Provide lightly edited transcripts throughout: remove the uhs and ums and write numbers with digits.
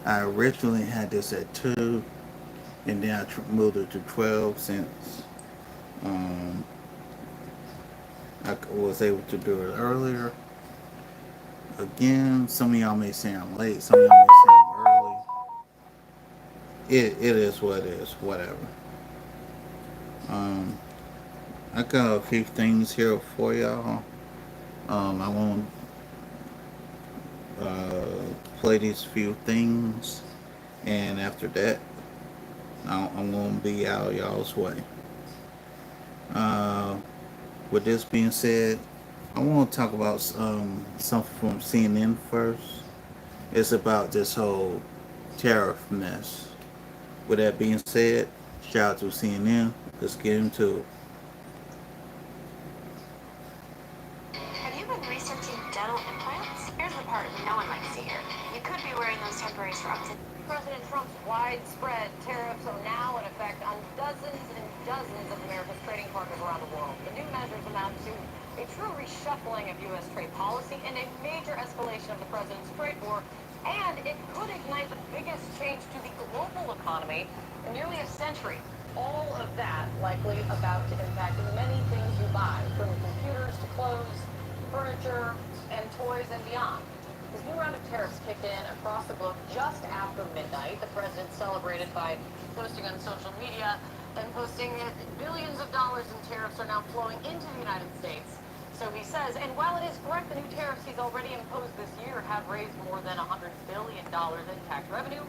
I originally had this at 2, and then I moved it to 12 since um, I was able to do it earlier. Again, some of y'all may say I'm late, some of y'all may say I'm early. It is what it is, whatever. Um, I got a few things here for y'all. I want to play these few things, and after that, I'm going to be out y'all's way. Uh, with this being said, I want to talk about something from CNN first. It's about this whole tariff mess. With that being said, shout out to CNN. Let's get into it. Have you been researching dental implants? Here's the part no one likes to hear. You could be wearing those temporary straps. President Trump's widespread tariffs are now in effect on dozens and dozens of America's trading partners around the world. The new measures amount to a true reshuffling of U.S. trade policy and a major escalation of the president's trade war. And it could ignite the biggest change to the global economy in nearly a century. All of that likely about to impact many things you buy, from computers to clothes, furniture, and toys and beyond. This new round of tariffs kicked in across the globe just after midnight. The president celebrated by posting on social media and posting that billions of dollars in tariffs are now flowing into the United States. So he says, and while it is correct the new tariffs he's already imposed this year have raised more than $100 billion in tax revenue,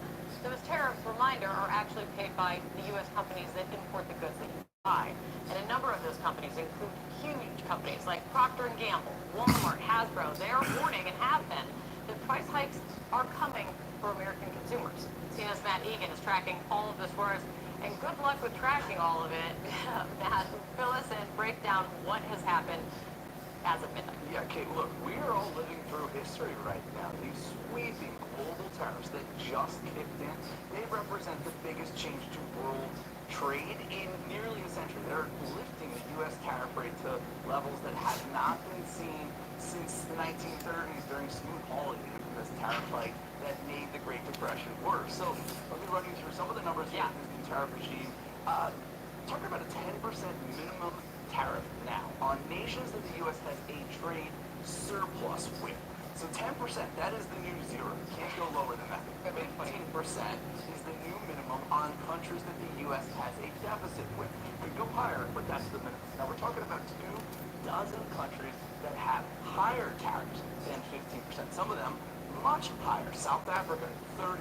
those tariffs, reminder, are actually paid by the U.S. companies that import the goods that you buy. And a number of those companies include huge companies like Procter & Gamble, Walmart, Hasbro. They're warning and have been that price hikes are coming for American consumers. CNN's Matt Egan is tracking all of this for us. And good luck with tracking all of it. Matt, fill us in, break down what has happened as of midnight. Yeah, Kate, look, we are all living through history right now. These sweeping global tariffs that just kicked in, they represent the biggest change to world trade in nearly a century. They're lifting the U.S. tariff rate to levels that have not been seen since the 1930s during Smoot-Hawley, this tariff fight that made the Great Depression worse. So let me run you through some of the numbers of this new tariff regime. Talking about a 10% minimum tariff now on nations that the U.S. has a trade surplus with. So 10%, that is the new zero. You can't go lower than that. 15% is the new minimum on countries that the U.S. has a deficit with. You could go higher, but that's the minimum. Now we're talking about 24 countries that have higher tariffs than 15%. Some of them much higher. South Africa, 30%,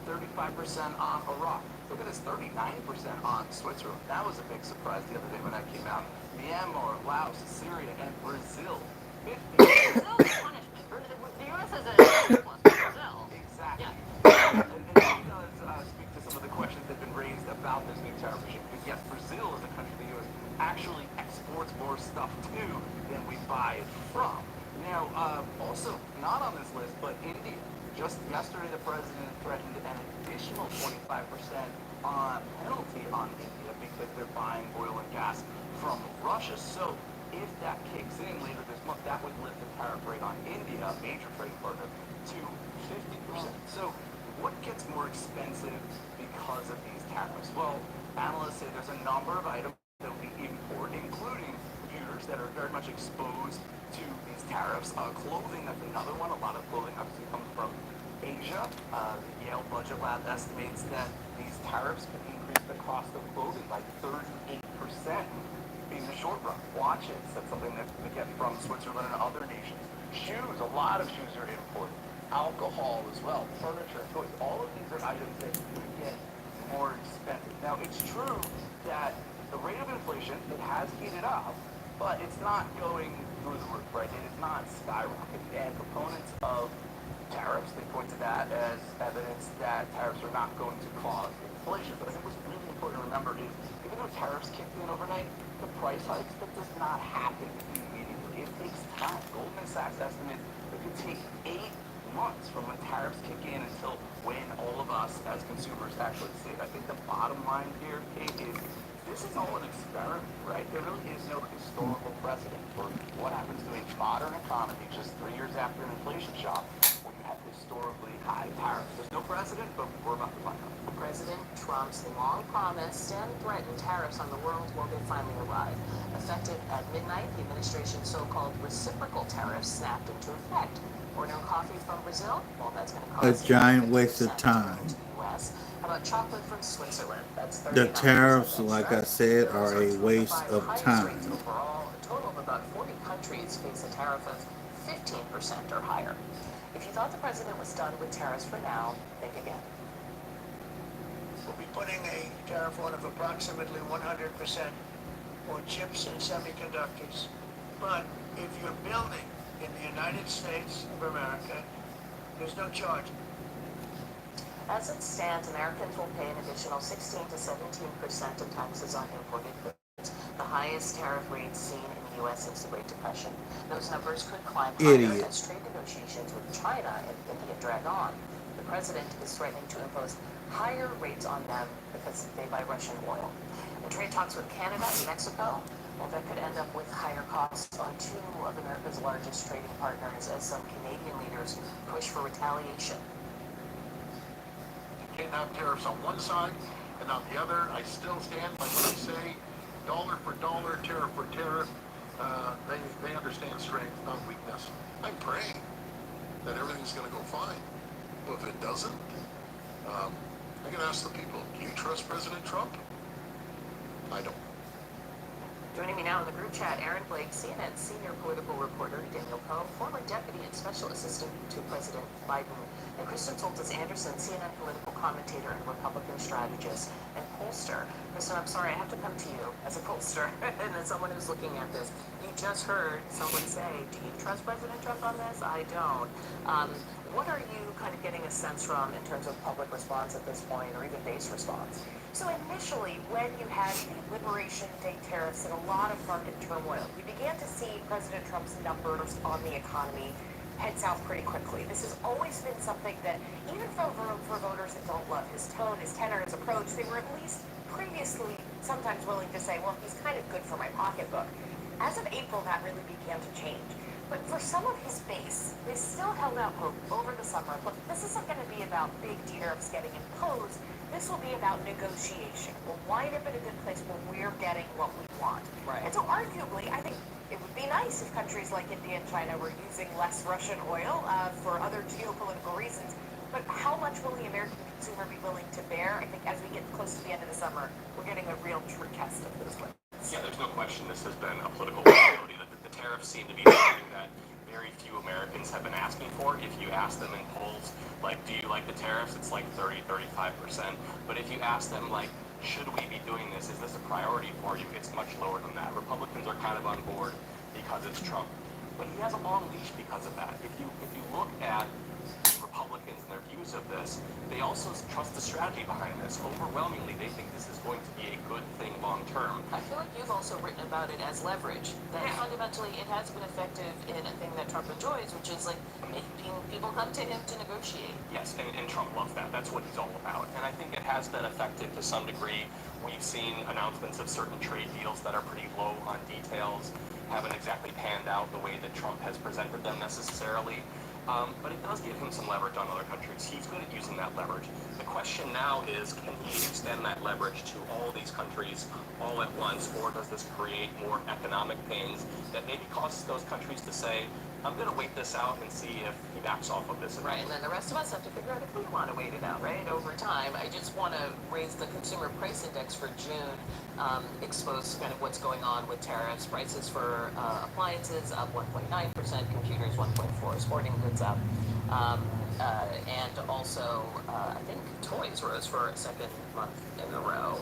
35% on Iraq. Look at this, 39% on Switzerland. That was a big surprise the other day when that came out. Myanmar, Laos, Syria, and Brazil. 50%. Brazil is punishment. The U.S. has a surplus for Brazil. Exactly. Yeah. And it does speak to some of the questions that have been raised about this new tariff regime. Because yes, Brazil is a country the U.S. actually exports more stuff to than we buy it from. Now, also not on this list, but India. Just yesterday, the president threatened an additional 25% on penalty on India because they're buying oil and gas from Russia. So if that kicks in later this month, that would lift the tariff rate on India, a major trading partner, to 50%. So what gets more expensive because of these tariffs? Well, analysts say there's a number of items that we import, including computers that are very much exposed to these tariffs. Clothing, that's another one. A lot of clothing obviously comes from Asia. The Yale Budget Lab estimates that these tariffs could increase the cost of clothing by 38% in the short run. Watches, that's something that we get from Switzerland and other nations. Shoes, a lot of shoes are imported. Alcohol as well, furniture, toys. All of these are items that could get more expensive. Now, it's true that the rate of inflation, it has heated up, but it's not going through the roof, right? It is not skyrocketing. And proponents of tariffs, they point to that as evidence that tariffs are not going to cause inflation. But I think what's really important to remember is, even though tariffs kicked in overnight, the price hikes, that does not happen immediately. It takes time. Goldman Sachs estimates it could take 8 months from when tariffs kick in until when all of us as consumers actually see it. I think the bottom line here, Kate, is this is all an experiment, right? There really is no historical precedent for what happens to a modern economy just 3 years after an inflation shock when you have historically high tariffs. There's no precedent. president, but we're about to find out. President Trump's long-promised and threatened tariffs on the world, well, they finally arrived. Effective at midnight, the administration's so-called reciprocal tariffs snapped into effect. Order coffee from Brazil? Well, that's going to cost A giant waste of time. to the U.S. How about chocolate from Switzerland? That's The 39% tariffs, extra. like I said, Those are a two waste five of highest time. rates overall. A total of about 40 countries face a tariff of 15% or higher. If you thought the president was done with tariffs for now, think again. We'll be putting a tariff on of approximately 100% on chips and semiconductors. But if you're building in the United States of America, there's no charge. As it stands, Americans will pay an additional 16 to 17% of taxes on imported goods, the highest tariff rates seen in the U.S. since the Great Depression. Those numbers could climb higher as trade negotiations with China and India drag on. The president is threatening to impose higher rates on them because they buy Russian oil. And trade talks with Canada and Mexico, well, that could end up with higher costs on two of America's largest trading partners as some Canadian leaders push for retaliation. You can't have tariffs on one side and on the other. I still stand by what I say. Dollar for dollar, tariff for tariff. They understand strength, not weakness. I'm praying that everything's going to go fine. But if it doesn't, I'm going to ask the people, do you trust President Trump? I don't. Joining me now in the group chat, Aaron Blake, CNN senior political reporter, Daniel Cunningham, former deputy and special assistant to President Biden, and Kristen Soltis-Anderson, CNN political commentator and Republican strategist and pollster. Kristen, I'm sorry, I have to come to you as a pollster and as someone who's looking at this. You just heard someone say, do you trust President Trump on this? I don't. What are you kind of getting a sense from in terms of public response at this point, or even base response? So initially, when you had the Liberation Day tariffs and a lot of market turmoil, you began to see President Trump's numbers on the economy head south pretty quickly. This has always been something that, even for voters that don't love his tone, his tenor, his approach, they were at least previously sometimes willing to say, well, he's kind of good for my pocketbook. As of April, that really began to change. But for some of his base, they still held out hope over the summer. Look, this isn't going to be about big tariffs getting imposed. This will be about negotiation. We'll wind up in a good place where we're getting what we want. Right. And so arguably, I think it would be nice if countries like India and China were using less Russian oil for other geopolitical reasons. But how much will the American consumer be willing to bear? I think as we get close to the end of the summer, we're getting a real true test of those ones. Yeah, there's no question this has been a political priority. The tariffs seem to be something that very few Americans have been asking for. If you ask them in polls, like, do you like the tariffs? It's like 30-35%. But if you ask them, like, should we be doing this? Is this a priority for you? It's much lower than that. Republicans are kind of on board because it's Trump. But he has a long leash because of that. If you look at Republicans and their views of this, they also trust the strategy behind this. Overwhelmingly, they think this is going to be a good thing long term. I feel like you've also written about it as leverage. That fundamentally it has been effective in a thing that Trump enjoys, which is like making people come to him to negotiate. Yes, and Trump loves that. That's what he's all about. And I think it has been effective to some degree. We've seen announcements of certain trade deals that are pretty low on details, haven't exactly panned out the way that Trump has presented them necessarily. But it does give him some leverage on other countries. He's good at using that leverage. The question now is, can he extend that leverage to all these countries all at once, or does this create more economic pains that maybe causes those countries to say, I'm going to wait this out and see if he backs off of this. Right, and then the rest of us have to figure out if we want to wait it out, right, over time. I just want to raise the consumer price index for June, expose kind of what's going on with tariffs. Prices for appliances up 1.9%, computers 1.4%, sporting goods up. And also, I think toys rose for a second month in a row.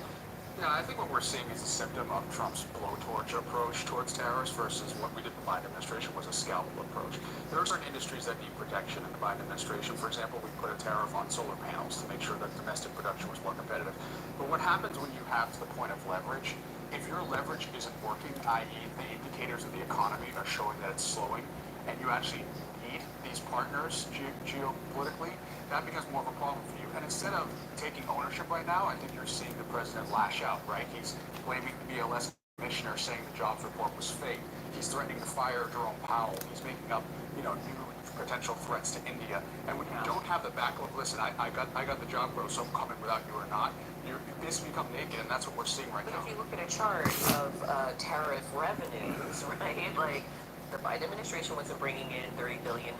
Yeah, I think what we're seeing is a symptom of Trump's blowtorch approach towards tariffs versus what we did in the Biden administration was a scalpel approach. There are certain industries that need protection in the Biden administration. For example, we put a tariff on solar panels to make sure that domestic production was more competitive. But what happens when you have to the point of leverage, if your leverage isn't working, i.e. the indicators of the economy are showing that it's slowing, and you actually need these partners geopolitically, that becomes more of a problem for you. And instead of taking ownership right now, I think you're seeing the president lash out, right? He's blaming the BLS commissioner, saying the jobs report was fake. He's threatening to fire Jerome Powell. He's making up, new potential threats to India. And when you don't have the backup, listen, I got the job growth, so I'm coming without you or not. You basically become naked, and that's what we're seeing right But now. if you look at a chart of tariff revenues, right, like the Biden administration wasn't bringing in $30 billion,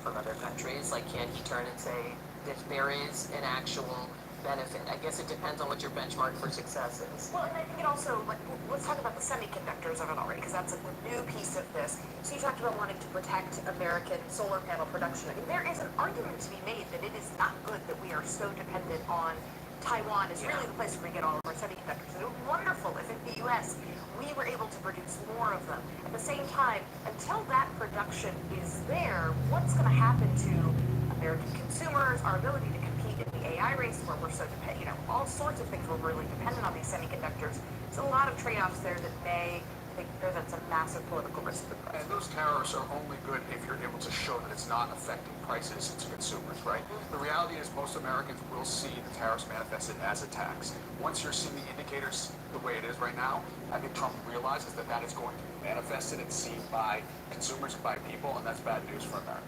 from other countries. Like, can he turn and say if there is an actual benefit? I guess it depends on what your benchmark for success is. Well, and I think it also, like, let's talk about the semiconductors of it already, because that's a new piece of this. So you talked about wanting to protect American solar panel production. I mean, there is an argument to be made that it is not good that we are so dependent on Taiwan is really the place where we get all of our semiconductors. It would be wonderful if in the U.S. we were able to produce more of them. At the same time, until that production is there, what's going to happen to American consumers, our ability to compete in the AI race where we're so dependent, all sorts of things we're really dependent on these semiconductors. There's a lot of trade-offs there that may, I think, presents a massive political risk for the And those tariffs are only good if you're able to show that it's not affecting prices to consumers, right? The reality is most Americans will see the tariffs manifested as a tax. Once you're seeing the indicators the way it is right now, I think Trump realizes that that is going to be manifested and seen by consumers and by people, and that's bad news for America.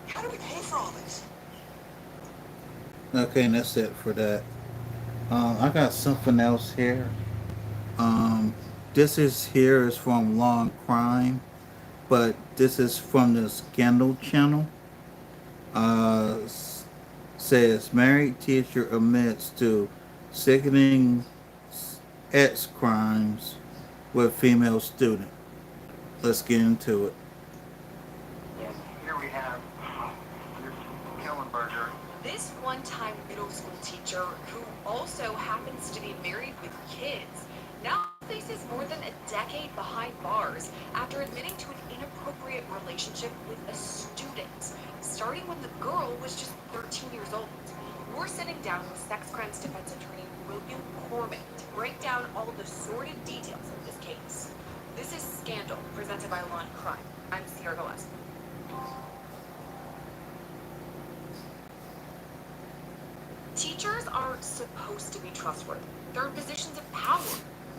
How do we pay for all this? Okay, and that's it for that. I got something else here. Um, this is from Law and Crime, but this is from the Scandal Channel. Uh, says married teacher admits to sickening ex crimes with female student. Let's get into it. And here we have your Kellenberger. This one-time middle school teacher, who also happens to be married with kids, now faces more than a decade behind bars after admitting to an inappropriate relationship with a student, starting when the girl was just 13 years old. We're sitting down with sex crimes defense attorney William Corman to break down all the sordid details of this case. This is Scandal, presented by Law and Crime. I'm Sierra Gillespie. Teachers are supposed to be trustworthy. They're in positions of power.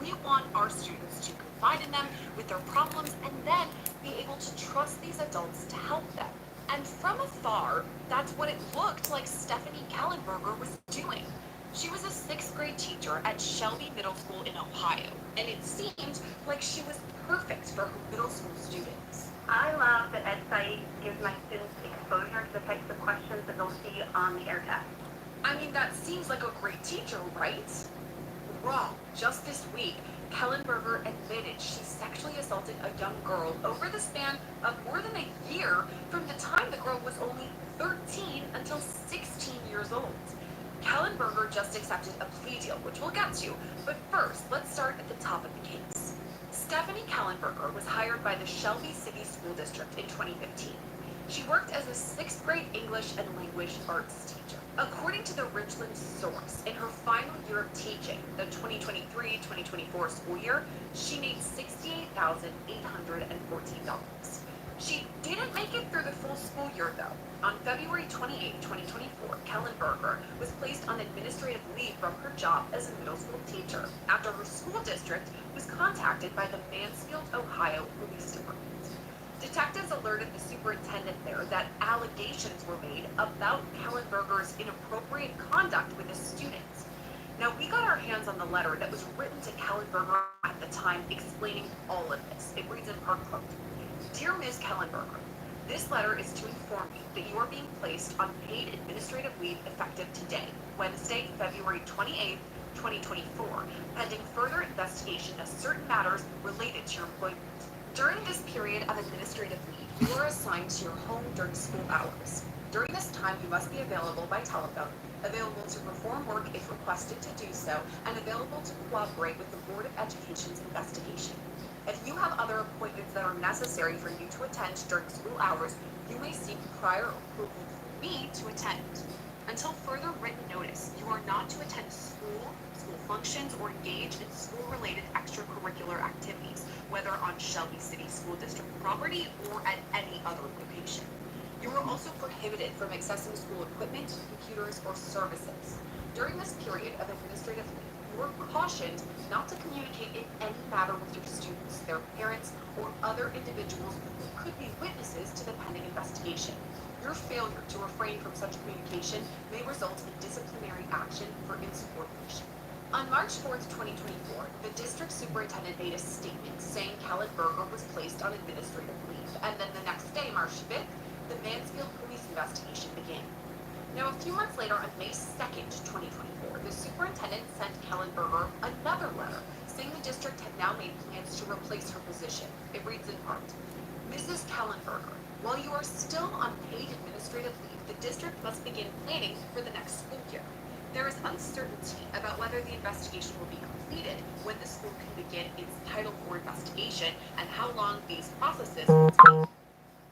We want our students to confide in them with their problems and then be able to trust these adults to help them. And from afar, that's what it looked like Stephanie Kellenberger was doing. She was a 6th grade teacher at Shelby Middle School in Ohio, and it seemed like she was perfect for her middle school students. I love that EdSite gives my students exposure to the types of questions that they'll see on the air test. I mean, that seems like a great teacher, right? Wrong. Just this week, Kellenberger admitted she sexually assaulted a young girl over the span of more than a year from the time the girl was only 13 until 16 years old. Kellenberger just accepted a plea deal, which we'll get to, but first, let's start at the top of the case. Stephanie Kellenberger was hired by the Shelby City School District in 2015. She worked as a 6th grade English and language arts teacher. According to the Richland source, in her final year of teaching, the 2023-2024 school year, she made $68,814. She didn't make it through the full school year, though. On February 28, 2024, Kellenberger was placed on administrative leave from her job as a middle school teacher after her school district was contacted by the Mansfield, Ohio Police Department. Detectives alerted the superintendent there that allegations were made about Kellenberger's inappropriate conduct with a student. Now, we got our hands on the letter that was written to Kellenberger at the time explaining all of this. It reads in part, quote, "Dear Ms. Kellenberger, this letter is to inform you that you are being placed on paid administrative leave effective today, Wednesday, February 28th, 2024, pending further investigation of certain matters related to your employment. During this period of administrative leave, you are assigned to your home during school hours. During this time, you must be available by telephone, available to perform work if requested to do so, and available to cooperate with the Board of Education's investigation. If you have other appointments that are necessary for you to attend during school hours, you may seek prior approval from me to attend. Until further written notice, you are not to attend school functions, or engage in school-related extracurricular activities, whether on Shelby City School District property or at any other location. You are also prohibited from accessing school equipment, computers, or services. During this period of administrative leave, You're cautioned not to communicate in any matter with your students, their parents, or other individuals who could be witnesses to the pending investigation. Your failure to refrain from such communication may result in disciplinary action for insubordination. On March 4th, 2024, the district superintendent made a statement saying Kellen Berger was placed on administrative leave, and then the next day, March 5th, the Mansfield police investigation began. Now, a few months later, on May 2nd, 2024, the superintendent sent Kellen Berger another letter saying the district had now made plans to replace her position. It reads in part, Mrs. Kellenberger, while you are still on paid administrative leave, the district must begin planning for the next school year. There is uncertainty about whether the investigation will be completed, when the school can begin its Title IV investigation, and how long these processes will take.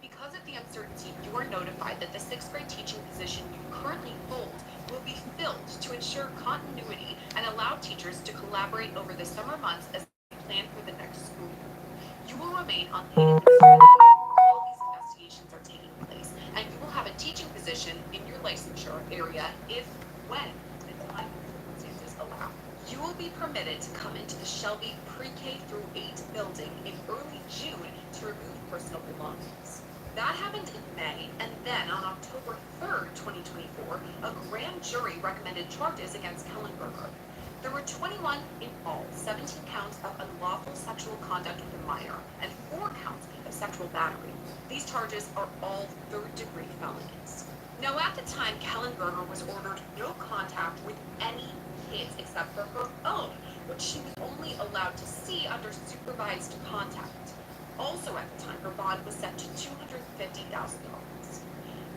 Because of the uncertainty, you are notified that the sixth grade teaching position you currently hold will be filled to ensure continuity and allow teachers to collaborate over the summer months as they plan for the next school year. You will remain on paid administrative leave while these investigations are taking place, and you will have a teaching position in your licensure area if, when, the time and circumstances allow. You will be permitted to come into the Shelby Pre-K through 8 building in early June to remove personal belongings. That happened in May, and then on October 3rd, 2024, a grand jury recommended charges against Kellenberger. There were 21 in all, 17 counts of unlawful sexual conduct with a minor, and 4 counts of sexual battery. These charges are all third-degree felonies. Now, at the time, Kellenberger was ordered no contact with any kids except for her own, which she was only allowed to see under supervised contact. Also at the time, her bond was set to $250,000.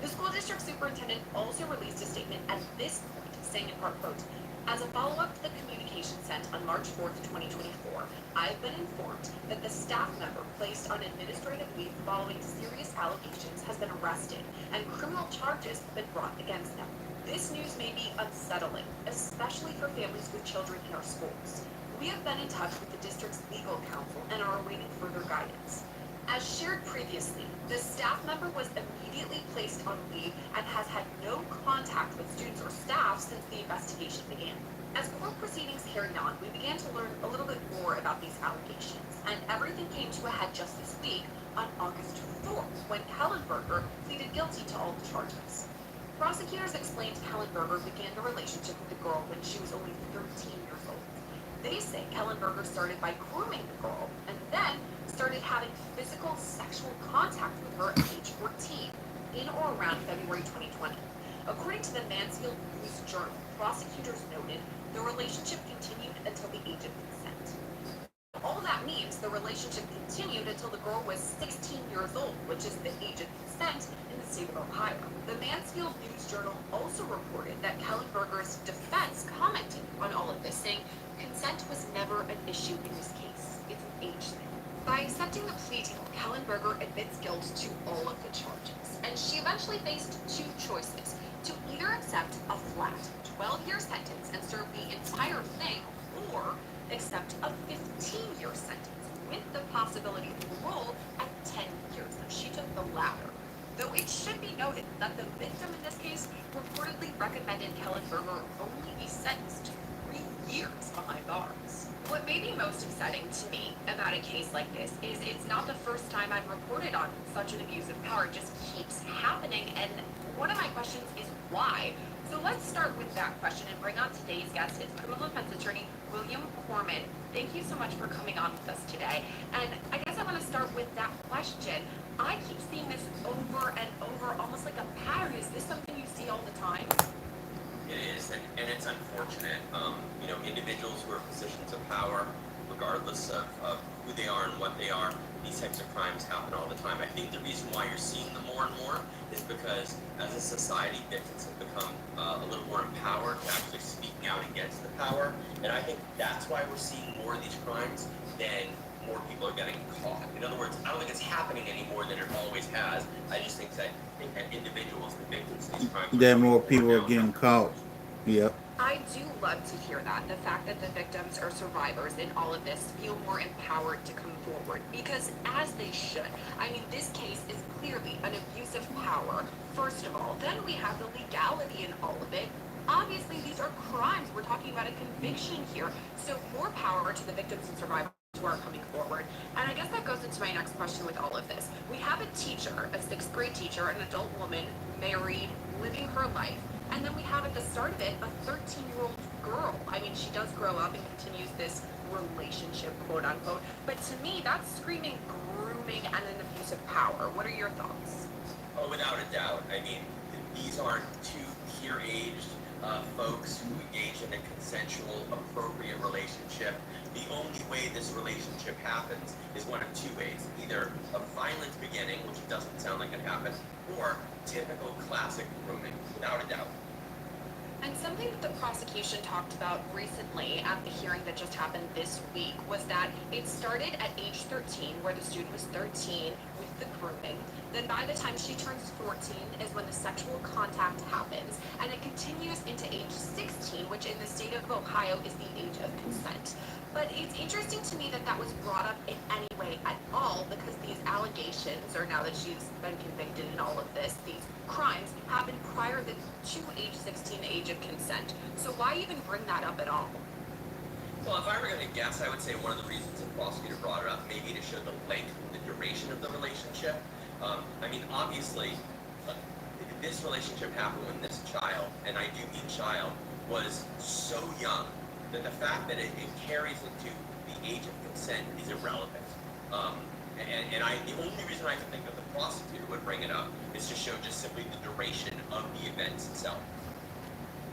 The school district superintendent also released a statement at this point, saying in part, quote, as a follow-up to the communication sent on March 4th, 2024, I've been informed that the staff member placed on administrative leave following serious allegations has been arrested, and criminal charges have been brought against them. This news may be unsettling, especially for families with children in our schools. We have been in touch with the district's legal counsel and are awaiting further guidance. As shared previously, the staff member was immediately placed on leave and has had no contact with students or staff since the investigation began. As court proceedings carried on, we began to learn a little bit more about these allegations, and everything came to a head just this week on August 4th, when Kellenberger pleaded guilty to all the charges. Prosecutors explained Kellenberger began the relationship with the girl when she was only 13 years old. They say Kellenberger started by grooming the girl and then started having physical sexual contact with her at age 14, in or around February 2020. According to the Mansfield News Journal, prosecutors noted the relationship continued until the age of consent. All that means the relationship continued until the girl was 16 years old, which is the age of consent in the state of Ohio. The Mansfield News Journal also reported that Kellenberger's defense commented on all of this, saying consent was never an issue in this case. It's an age thing. By accepting the plea deal, Kellenberger admits guilt to all of the charges, and she eventually faced 2 choices: to either accept a flat 12-year sentence and serve the entire thing, or accept a 15-year sentence with the possibility of parole at 10 years. She took the latter. Though it should be noted that the victim in this case reportedly recommended Kellenberger only be sentenced to 3 years behind bars. What may be most upsetting to me about a case like this is it's not the first time I've reported on such an abuse of power. It just keeps happening, and one of my questions is why? So let's start with that question and bring on today's guest, is criminal defense attorney William Corman. Thank you so much for coming on with us today. And I guess I want to start with that question. I keep seeing this over and over, almost like a pattern. Is this something you see all the time? It is, and it's unfortunate. Individuals who are in positions of power, regardless of who they are and what they are, these types of crimes happen all the time. I think the reason why you're seeing them more and more is because as a society, victims have become a little more empowered to actually speaking out against the power. And I think that's why we're seeing more of these crimes than more people are getting caught. In other words, I don't think it's happening any more than it always has. I just think that individuals, the victims of these crimes, That more people are getting caught. Yep. I do love to hear that. The fact that the victims or survivors in all of this feel more empowered to come forward, because as they should. I mean, this case is clearly an abuse of power, first of all. Then we have the legality in all of it. Obviously, these are crimes. We're talking about a conviction here. So more power to the victims and survivors who are coming forward. And I guess that goes into my next question with all of this. We have a teacher, a sixth grade teacher, an adult woman, married, living her life. And then we have at the start of it a 13-year-old girl. I mean, she does grow up and continues this relationship, quote unquote. But to me, that's screaming grooming and an abuse of power. What are your thoughts? Oh, without a doubt. I mean, these aren't two peer-aged folks who engage in a consensual, appropriate relationship. The only way this relationship happens is one of two ways. Either a violent beginning, which doesn't sound like it happened, or typical classic grooming, without a doubt. And something that the prosecution talked about recently at the hearing that just happened this week was that it started at age 13, where the student was 13 with the grooming. Then by the time she turns 14 is when the sexual contact happens. And it continues into age 16, which in the state of Ohio is the age of consent. But it's interesting to me that that was brought up in any way at all, because these allegations, or now that she's been convicted in all of this, these crimes happened prior to age 16, age of consent. So why even bring that up at all? Well, if I were going to guess, I would say one of the reasons the prosecutor brought it up, maybe to show the length and the duration of the relationship. I mean, obviously, this relationship happened when this child, and I do mean child, was so young that the fact that it carries into the age of consent is irrelevant. The only reason I can think that the prosecutor would bring it up is to show just simply the duration of the events itself.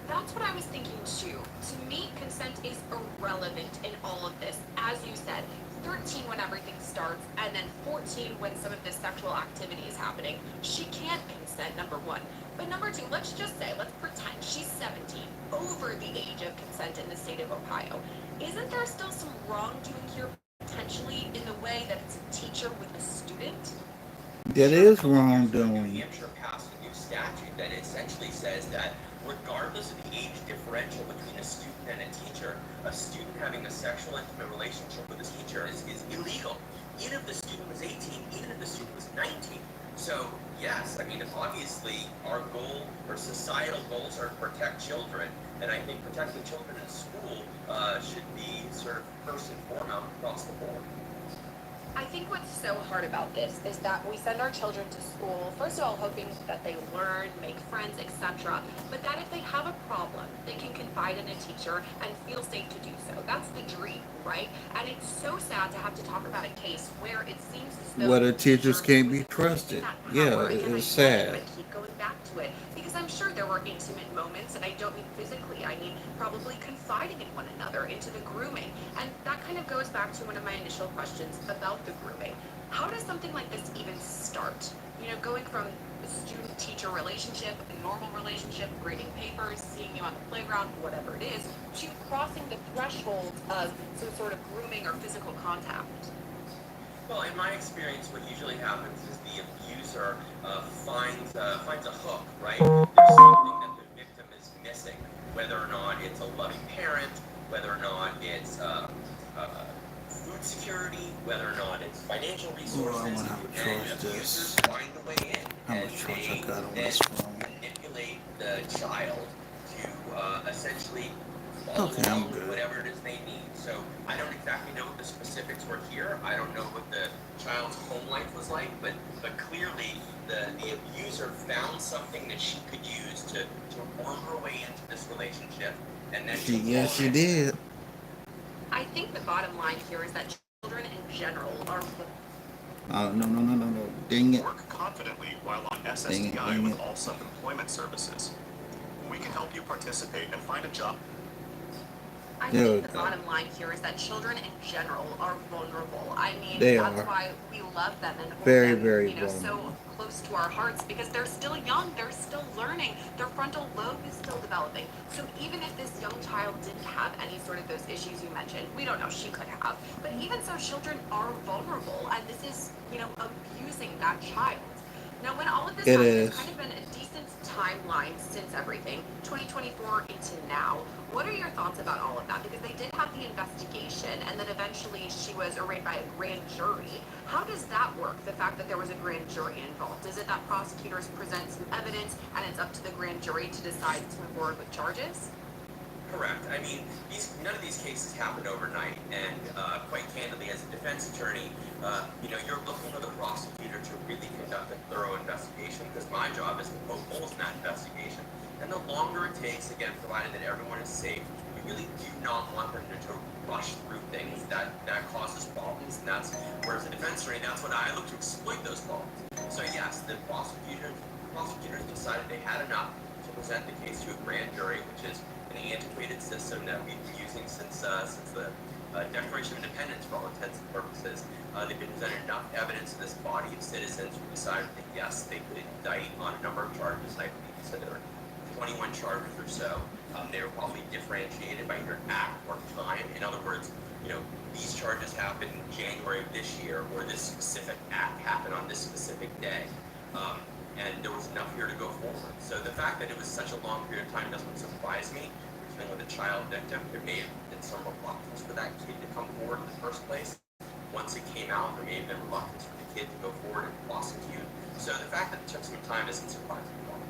That's what I was thinking too. To me, consent is irrelevant in all of this. As you said, 13 when everything starts, and then 14 when some of this sexual activity is happening. She can't consent, number one. But number two, let's just say, let's pretend she's 17, over the age of consent in the state of Ohio. Isn't there still some wrongdoing here, potentially, in the way that it's a teacher with a student? That is wrongdoing. New Hampshire passed a new statute that essentially says that regardless of the age differential between a student and a teacher, a student having a sexual intimate relationship with a teacher is illegal, even if the student was 18, even if the student was 19. So yes, I mean, obviously our goal or societal goals are to protect children, and I think protecting children in school should be sort of first and foremost across the board. I think what's so hard about this is that we send our children to school, first of all, hoping that they learn, make friends, etc. But that if they have a problem, they can confide in a teacher and feel safe to do so. That's the dream, right? And it's so sad to have to talk about a case where it seems as though Where the teachers can't be trusted. Yeah, it's sad. I keep going back to it because I'm sure there were intimate moments, and I don't mean physically, I mean probably confiding in one another, into the grooming. And that kind of goes back to one of my initial questions about the grooming. How does something like this even start? You know, going from a student-teacher relationship, a normal relationship, grading papers, seeing you on the playground, whatever it is, to crossing the threshold of some sort of grooming or physical contact. Well, in my experience, what usually happens is the abuser finds a hook, right? There's something that the victim is missing, whether or not it's a loving parent, whether or not it's food security, whether or not it's financial resources, I wonder how much and trust abusers this. find a way in. How And much trust I they got on then this phone. manipulate the child to essentially follow Okay, I'm along with good. whatever it is they need. So I don't exactly know what the specifics were here. I don't know what the child's home life was like, but clearly the abuser found something that she could use to worm her way into this relationship, and then She did. I think the bottom line here is that children in general are. No. Dang it. Work confidently while on Dang SSDI it. with all self-employment services. We can help you participate and find a job. I There we think the go. bottom line here is that children in general are vulnerable. I mean, They that's are. why we love them and hold Very, them, very so vulnerable. close to our hearts, because they're still young, they're still learning, their frontal lobe is still developing. So even if this young child didn't have any sort of those issues you mentioned, we don't know, she could have. But even so, children are vulnerable, and this is, abusing that child. Now, when all of this It happened, is. it's kind of been a decent timeline since everything, 2024 into now. What are your thoughts about all of that? Because they did have the investigation, and then eventually she was arraigned by a grand jury. How does that work, the fact that there was a grand jury involved? Is it that prosecutors present some evidence, and it's up to the grand jury to decide to move forward with charges? Correct. I mean, none of these cases happened overnight, and quite candidly, as a defense attorney, you're looking for the prosecutor to really conduct a thorough investigation, because my job is to poke holes in that investigation. And the longer it takes, again, provided that everyone is safe, we really do not want them to rush through things that causes problems, and that's, whereas a defense attorney, that's what I look to exploit those problems. So yes, the prosecutors decided they had enough to present the case to a grand jury, which is an antiquated system that we've been using since the Declaration of Independence for all intents and purposes. They've been presented enough evidence to this body of citizens who decided that yes, they could indict on a number of charges. I believe you said there were 21 charges or so. They were probably differentiated by either act or time. In other words, these charges happened in January of this year, or this specific act happened on this specific day. And there was enough here to go forward. So the fact that it was such a long period of time doesn't surprise me. We're dealing with a child victim. There may have been some reluctance for that kid to come forward in the first place. Once it came out, there may have been reluctance for the kid to go forward and prosecute. So the fact that it took some time isn't surprising at all.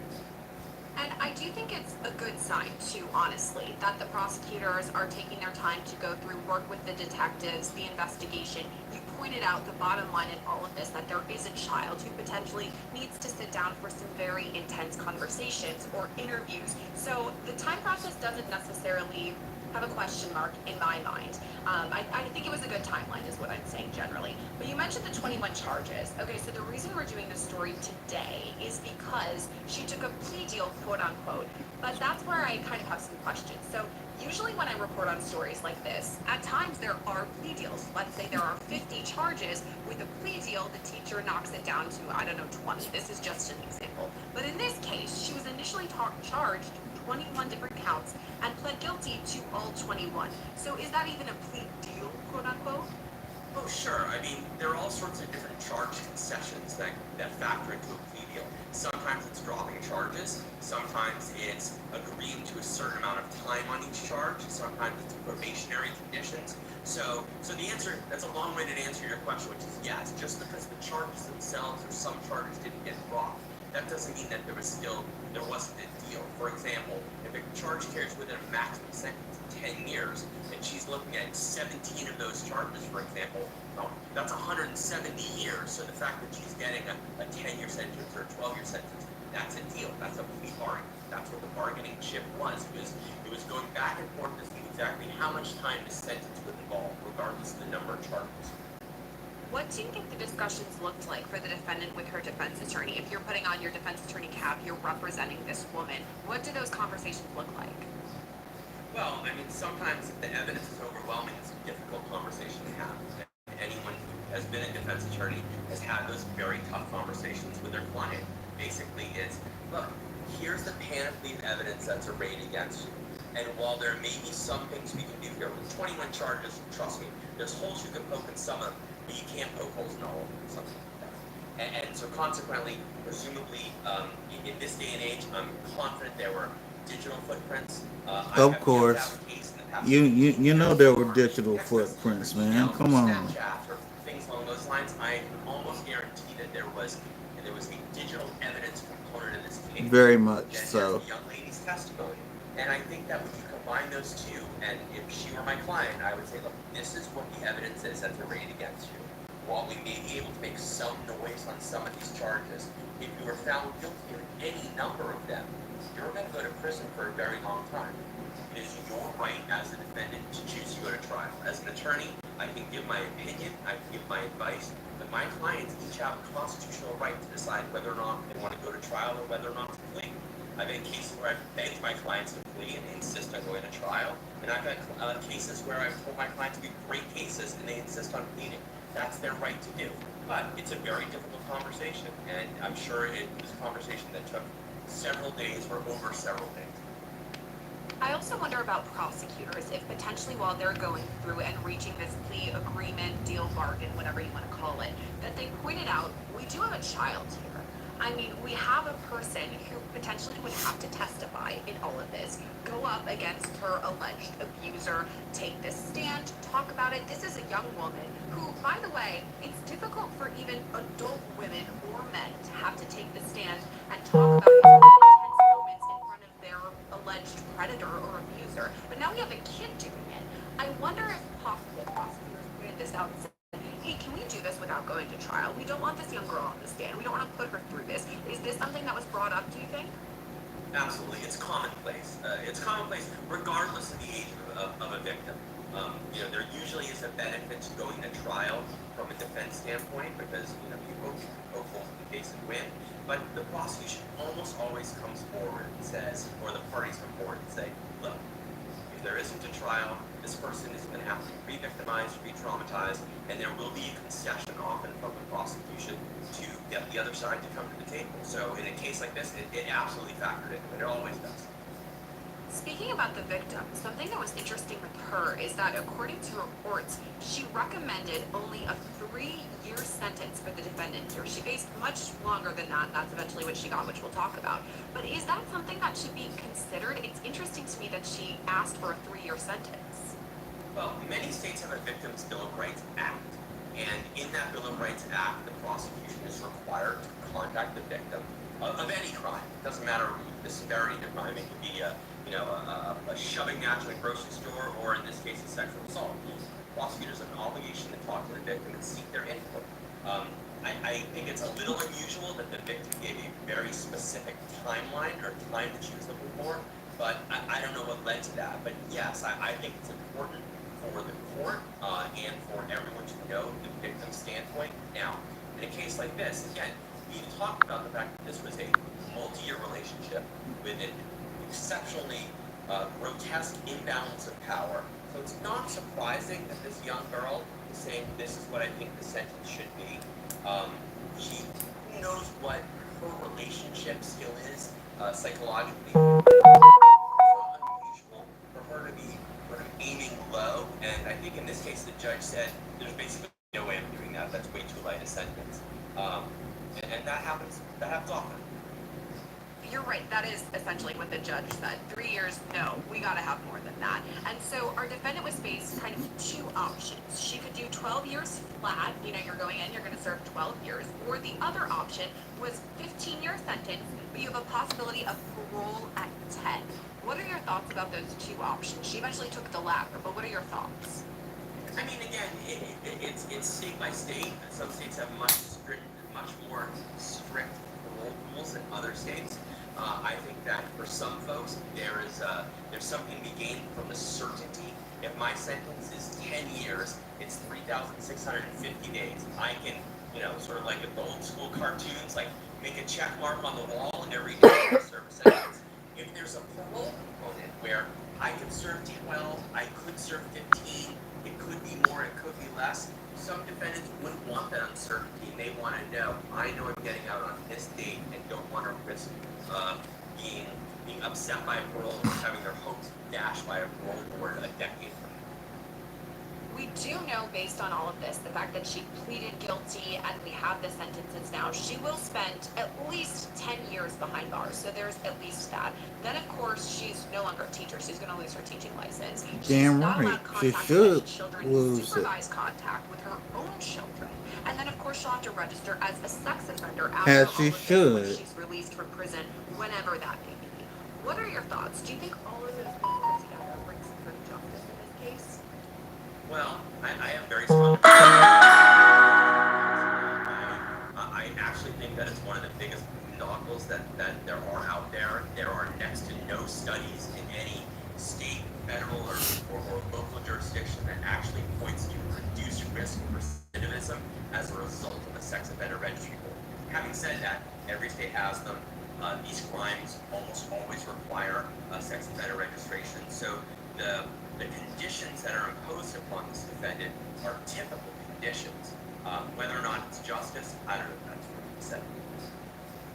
And I do think it's a good sign, too, honestly, that the prosecutors are taking their time to go through, work with the detectives, the investigation. You pointed out the bottom line in all of this, that there is a child who potentially needs to sit down for some very intense conversations or interviews. So the time process doesn't necessarily have a question mark in my mind. I think it was a good timeline is what I'm saying generally. But you mentioned the 21 charges. Okay, so the reason we're doing this story today is because she took a plea deal, quote unquote. But that's where I kind of have some questions. So usually when I report on stories like this, at times there are plea deals. Let's say there are 50 charges. With a plea deal, the teacher knocks it down to, 20. This is just an example. But in this case, she was initially charged 21 different counts and pled guilty to all 21. So is that even a plea deal, quote unquote? Oh, sure. I mean, there are all sorts of different charge concessions that factor into a plea deal. Sometimes it's dropping charges. Sometimes it's agreeing to a certain amount of time on each charge. Sometimes it's probationary conditions. So the answer, that's a long-winded answer to your question, which is yes. Just because the charges themselves or some charges didn't get dropped, that doesn't mean that there wasn't a deal. For example, if a charge carries with it a maximum sentence of 10 years, and she's looking at 17 of those charges, for example, well, that's 170 years. So the fact that she's getting a 10-year sentence or a 12-year sentence, that's a deal. That's a plea bargain. That's what the bargaining chip was. It was going back and forth to see exactly how much time the sentence would involve, regardless of the number of charges. What do you think the discussions looked like for the defendant with her defense attorney? If you're putting on your defense attorney cap, you're representing this woman. What do those conversations look like? Well, I mean, sometimes if the evidence is overwhelming, it's a difficult conversation to have. Anyone who has been a defense attorney has had those very tough conversations with their client. Basically, it's, look, here's the panoply of evidence that's arrayed against you. And while there may be some things we can do here, with 21 charges, trust me, there's holes you can poke in some of them, but you can't poke holes in all of them, something like that. And so consequently, presumably, in this day and age, I'm confident there were digital footprints. Of course. You know there were digital footprints, man. Come on. Snapchat or things along those lines. I can almost guarantee that there was a digital evidence component in this case. Very much so. The young lady's testimony. And I think that when you combine those two, and if she were my client, I would say, look, this is what the evidence is that's arrayed against you. While we may be able to make some noise on some of these charges, if you were found guilty of any number of them, you're going to go to prison for a very long time. It is your right as a defendant to choose to go to trial. As an attorney, I can give my opinion, I can give my advice, but my clients each have a constitutional right to decide whether or not they want to go to trial or whether or not to plead. I've had cases where I've begged my clients to plea and they insist on going to trial, and I've had cases where I've told my clients to be great cases and they insist on pleading. That's their right to do. But it's a very difficult conversation, and I'm sure it was a conversation that took several days or over several days. I also wonder about prosecutors, if potentially while they're going through and reaching this plea agreement, deal, bargain, whatever you want to call it, that they pointed out, we do have a child here. I mean, we have a person who potentially would have to testify in all of this, go up against her alleged abuser, take this stand, talk about it. This is a young woman who, by the way, it's difficult for even adult women or men to have to take the stand and talk about these really intense moments in front of their alleged predator or abuser. But now we have a kid doing it. I wonder if possibly prosecutors pointed this out and said, hey, can we do this without going to trial? We don't want this young girl on the stand. We don't want to put her through this. Is this something that was brought up, do you think? Absolutely, it's commonplace. It's commonplace regardless of the age of a victim. There usually is a benefit to going to trial from a defense standpoint because, you hope you can go forth in the case and win. But the prosecution almost always comes forward and says, or the parties come forward and say, look, if there isn't a trial, this person is going to have to be re-victimized, re-traumatized, and there will be a concession often from the prosecution to get the other side to come to the table. So in a case like this, it absolutely factored in, but it always does. Speaking about the victim, something that was interesting with her is that according to reports, she recommended only a 3-year sentence for the defendant here. She faced much longer than that. That's eventually what she got, which we'll talk about. But is that something that should be considered? It's interesting to me that she asked for a 3-year sentence. Well, many states have a Victims' Bill of Rights Act, and in that Bill of Rights Act, the prosecution is required to contact the victim of any crime. It doesn't matter the severity of the crime. It could be a shoving match in a grocery store, or in this case, a sexual assault. Prosecutors have an obligation to talk to the victim and seek their input. I think it's a little unusual that the victim gave a very specific timeline or time that she was looking for, but I don't know what led to that. But yes, I think it's important for the court and for everyone to know the victim's standpoint. Now, in a case like this, again, we talked about the fact that this was a multi-year relationship with an exceptionally grotesque imbalance of power. So it's not surprising that this young girl is saying, this is what I think the sentence should be. Who knows what her relationship skill is psychologically. It's not unusual for her to be sort of aiming low, and I think in this case the judge said, there's basically no way of doing that. That's way too light a sentence. And that happens often. You're right, that is essentially what the judge said. 3 years, no, we gotta have more than that. And so our defendant was faced kind of 2 options. She could do 12 years flat, you're going in, you're gonna serve 12 years, or the other option was 15-year sentence, but you have a possibility of parole at 10. What are your thoughts about those 2 options? She eventually took the latter, but what are your thoughts? I mean, again, it's state by state. Some states have much more strict parole rules than other states. I think that for some folks, there's something to be gained from the certainty. If my sentence is 10 years, it's 3,650 days. I can, sort of like the old school cartoons, like make a check mark on the wall and every day I serve a sentence. If there's a parole component where I can serve 12, I could serve 15, it could be more, it could be less. Some defendants wouldn't want that uncertainty. They want to know, I know I'm getting out on this date and don't want to risk being upset by a parole or having their hopes dashed by a parole board a decade from now. We do know, based on all of this, the fact that she pleaded guilty and we have the sentences now, she will spend at least 10 years behind bars. So there's at least that. Then, of course, she's no longer a teacher. She's going to lose her teaching license. She's not allowed contact with any children, supervised contact with her own children. And then, of course, she'll have to register as a sex offender after she's released from prison, whenever that may be. What are your thoughts? Do you think all of those things put together bring some sort of justice in this case? Well, I have very strong I actually think that it's one of the biggest boondoggles that there are out there. There are next to no studies in any state, federal, or local jurisdiction that actually points to reduced risk of recidivism as a result of a sex offender registry board. Having said that, every state has them. These crimes almost always require a sex offender registration. So the conditions that are imposed upon this defendant are typical conditions. Whether or not it's justice, I don't know if that's what he said.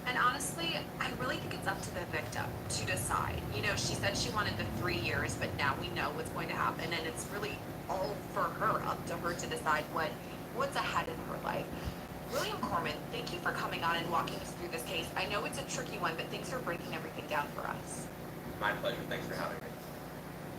And honestly, I really think it's up to the victim to decide. She said she wanted the 3 years, but now we know what's going to happen, and it's really all for her, up to her to decide what's ahead in her life. William Corman, thank you for coming on and walking us through this case. I know it's a tricky one, but thanks for breaking everything down for us. My pleasure. Thanks for having me.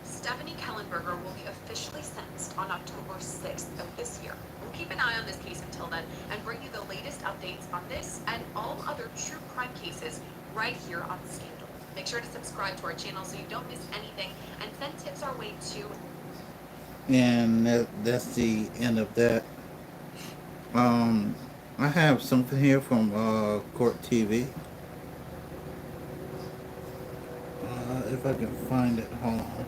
Stephanie Kellenberger will be officially sentenced on October 6th of this year. We'll keep an eye on this case until then and bring you the latest updates on this and all other true crime cases right here on Scandal. Make sure to subscribe to our channel so you don't miss anything, and send tips our way too. And that's the end of that. I have something here from Court TV. If I can find it, hold on.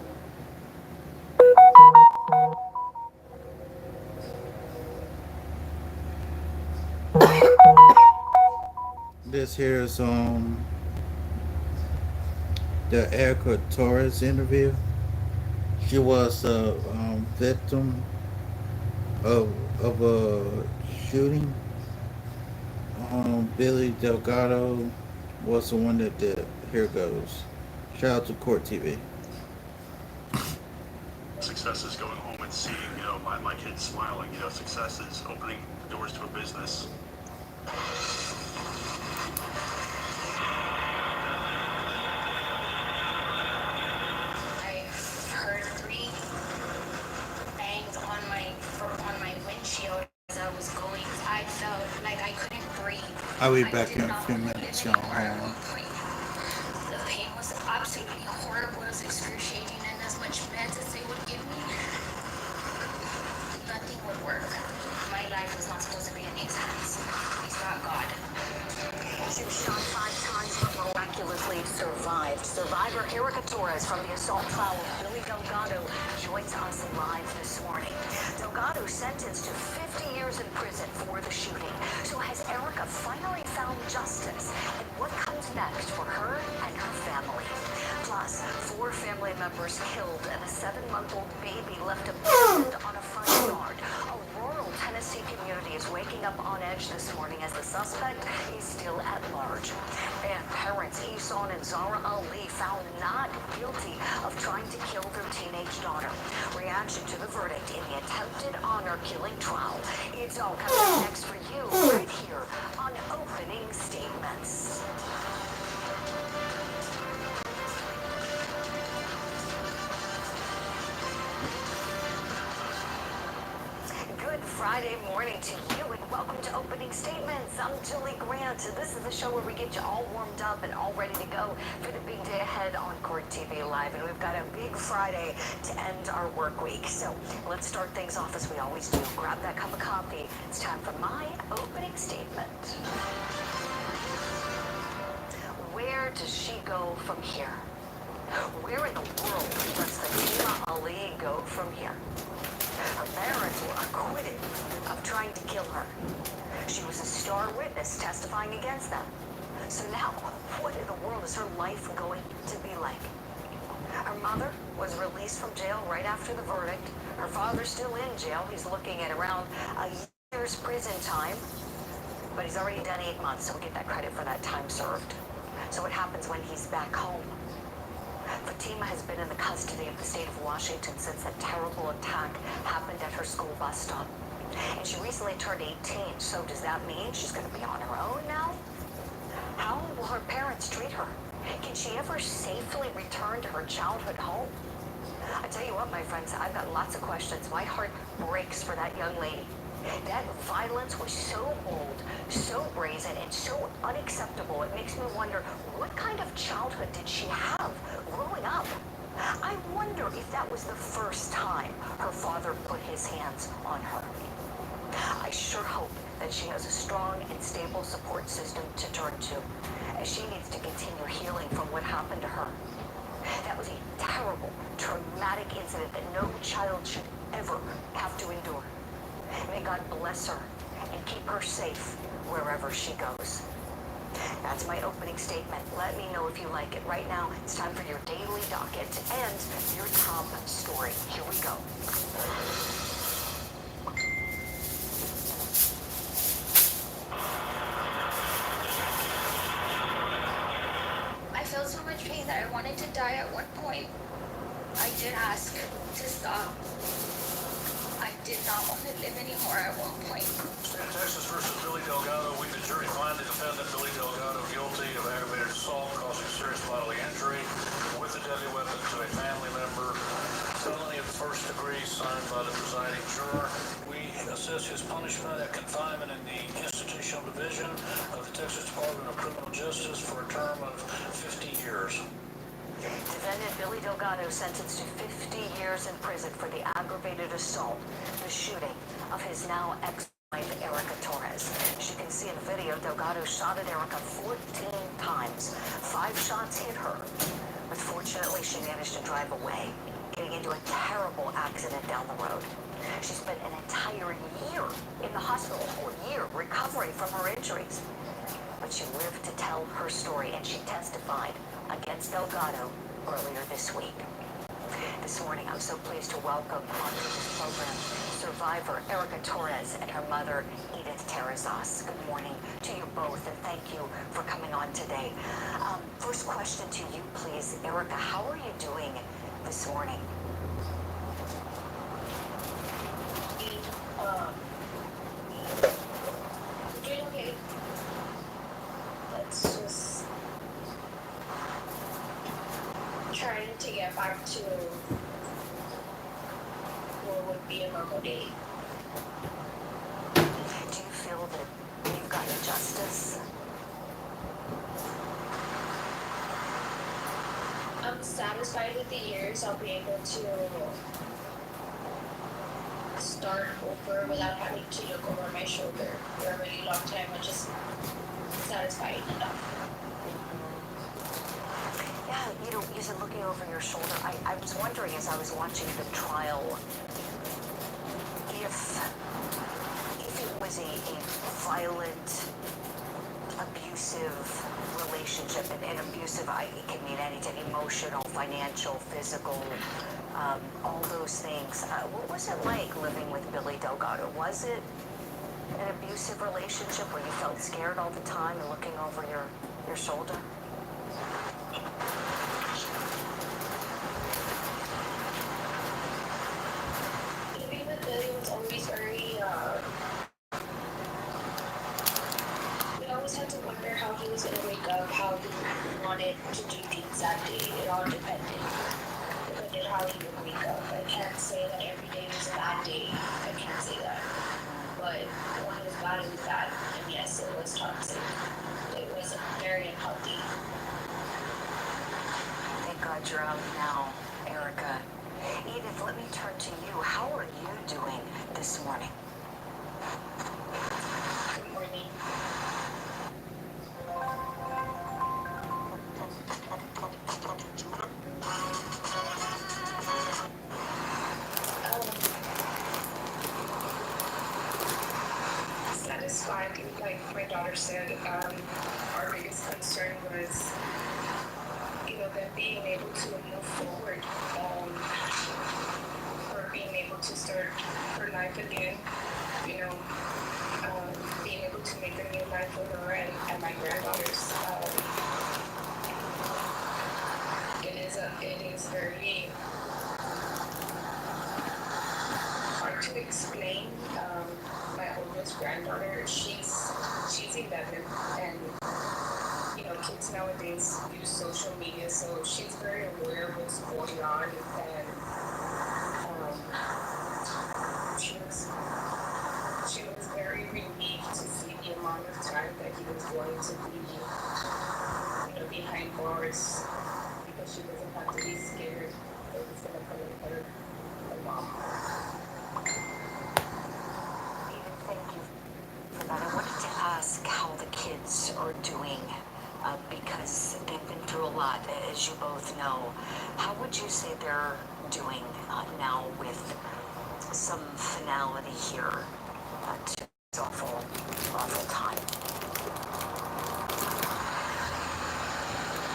This here is the Erica Torres interview. She was a victim of a shooting. Billy Delgado was the one that did. Here goes. Shout out to Court TV. Success is going home and seeing, my kids smiling. Success is opening doors to a business. I heard 3 bangs on my windshield as I was going. I felt like I couldn't breathe. I'll be back in a few minutes, y'all. The pain was absolutely horrible. It was excruciating, and as much meds as they would give me, nothing would work. My life was not supposed to be in his hands. He's not God. She was shot 5 times but miraculously survived. Survivor Erica Torres from the assault trial of Billy Delgado joins us live this morning. Delgado sentenced to 50 years in prison for the shooting. So has Erica finally found justice? And what comes next for her and her family? Plus, 4 family members killed and a 7-month-old baby left abandoned on a front yard. A rural Tennessee community is waking up on edge this morning as the suspect is still at large. And parents Eson and Zara Ali found not guilty of trying to kill their teenage daughter. Reaction to the verdict in the attempted honor killing trial. It's all coming next for you right here on Opening Statements. Good Friday morning to you, and welcome to Opening Statements. I'm Julie Grant. This is the show where we get you all warmed up and all ready to go for the big day ahead on Court TV Live. And we've got a big Friday to end our work week. So let's start things off as we always do. Grab that cup of coffee. It's time for my opening statement. Where does she go from here? Where in the world does Fatima Ali go from here? Her parents were acquitted of trying to kill her. She was a star witness testifying against them. So now, what in the world is her life going to be like? Her mother was released from jail right after the verdict. Her father's still in jail. He's looking at around a year's prison time. But he's already done 8 months, so we get that credit for that time served. So what happens when he's back home? Fatima has been in the custody of the state of Washington since that terrible attack happened at her school bus stop. And she recently turned 18, so does that mean she's going to be on her own now? How will her parents treat her? Can she ever safely return to her childhood home? I tell you what, my friends, I've got lots of questions. My heart breaks for that young lady. That violence was so bold, so brazen, and so unacceptable. It makes me wonder, what kind of childhood did she have growing up? I wonder if that was the first time her father put his hands on her. I sure hope that she has a strong and stable support system to turn to, as she needs to continue healing from what happened to her. That was a terrible, traumatic incident that no child should ever have to endure. May God bless her and keep her safe wherever she goes. That's my opening statement. Let me know if you like it. Right now, it's time for your daily docket and your top story. Here we go. I felt so much pain that I wanted to die at one point. I did ask to stop. I did not want to live anymore at one point. State of Texas versus Billy Delgado. The jury finds the defendant Billy Delgado guilty of aggravated assault causing serious bodily injury with a deadly weapon to a family member. Felony of first degree signed by the presiding juror. We assess his punishment at confinement in the institutional division of the Texas Department of Criminal Justice for a term of 50 years. Defendant Billy Delgado sentenced to 50 years in prison for the aggravated assault, the shooting of his now ex-wife Erica Torres. As you can see in the video, Delgado shot at Erica 14 times. 5 shots hit her, but fortunately she managed to drive away, getting into a terrible accident down the road. She spent an entire year in the hospital, a year recovering from her injuries. But she lived to tell her story, and she testified against Delgado earlier this week. This morning, I'm so pleased to welcome onto this program survivor Erica Torres and her mother Edith Terrazas. Good morning to you both, and thank you for coming on today. First question to you, please, Erica. How are you doing this morning? Doing okay. Let's just trying to get back to what would be a normal day. Do you feel that you've gotten justice? I'm satisfied with the years. I'll be able to start over without having to look over my shoulder for a really long time. I'm just satisfied enough. Yeah, you know, isn't looking over your shoulder. I was wondering as I was watching the trial if it was a violent, abusive relationship, and abusive, it can mean anything, emotional, financial, physical, all those things. What was it like living with Billy Delgado? Was it an abusive relationship where you felt scared all the time and looking over your shoulder? Living with Billy was always very, we always had to wonder how he was going to wake up, how he wanted to do things that day. It all depended how he would wake up. I can't say that every day was a bad day. I can't say that. But when it was bad, it was bad. And yes, it was toxic. It was very unhealthy. Thank God you're out now, Erica. Edith, let me turn to you. How are you doing this morning? Good morning. Satisfied, like my daughter said, our biggest concern was, them being able to move forward, or being able to start her life again, being able to make a new life for her and my granddaughters. It is very hard to explain. My oldest granddaughter, she's 11, and kids nowadays use social media, so she's very aware of what's going on, and she was very relieved to see the amount of time that he was going to be, behind bars, because she doesn't have to be scared that he's going to come and hurt her mom. Thank you for that. I wanted to ask how the kids are doing. Because they've been through a lot, as you both know. How would you say they're doing now with some finality here to this awful, awful time?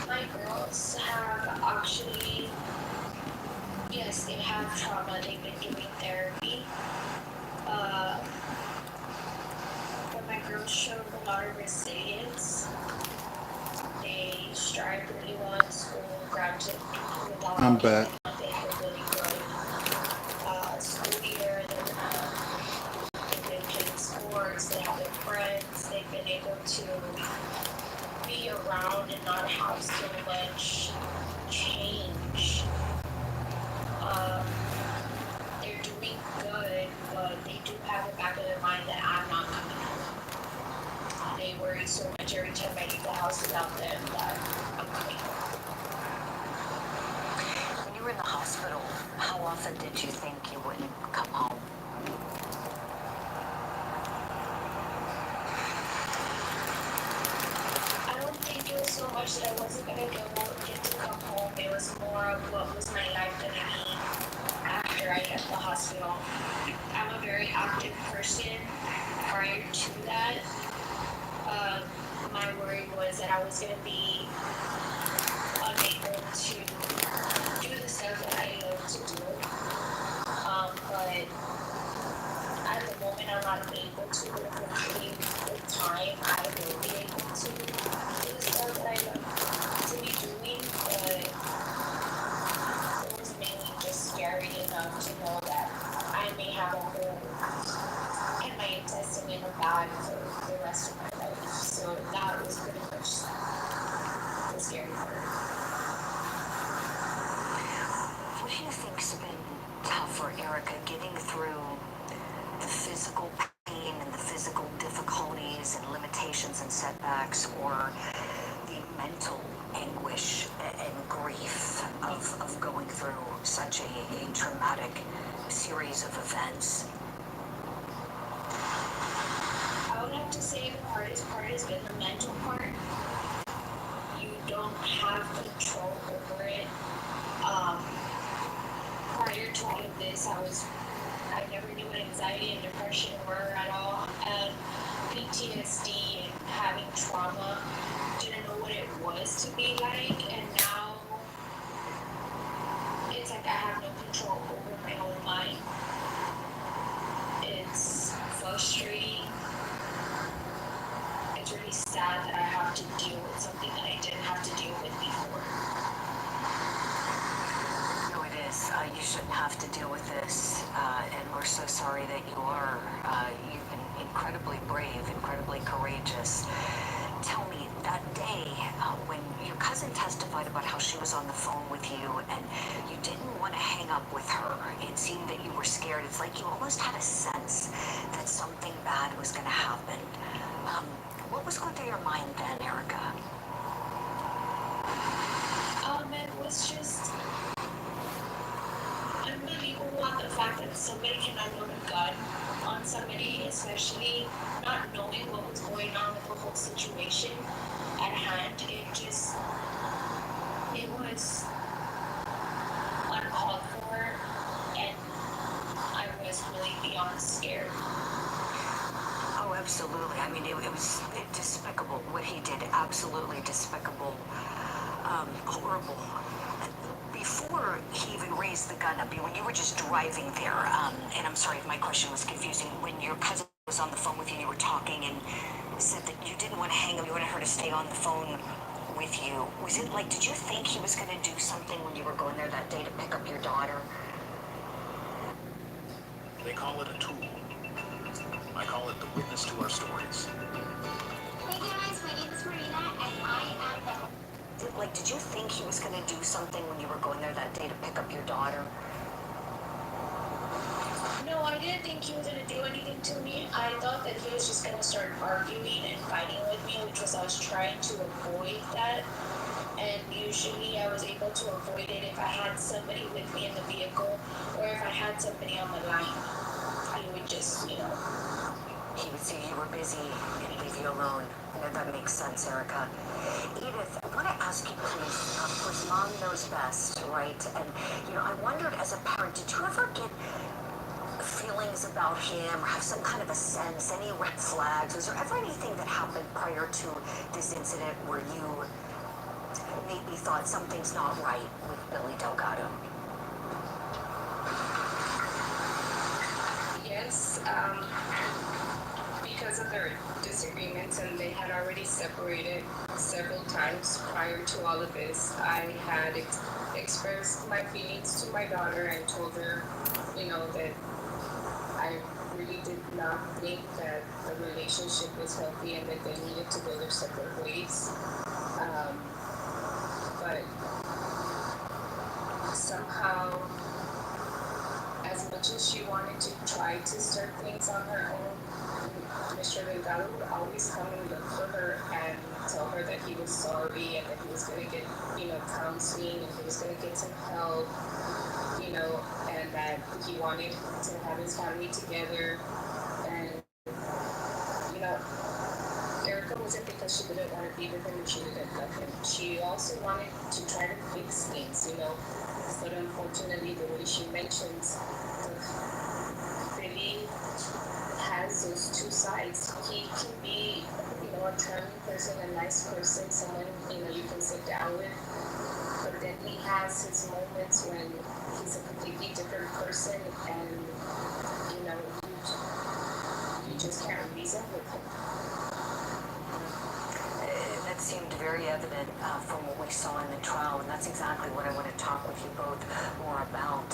My girls have actually, yes, they have trauma. They've been doing therapy. But my girls showed a lot of resilience. They strive really well in school, graduate I'm back. They have a really good school year. hospital, how often did you think you wouldn't come home? I don't think it was so much that I wasn't gonna get to come home. It was more of what was my life gonna be after I left the hospital. I'm a very active person. Prior to that, my worry was that I was gonna be unable to do the stuff that I love to do. But at the moment, I'm not able to. But eventually, with time, I will be able to do the stuff that I love to be doing. But it was mainly just scary enough to know that I may have a hole in my intestine in a bag for the rest of my life. So that was pretty much the scary part. What do you think's been tougher, Erica, getting through the physical pain and the physical difficulties and limitations and setbacks, or the mental anguish and grief of going through such a traumatic series of events? I would have to say the hardest part has been the mental part. You don't have control over it. Prior to all of this, I never knew what anxiety and depression were at all. And PTSD and having trauma, didn't know what it was to be like. And now it's like I have no control over my own mind. It's frustrating. It's really sad that I have to deal with something that I didn't have to deal with before. No, it is. You shouldn't have to deal with this, and we're so sorry that you are. You've been incredibly brave, incredibly courageous. Tell me, that day when your cousin testified about how she was on the phone with you and you didn't want to hang up with her, it seemed that you were scared. It's like you almost had a sense that something bad was going to happen. What was going through your mind then, Erica? It was just unbelievable at the fact that somebody can unload a gun on somebody, especially not knowing what was going on with the whole situation at hand. It was uncalled for, and I was really beyond scared. Oh, absolutely. I mean, it was despicable what he did. Absolutely despicable. Horrible. Before he even raised the gun up, when you were just driving there, and I'm sorry if my question was confusing, when your cousin was on the phone with you, you were talking and said that you didn't want to hang up, you wanted her to stay on the phone with you. Was it like, did you think he was going to do something when you were going there that day to pick up your daughter? They call it a tool. I call it the witness to our stories. Hey guys, my name is Marina, and I am Like, did you think he was going to do something when you were going there that day to pick up your daughter? No, I didn't think he was going to do anything to me. I thought that he was just going to start arguing and fighting with me, because I was trying to avoid that. And usually I was able to avoid it if I had somebody with me in the vehicle, or if I had somebody on the line. I would just, He would see you were busy and leave you alone. That makes sense, Erica. Edith, I want to ask you, please, of course, mom knows best, right? And, I wondered, as a parent, did you ever get feelings about him or have some kind of a sense, any red flags? Was there ever anything that happened prior to this incident where you maybe thought something's not right with Billy Delgado? Yes, because of their disagreements, and they had already separated several times prior to all of this, I had expressed my feelings to my daughter and told her, that I really did not think that the relationship was healthy and that they needed to go their separate ways. But somehow, as much as she wanted to try to start things on her own, Mr. Delgado would always come and look for her and tell her that he was sorry and that he was going to get, counseling, and he was going to get some help. and that he wanted to have his family together. And, you know, Erica wasn't because she didn't want to be with him and she didn't love him. She also wanted to try to fix things. But unfortunately, the way she mentions, Billy has those two sides. He can be, a charming person, a nice person, someone, you can sit down with. But then he has his moments when he's a completely different person and, you just can't reason with him. That seemed very evident from what we saw in the trial, and that's exactly what I want to talk with you both more about.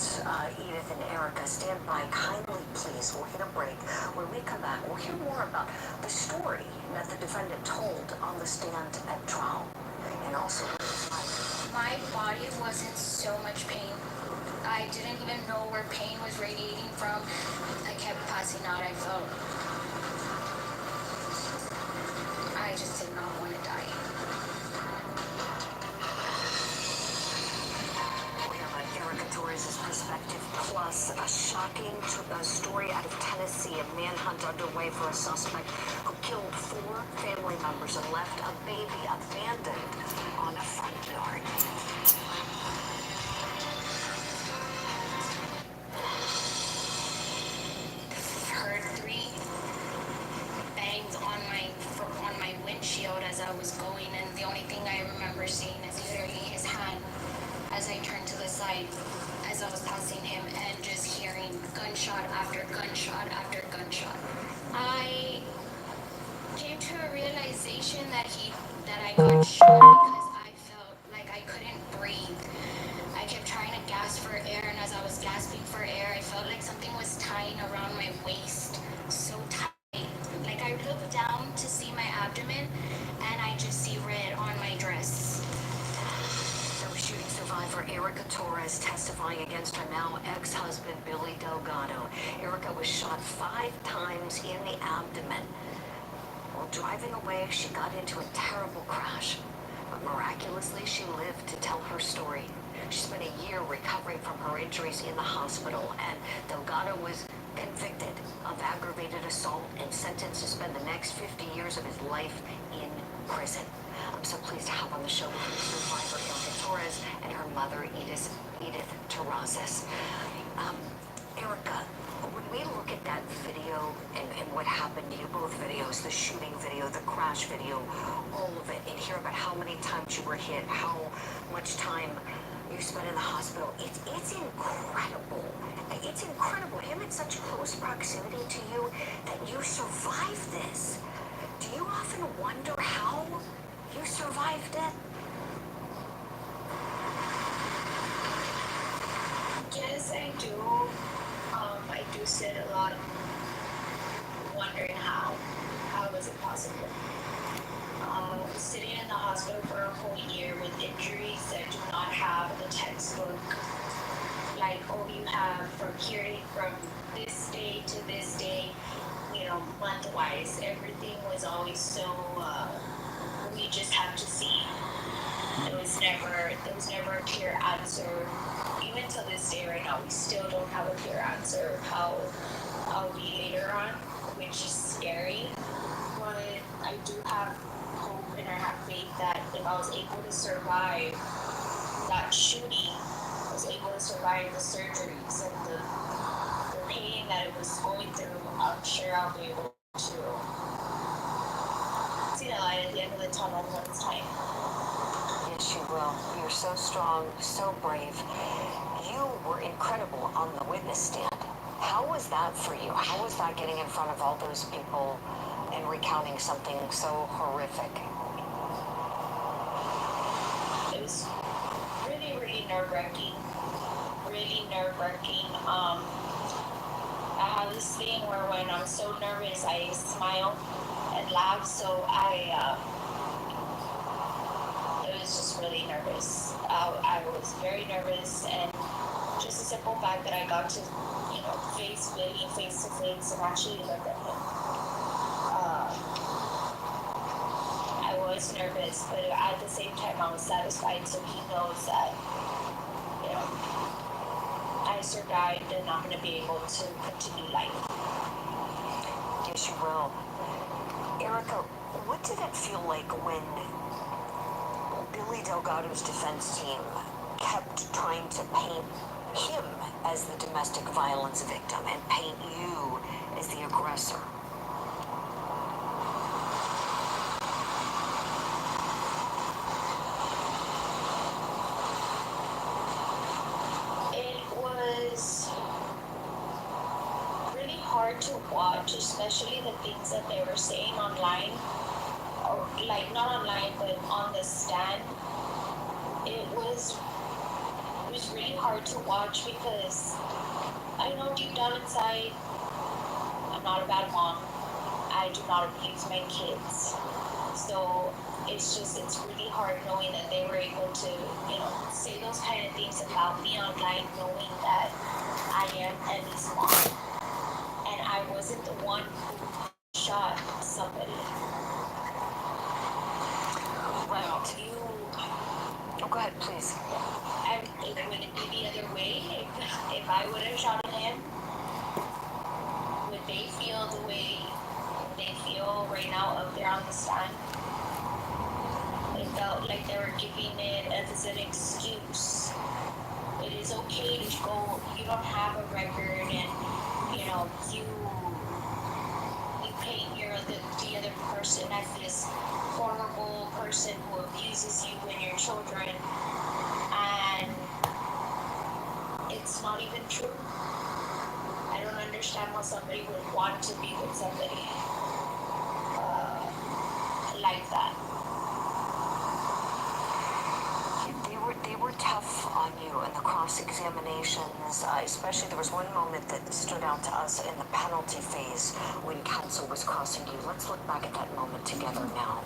Edith and Erica, stand by kindly, please. We'll hit a break. When we come back, we'll hear more about the story that the defendant told on the stand at trial, and also what it was like. My body was in so much pain. I didn't even know where pain was radiating from. I kept passing out. I just did not want to die. We have Erica Torres' perspective, plus a shocking story out of Tennessee, a manhunt underway for a suspect who killed 4 family members and left a baby abandoned on a front yard. Heard 3 bangs on my windshield as I was going, and the only thing I remember seeing is literally his hand as I turned to the side as I was passing him, and just hearing gunshot after gunshot after gunshot. I came to a realization that I got shot because I felt like I couldn't breathe. I kept trying to gasp for air, and as I was gasping for air, I felt like something was tying around my waist so tight. Like I looked down to see my abdomen, and I just see red on my dress. Shooting survivor Erica Torres testifying against her now ex-husband Billy Delgado. Erica was shot 5 times in the abdomen. While driving away, she got into a terrible crash. But miraculously, she lived to tell her story. She spent a year recovering from her injuries in the hospital, and Delgado was convicted of aggravated assault and sentenced to spend the next 50 years of his life in prison. I'm so pleased to have on the show with me survivor Erica Torres and her mother, Edith Terrazas. Erica, when we look at that video and what happened to you, both videos, the shooting video, the crash video, all of it, and hear about how many times you were hit, how much time you spent in the hospital, it's incredible. It's incredible. Him in such close proximity to you that you survived this. Do you often wonder how you survived it? Yes, I do. I do sit a lot wondering how was it possible? Sitting in the hospital for a whole year with injuries that do not have a textbook, like, you have from this day to this day, month-wise, everything was always so, we just have to see. There was never a clear answer. Even to this day right now, we still don't have a clear answer of how I'll be later on, which is scary. But I do have hope and I have faith that if I was able to survive that shooting, I was able to survive the surgeries and the pain that it was going through, I'm sure I'll be able to see the light at the end of the tunnel one time. Yes, you will. You're so strong, so brave. You were incredible on the witness stand. How was that for you? How was that getting in front of all those people and recounting something so horrific? It was really, really nerve-wracking. Really nerve-wracking. I have this thing where when I'm so nervous, I smile and laugh, so it was just really nervous. I was very nervous, and just the simple fact that I got to, face Billy face to face and actually look at him. I was nervous, but at the same time I was satisfied, so he knows that, I aggressor died, they're not going to be able to continue life. Yes, you will. Erica, what did it feel like when Billy Delgado's defense team kept trying to paint him as the domestic violence victim and paint you as the aggressor? It was really hard to watch, especially the things that they were saying online, or like not online, but on the stand. It was really hard to watch because I know deep down inside I'm not a bad mom. I do not abuse my kids. So it's really hard knowing that they were able to, say those kind of things about me online, knowing that I am Ellie's mom. And I wasn't the one who shot somebody. Right. Oh, go ahead, please. It wouldn't be the other way. If I would have shot him, would they feel the way they feel right now up there on the stand? It felt like they were giving it as an excuse. It is okay to go, you don't have a record, and you paint the other person as this horrible person who abuses you and your children, and it's not even true. I don't understand why somebody would want to be with somebody like that. They were tough on you in the cross-examinations, especially there was one moment that stood out to us in the penalty phase when counsel was crossing you. Let's look back at that moment together now.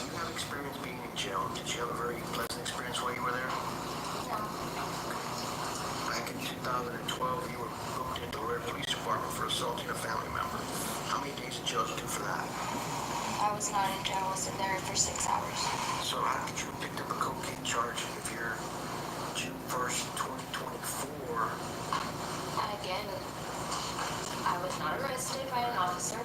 You have experience being in jail. Did you have a very pleasant experience while you were there? No. Back in 2012, you were booked into the Rare Police Department for assaulting a family member. How many days in jail did you do for that? I was not in jail. I was in there for 6 hours. So how did you pick up a cocaine charge if you're June 1st, 2024? Again, I was not arrested by an officer.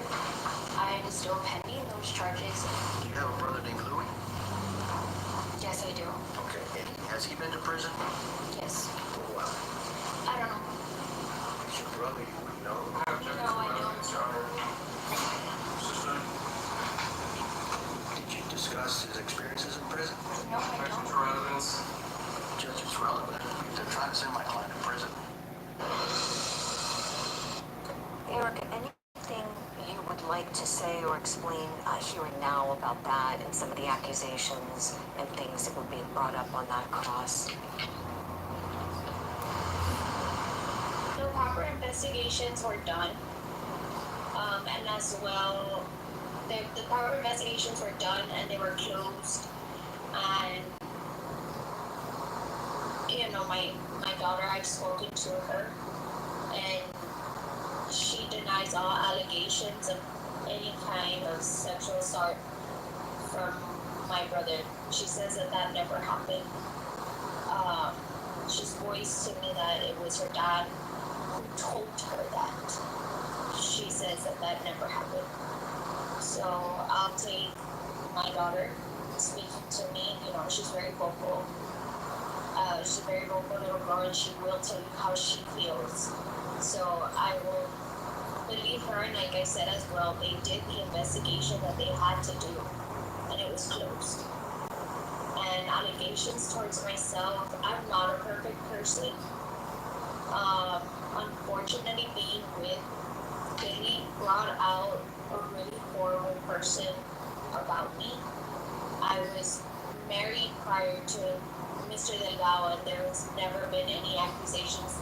I am still pending those charges. Do you have a brother named Louis? Yes, I do. Okay, and has he been to prison? Yes. For a while. I don't know. He's your brother, you wouldn't know. No, I don't. Did you discuss his experiences in prison? No, I don't. Judge, it's relevant. They're trying to send my client to prison. Erica, anything you would like to say or explain here and now about that and some of the accusations and things that were being brought up on that cross? The proper investigations were done. And as well, the proper investigations were done and they were closed. And, my daughter, I've spoken to her, and she denies all allegations of any kind of sexual assault from my brother. She says that never happened. She's voiced to me that it was her dad who told her that. She says that never happened. So I'll take my daughter speaking to me. She's very vocal. She's a very vocal little girl, and she will tell you how she feels. So I will believe her, and like I said as well, they did the investigation that they had to do, and it was closed. And allegations towards myself, I'm not a perfect person. Unfortunately, being with Billy brought out a really horrible person about me. I was married prior to Mr. Delgado, and there has never been any accusations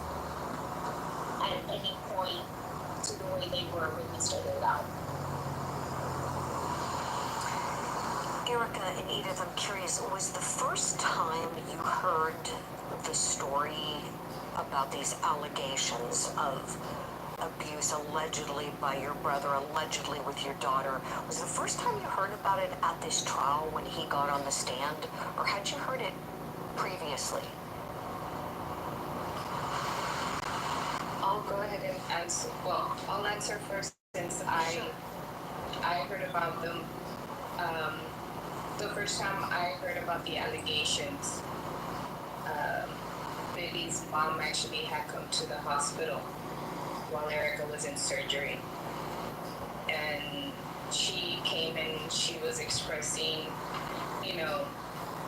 at any point to the way they were with Mr. Delgado. Erica and Edith, I'm curious, was the first time you heard the story about these allegations of abuse allegedly by your brother, allegedly with your daughter, was the first time you heard about it at this trial when he got on the stand, or had you heard it previously? go ahead and answer. Well, I'll answer first since I heard about them. Um, the first time I heard about the allegations, um, Billy's mom actually had come to the hospital while Erica was in surgery. And she came and she was expressing, you know,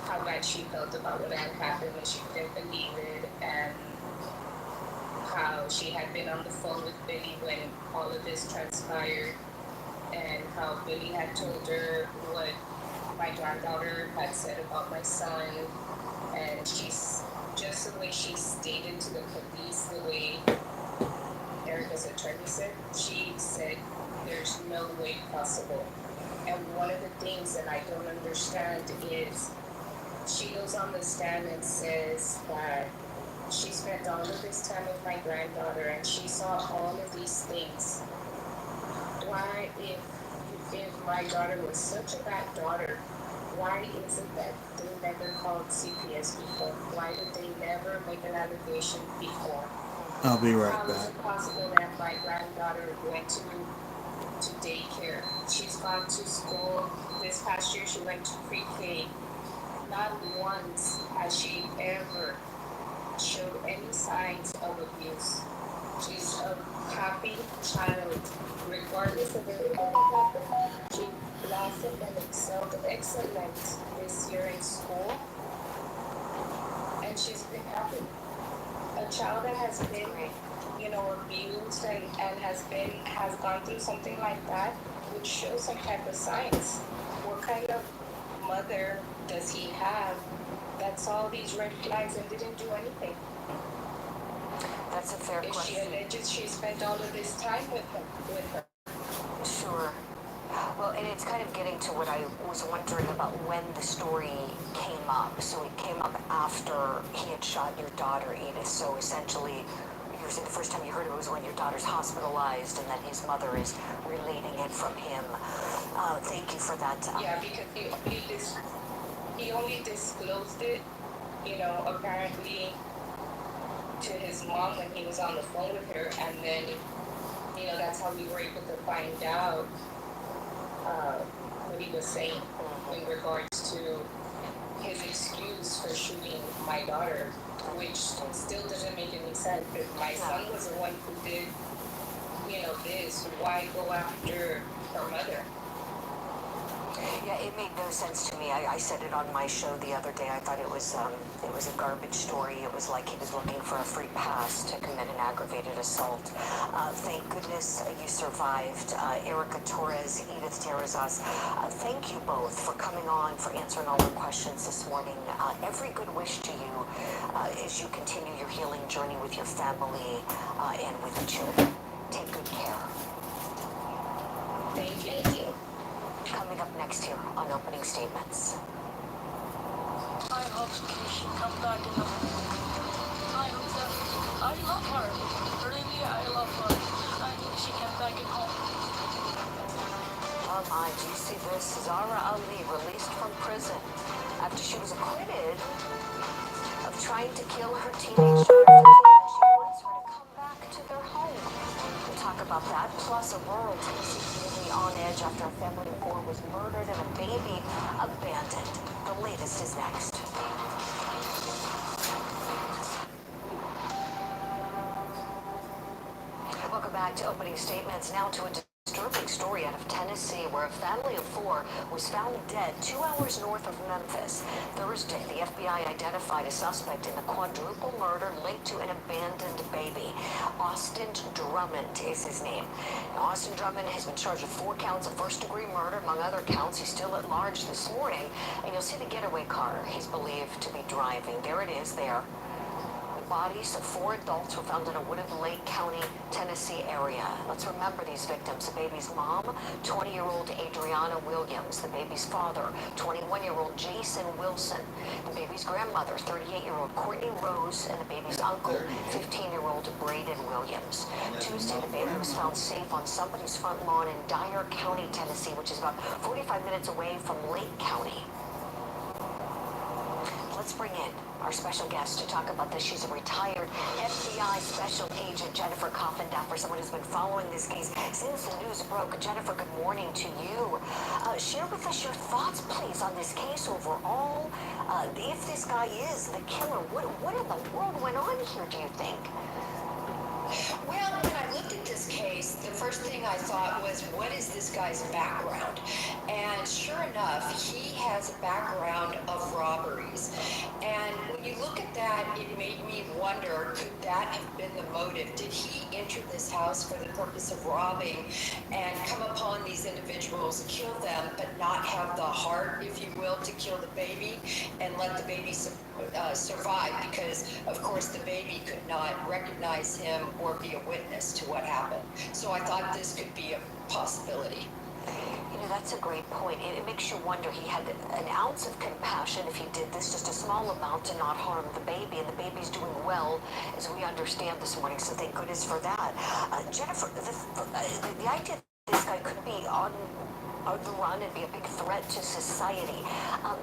how bad she felt about what had happened and she couldn't believe it, and how she had been on the phone with Billy when all of this transpired, and how Billy had told her what my granddaughter had said about my son, and she's just the way she stated to the police, the way Erica's attorney said, she said there's no way possible. And one of the things that I don't understand is she goes on the stand and says that she spent all of this time with my granddaughter and she saw all of these things. Why, if my daughter was such a bad daughter, why is it that they never called CPS before? Why did they never make an allegation before? I'll be right How is back. it possible that my granddaughter went to daycare? She's gone to school. This past year she went to pre-K. Not once has she ever showed any signs of abuse. She's a happy child, regardless of everything that happened. She blossomed and excelled excellent this year in school, and she's been happy. A child that has been, you know, abused and has gone through something like that would show some type of signs. What kind of mother does he have that saw these red flags and didn't do anything? That's a fair If question. she alleges she spent all of this time with her. Sure. Well, and it's kind of getting to what I was wondering about when the story came up. So it came up after he had shot your daughter, Edith. So essentially, you were saying the first time you heard it was when your daughter's hospitalized, and then his mother is relating it from him. Thank you for that. Yeah, because he only disclosed it, you know, apparently to his mom when he was on the phone with her, and then, you know, that's how we were able to find out what he was saying in regards to his excuse for shooting my daughter, which still doesn't make any sense. If my son was the one who did, you know, this, why go after her mother? Yeah, it made no sense to me. I said it on my show the other day. I thought it was a garbage story. It was like he was looking for a free pass to commit an aggravated assault. Thank goodness you survived. Erica Torres, Edith Terrazas, thank you both for coming on, for answering all the questions this morning. Every good wish to you as you continue your healing journey with your family and with the children. Take good care. Thank you. Coming up next here on Opening Statements. I hope she come back in the I hope that I love her. Really, I love her. I think she came back at home. Oh my, do you see this? Zara Ali released from prison after she was acquitted of trying to kill her teenage daughter. She wants her to come back to their home. We'll talk about that, plus a rural Tennessee community on edge after a family of 4 was murdered and a baby abandoned. The latest is next. Welcome back to Opening Statements. Now to a disturbing story out of Tennessee where a family of 4 was found dead 2 hours north of Memphis. Thursday, the FBI identified a suspect in the quadruple murder linked to an abandoned baby. Austin Drummond is his name. Now, Austin Drummond has been charged with 4 counts of first-degree murder, among other counts. He's still at large this morning, and you'll see the getaway car he's believed to be driving. There it is there. Bodies of 4 adults were found in a wooded Lake County, Tennessee area. Let's remember these victims. The baby's mom, 20-year-old Adriana Williams. The baby's father, 21-year-old Jason Wilson. The baby's grandmother, 38-year-old Courtney Rose. And the baby's uncle, 15-year-old Braden Williams. Tuesday, the baby was found safe on somebody's front lawn in Dyer County, Tennessee, which is about 45 minutes away from Lake County. Let's bring in our special guest to talk about this. She's a retired FBI Special Agent Jennifer Coffindaffer, someone who's been following this case since the news broke. Jennifer, good morning to you. Share with us your thoughts, please, on this case overall. If this guy is the killer, what in the world went on here, do you think? Well, when I looked at this case, the first thing I thought was, what is this guy's background? And sure enough, he has a background of robberies. And when you look at that, it made me wonder, could that have been the motive? Did he enter this house for the purpose of robbing and come upon these individuals, kill them, but not have the heart, if you will, to kill the baby and let the baby survive? Because, of course, the baby could not recognize him or be a witness to what happened. So I thought this could be a possibility. You know, that's a great point. It makes you wonder, he had an ounce of compassion if he did this, just a small amount, to not harm the baby, and the baby's doing well, as we understand this morning, so thank goodness for that. Jennifer, the idea that this guy could be on the run and be a big threat to society.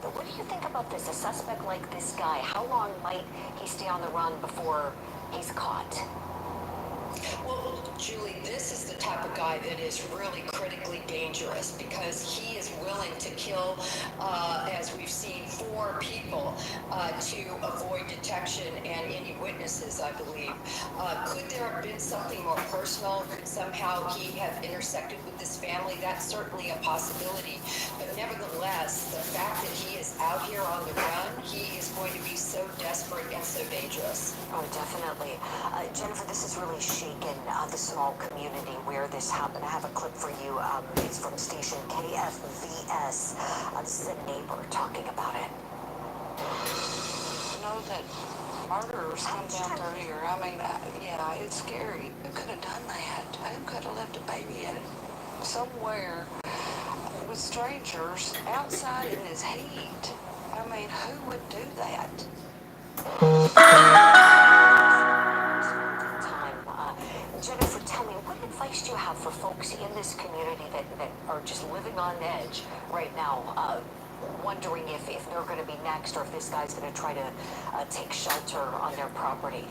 What do you think about this? A suspect like this guy, how long might he stay on the run before he's caught? Well, Julie, this is the type of guy that is really critically dangerous because he is willing to kill, as we've seen, 4 people to avoid detection and any witnesses, I believe. Could there have been something more personal? Could somehow he have intersected with this family? That's certainly a possibility. But nevertheless, the fact that he is out here on the run, he is going to be so desperate and so dangerous. Oh, definitely. Jennifer, this is really shaken the small community where this happened. I have a clip for you. It's from station KFVS. This is a neighbor talking about it. Know that murderers come down through here. I mean, yeah, it's scary. Who could have done that? Who could have left a baby in somewhere with strangers outside in this heat? I mean, who would do that? Jennifer, tell me, what advice do you have for folks in this community that are just living on edge right now, wondering if they're going to be next or if this guy's going to try to take shelter on their property?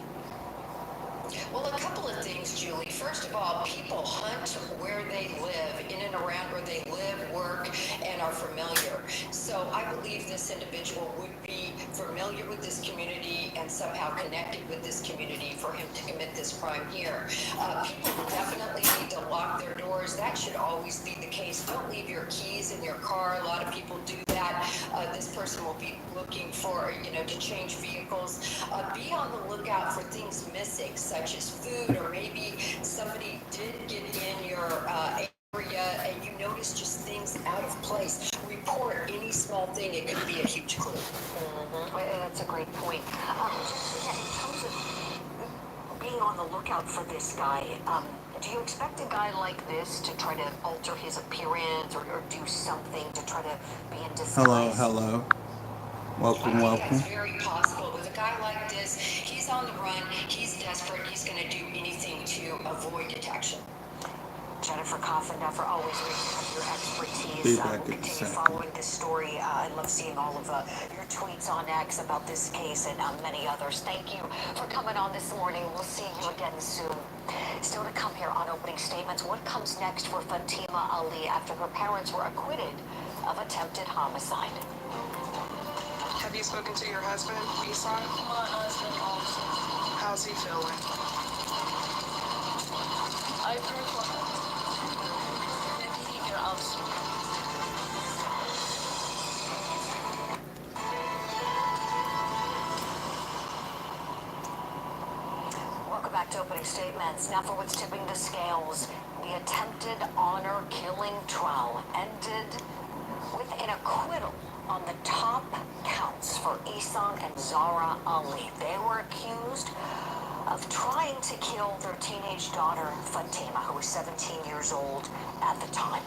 Well, a couple of things, Julie. First of all, people hunt where they live, in and around where they live, work, and are familiar. So I believe this individual would be familiar with this community and somehow connected with this community for him to commit this crime here. People definitely need to lock their doors. That should always be the case. Don't leave your keys in your car. A lot of people do that. This person will be looking for, to change vehicles. Be on the lookout for things missing, such as food, or maybe somebody did get in your area and you notice just things out of place. Report any small thing. It could be a huge clue. That's a great point. In terms of being on the lookout for this guy, do you expect a guy like this to try to alter his appearance or do something to try to be in disguise? Hello. Welcome, I think welcome. that's very possible. With a guy like this, he's on the run, he's desperate, he's going to do anything to avoid detection. Jennifer Coffindaffer, always your expertise. We'll continue following this story. I love seeing all of your tweets on X about this case and many others. Thank you for coming on this morning. We'll see you again soon. Still to come here on opening statements. What comes next for Fatima Ali after her parents were acquitted of attempted homicide? Have you spoken to your husband, Isan? My husband also. How's he feeling? I pray for him. Maybe he can answer. Welcome back to opening statements. Now for what's tipping the scales. The attempted honor killing trial ended with an acquittal on the top counts for Isan and Zara Ali. They were accused of trying to kill their teenage daughter, Fatima, who was 17 years old at the time.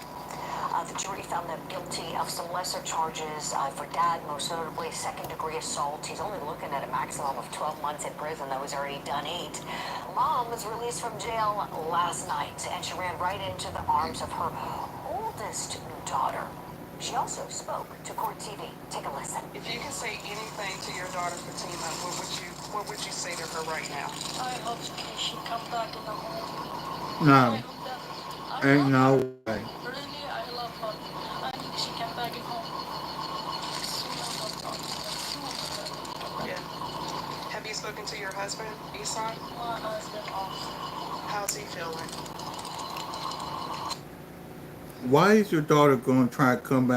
The jury found them guilty of some lesser charges for dad, most notably second-degree assault. He's only looking at a maximum of 12 months in prison, though he's already done 8. Mom was released from jail last night, and she ran right into the arms of her oldest daughter. She also spoke to Court TV. Take a listen. If you could say anything to your daughter Fatima, what would you say to her right now? I hope she come back in the home. I No, hope that I ain't love her. no way. Really, I love her. I need she come back in home. Sooner or sooner. Yeah. Have you spoken to your husband, Isan? My husband also. How's he feeling? Why is your daughter going to try to come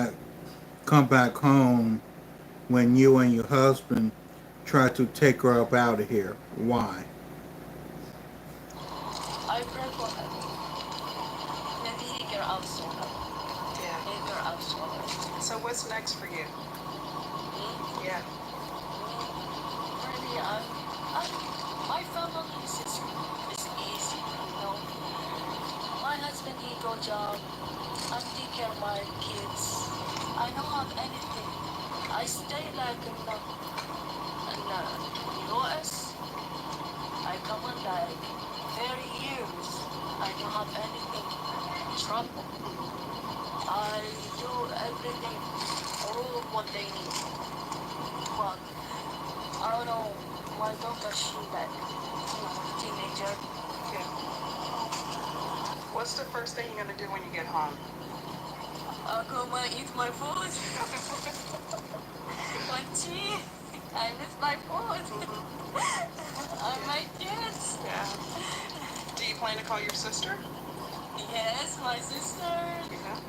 back home when you and your husband try to take her up out of here? Why? I pray for her. Maybe he get out sooner. Yeah. He get out sooner. So what's next for you? Me? Yeah. Really, my family is easy, you know. My husband, he go job. I take care of my kids. I don't have anything. I stay like in the US. I come in like 30 years. I don't have anything. Trouble. I do everything, all what they need. But I don't know, my daughter, she like, teenager. Yeah. What's the first thing you're gonna do when you get home? I'll come and eat my food. My tea. I miss my food. And my kids. Yeah. Do you plan to call your sister? Yes, my sister. Yeah.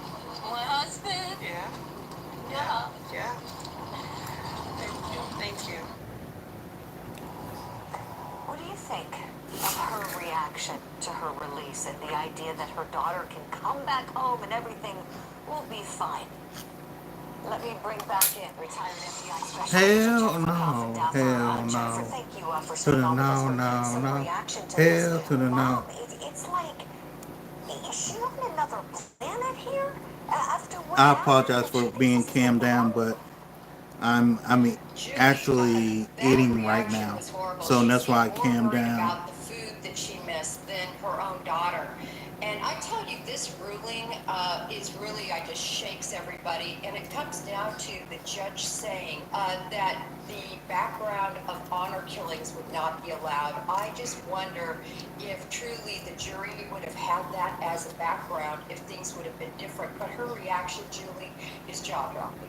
My husband. Yeah. Yeah. Yeah. Thank you. Thank you. What do you think of her reaction to her release and the idea that her daughter can come back home and everything will be fine? Let me bring back in retired FBI Special Agent Hell Jennifer Hoff. no. Hell Jennifer, no. thank you for To spending the all with us no, for no, some no. reaction to Hell this. to the no. Mom, it's like, is she on another planet here? After what I happened? apologize for being calmed down, but I'm actually eating right Reaction now, was horrible. so She's that's why I more calmed worried down. about the food that she missed than her own daughter. And I tell you, this ruling is really, I just shakes everybody. And it comes down to the judge saying that the background of honor killings would not be allowed. I just wonder if truly the jury would have had that as a background, if things would have been different. But her reaction, Julie, is jaw-dropping.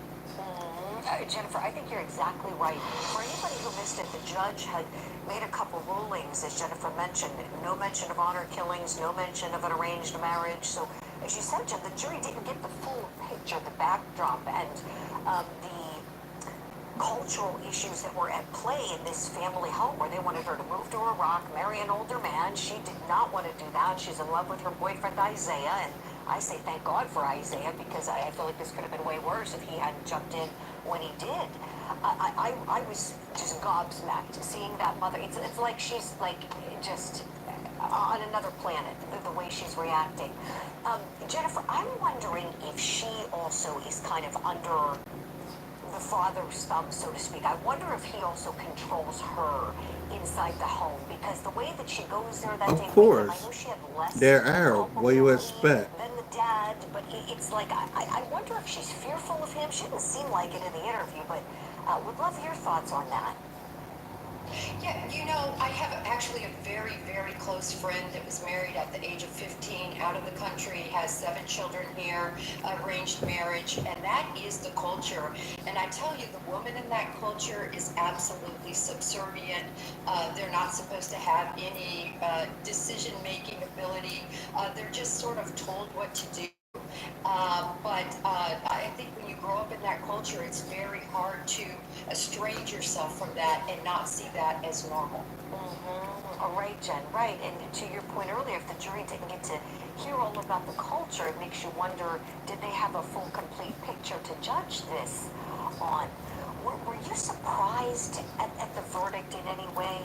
Jennifer, I think you're exactly right. For anybody who missed it, the judge had made a couple rulings, as Jennifer mentioned. No mention of honor killings, no mention of an arranged marriage. So, as you said, Jen, the jury didn't get the full picture, the backdrop, and the cultural issues that were at play in this family home, where they wanted her to move to Iraq, marry an older man. She did not want to do that. She's in love with her boyfriend, Isaiah, and I say thank God for Isaiah, because I feel like this could have been way worse if he hadn't jumped in when he did. I was just gobsmacked seeing that mother. It's like she's like just on another planet, the way she's reacting. Jennifer, I'm wondering if she also is kind of under the father's thumb, so to speak. I wonder if he also controls her inside the home, because the way that she goes there that Of day with him, I course, know she had less they're Arab. What do you expect? than the dad, but it's like, I wonder if she's fearful of him. She didn't seem like it in the interview, but would love your thoughts on that. Yeah, you know, I have actually a very, very close friend that was married at the age of 15 out of the country, has 7 children here, arranged marriage, and that is the culture. And I tell you, the woman in that culture is absolutely subservient. They're not supposed to have any decision-making ability. They're just sort of told what to do. But I think when you grow up in that culture, it's very hard to estrange yourself from that and not see that as normal. All right, Jen, right. And to your point earlier, if the jury didn't get to hear all about the culture, it makes you wonder, did they have a full, complete picture to judge this on? Were you surprised at the verdict in any way?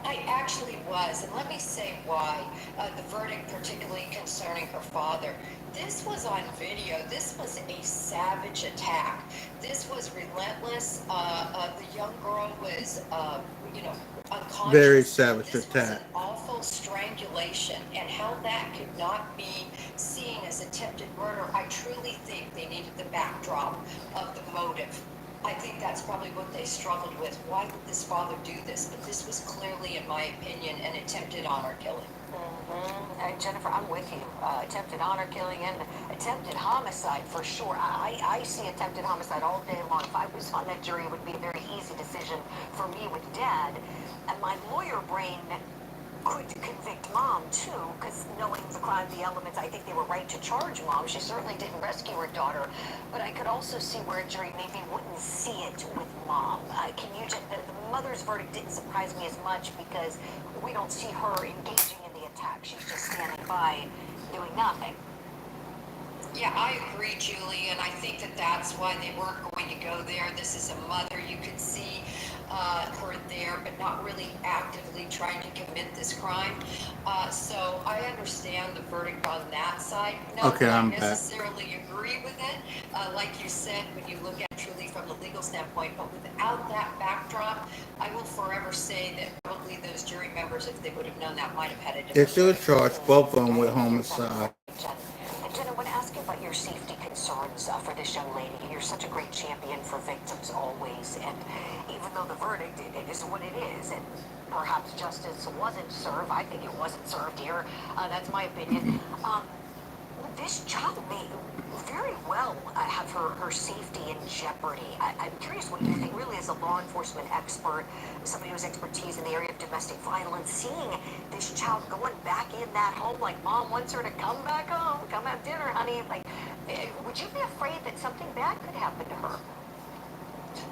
I actually was, and let me say why. The verdict, particularly concerning her father. This was on video. This was a savage attack. This was relentless. The young girl was, unconscious. Very savage This was attack. an awful strangulation. mutilation and how that could not be seen as attempted murder, I truly think they needed the backdrop of the motive. I think that's probably what they struggled with. Why would this father do this? But this was clearly, in my opinion, an attempted honor killing. Jennifer, I'm with you. Attempted honor killing and attempted homicide for sure. I see attempted homicide all day long. If I was on that jury, it would be a very easy decision for me with Dad. And my lawyer brain could convict Mom too, because knowing the crime, the elements, I think they were right to charge Mom. She certainly didn't rescue her daughter. But I could also see where a jury maybe wouldn't see it with Mom. Can you just, the mother's verdict didn't surprise me as much because we don't see her engaging in the attack. She's just standing by doing nothing. Yeah, I agree, Julie, and I think that that's why they weren't going to go there. This is a mother. You could see her there, but not really actively trying to commit this crime. So I understand the verdict on that side. Not Okay, that I I'm back. necessarily agree with it, like you said, when you look at it truly from a legal standpoint, but without that backdrop, I will forever say that probably those jury members, if they would have known that, might have had a They different should verdict. charge both of them with homicide. Jen, I want to ask you about your safety concerns for this young lady. You're such a great champion for victims always, and even though the verdict it is what it is, and perhaps justice wasn't served, I think it wasn't served here. That's my opinion. This child may very well have her safety in jeopardy. I'm curious what you think, really, as a law enforcement expert, somebody who has expertise in the area of domestic violence, seeing this child going back in that home, like Mom wants her to come back home, come have dinner, honey. Like, would you be afraid that something bad could happen to her?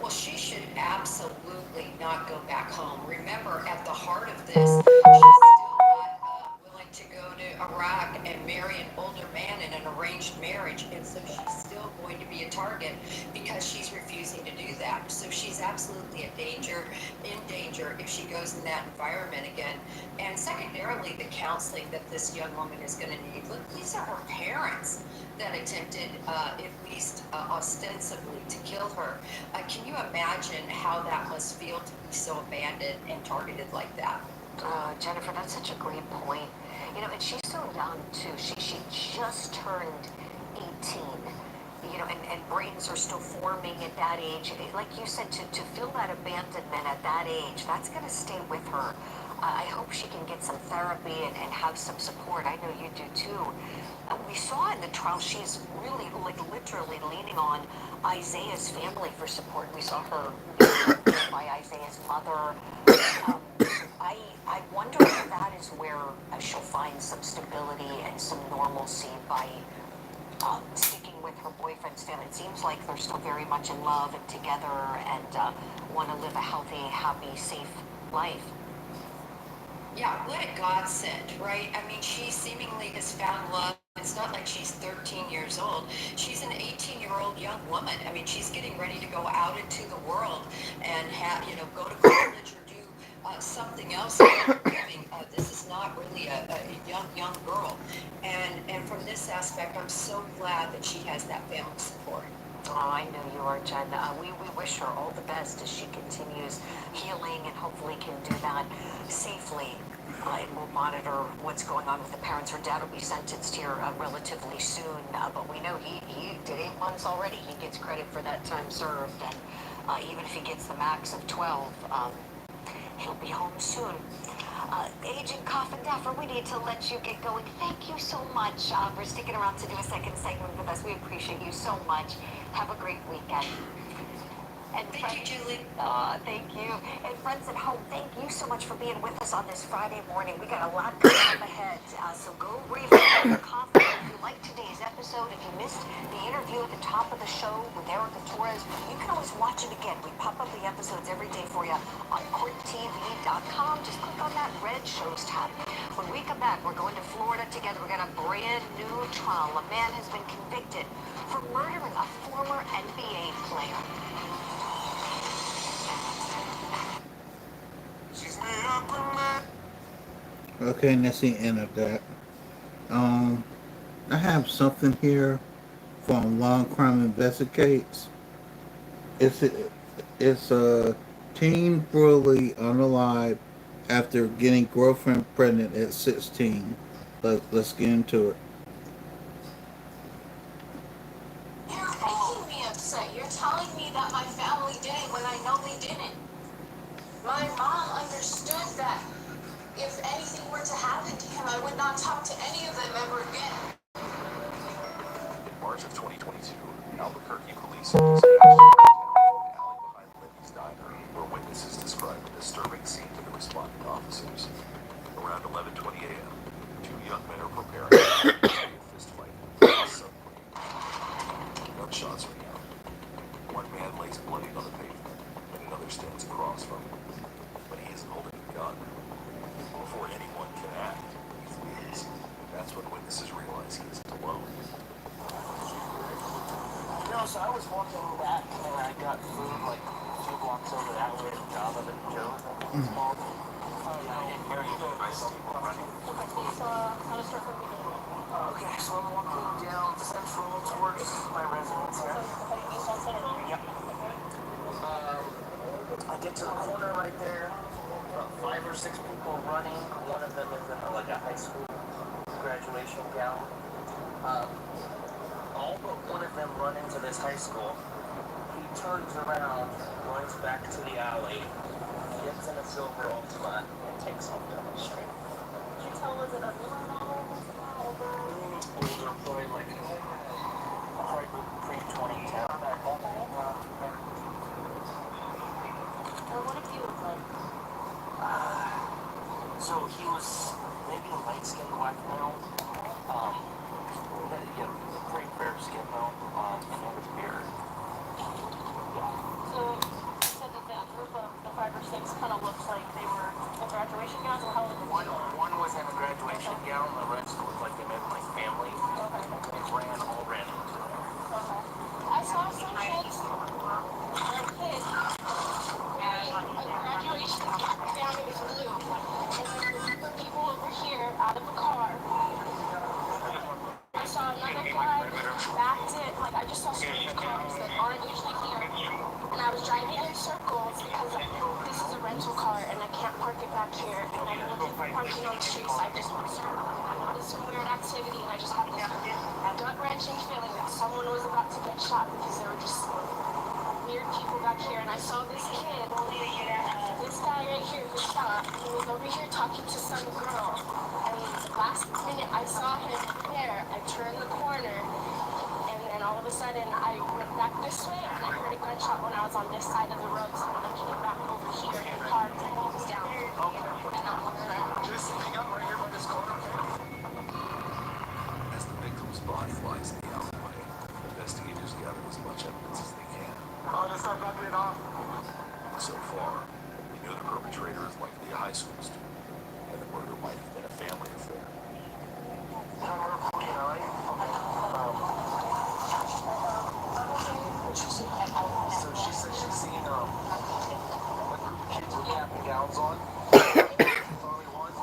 Well, she should absolutely not go back home. Remember, at the heart of this, she's still not willing to go to Iraq and marry an older man in an arranged marriage, and so she's still going to be a target because she's refusing to do that. So she's absolutely in danger if she goes in that environment again. And secondarily, the counseling that this young woman is going to need. Look, these are her parents that attempted, at least ostensibly, to kill her. Can you imagine how that must feel to be so abandoned and targeted like that? Jennifer, that's such a great point. You know, and she's so young too. She just turned 18. You know, and brains are still forming at that age. Like you said, to feel that abandonment at that age, that's going to stay with her. I hope she can get some therapy and have some support. I know you do too. We saw in the trial she's really, like, literally leaning on Isaiah's family for support. We saw her by Isaiah's mother. I wonder if that is where she'll find some stability and some normalcy by sticking with her boyfriend's family. It seems like they're still very much in love and together and want to live a healthy, happy, safe life. Yeah, what a godsend, right? I mean, she seemingly has found love. It's not like she's 13 years old. She's an 18-year-old young woman. I mean, she's getting ready to go out into the world and go to college or do something else. This is not really a young girl. And from this aspect, I'm so glad that she has that family support. Oh, I know you are, Jen. We wish her all the best as she continues healing and hopefully can do that safely. And we'll monitor what's going on with the parents. Her dad will be sentenced here relatively soon, but we know he did 8 months already. He gets credit for that time served, and even if he gets the max of 12, he'll be home soon. Agent Coffin Duffer, we need to let you get going. Thank you so much for sticking around to do a second segment with us. We appreciate you so much. Have a great weekend. And thank you, Julie. Thank you. And friends at home, thank you so much for being with us on this Friday morning. We got a lot coming up ahead, so go refill your coffee. If you liked today's episode, if you missed the interview at the top of the show with Erica Torres, you can always watch it again. We pop up the episodes every day for you on QuickTV.com. Just click on that red shows tab. When we come back, we're going to Florida together. We got a brand new trial. A man has been convicted for murdering a former NBA player. Okay, and that's the end of that. Um, I have something here from Law and Crime Investigates. It's a teen brutally unalive after getting girlfriend pregnant at 16. Let's get into it. You're making me upset. You're telling me that my family did it when I know they didn't. My mom understood that if anything were to happen to him, I would not talk to any of them ever again. In March of 2022, Albuquerque police have dispatched an alley behind Libby's diner, where witnesses described a disturbing scene to the responding officers. Around 11:20 a.m., two young men are preparing for a fist fight in a subway. Gunshots ring out. One man lays bloodied on the pavement, and another stands across from him. But he isn't holding a gun. Before anyone can act, he flees. That's when witnesses realize he isn't alone. No, so I was walking back and I got food like a few blocks over that way at Java and Joe. It's called. Oh, yeah, I didn't hear you. I saw people running. Okay, so I'm walking down Central towards my residence here. Yep. I get to the corner right there. About 5 or 6 people running. One of them is in like a high school graduation gown. All but one of them run into this high school. He turns around, runs back to the alley, gets in a silver Ultima, and takes off down the street. Did you tell was it a newer model? Older, probably like pre-2010. What did he look like? So he was maybe a light-skinned black male. Yeah, pretty fair skin though, and with beard. So you said that that group of the 5 or 6 kind of looks like they were in graduation gowns, or how old were they? One was in a graduation gown, the rest looked like they met like family. Okay. And all ran into there. Okay. I saw some kids, a graduation gown, it was blue, and then a group of people over here out of a car. I saw another guy backed it, like I just saw so many cars that aren't usually here. And I was driving in circles because this is a rental car and I can't park it back here. And I'm looking for parking on the street, so I just went circle. I noticed some weird activity and I just had this gut-wrenching feeling that someone was about to get shot because there were just weird people back here. And I saw this kid, this guy right here who shot, he was over here talking to some girl. And last minute I saw him there, I turned the corner, and then all of a sudden I went back this way, and I heard a gunshot when I was on this side of the road, so when I came back over here and parked, and he was down. And I'm around. Just hang up right here by this corner. As the victim's body lies in the alleyway, investigators gather as much evidence as they can. Oh, just start knocking it off. So far, we know the perpetrator is likely a high school student, and the murder might have been a family affair. So she said she's seen a group of kids with cap and gowns on. Only one.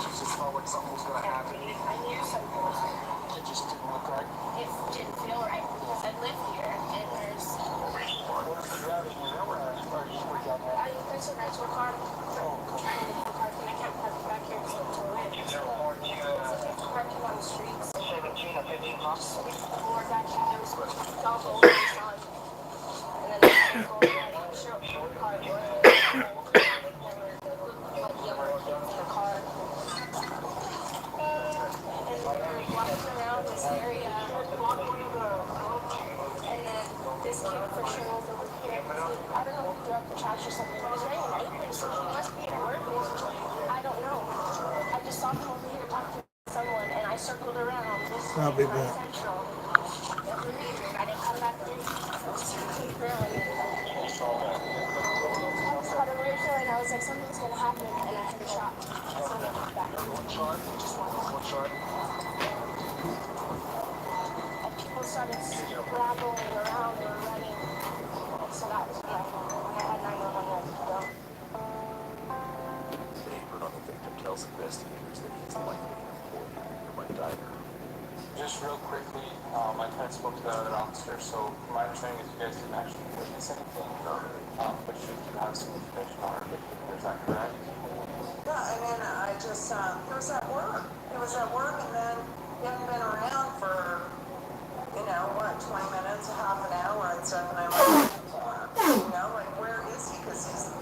She just felt like something was gonna happen. I knew something was happening. It just didn't look right. It didn't feel right because I live here, and there's... What is driving you there? Or you were down there? There's a rental car. I'm trying to get the parking. I can't park it back here because it's too late. So I have to park it on the streets. 17 or 15 bucks. Or back here, there was all the old on. And then I had to go back and show the car. There were like younger kids in the car. And we were walking around this area. And then this kid for sure was over here. I don't know if he threw up the trash or something. It was raining April, so he must be at work. I don't know. I just saw him over here talking to someone, and I circled around this way I'll be on back. Central. I didn't come back there. I was keep growing. I just had a weird feeling. I was like, something's gonna happen, and I heard a shot. So I went back. Just one shot. And people started scrabbling around. They were running. So that was when I had 911 ready to go. The neighbor on the victim tells investigators that he's likely an employee of the nearby diner. Just real quickly, I kind of spoke to the other officer, so my understanding is you guys didn't actually witness anything, but you have some information on was at work, and then he hadn't been around for, 20 minutes, a half an hour and stuff, and I'm like, like, where is he? Because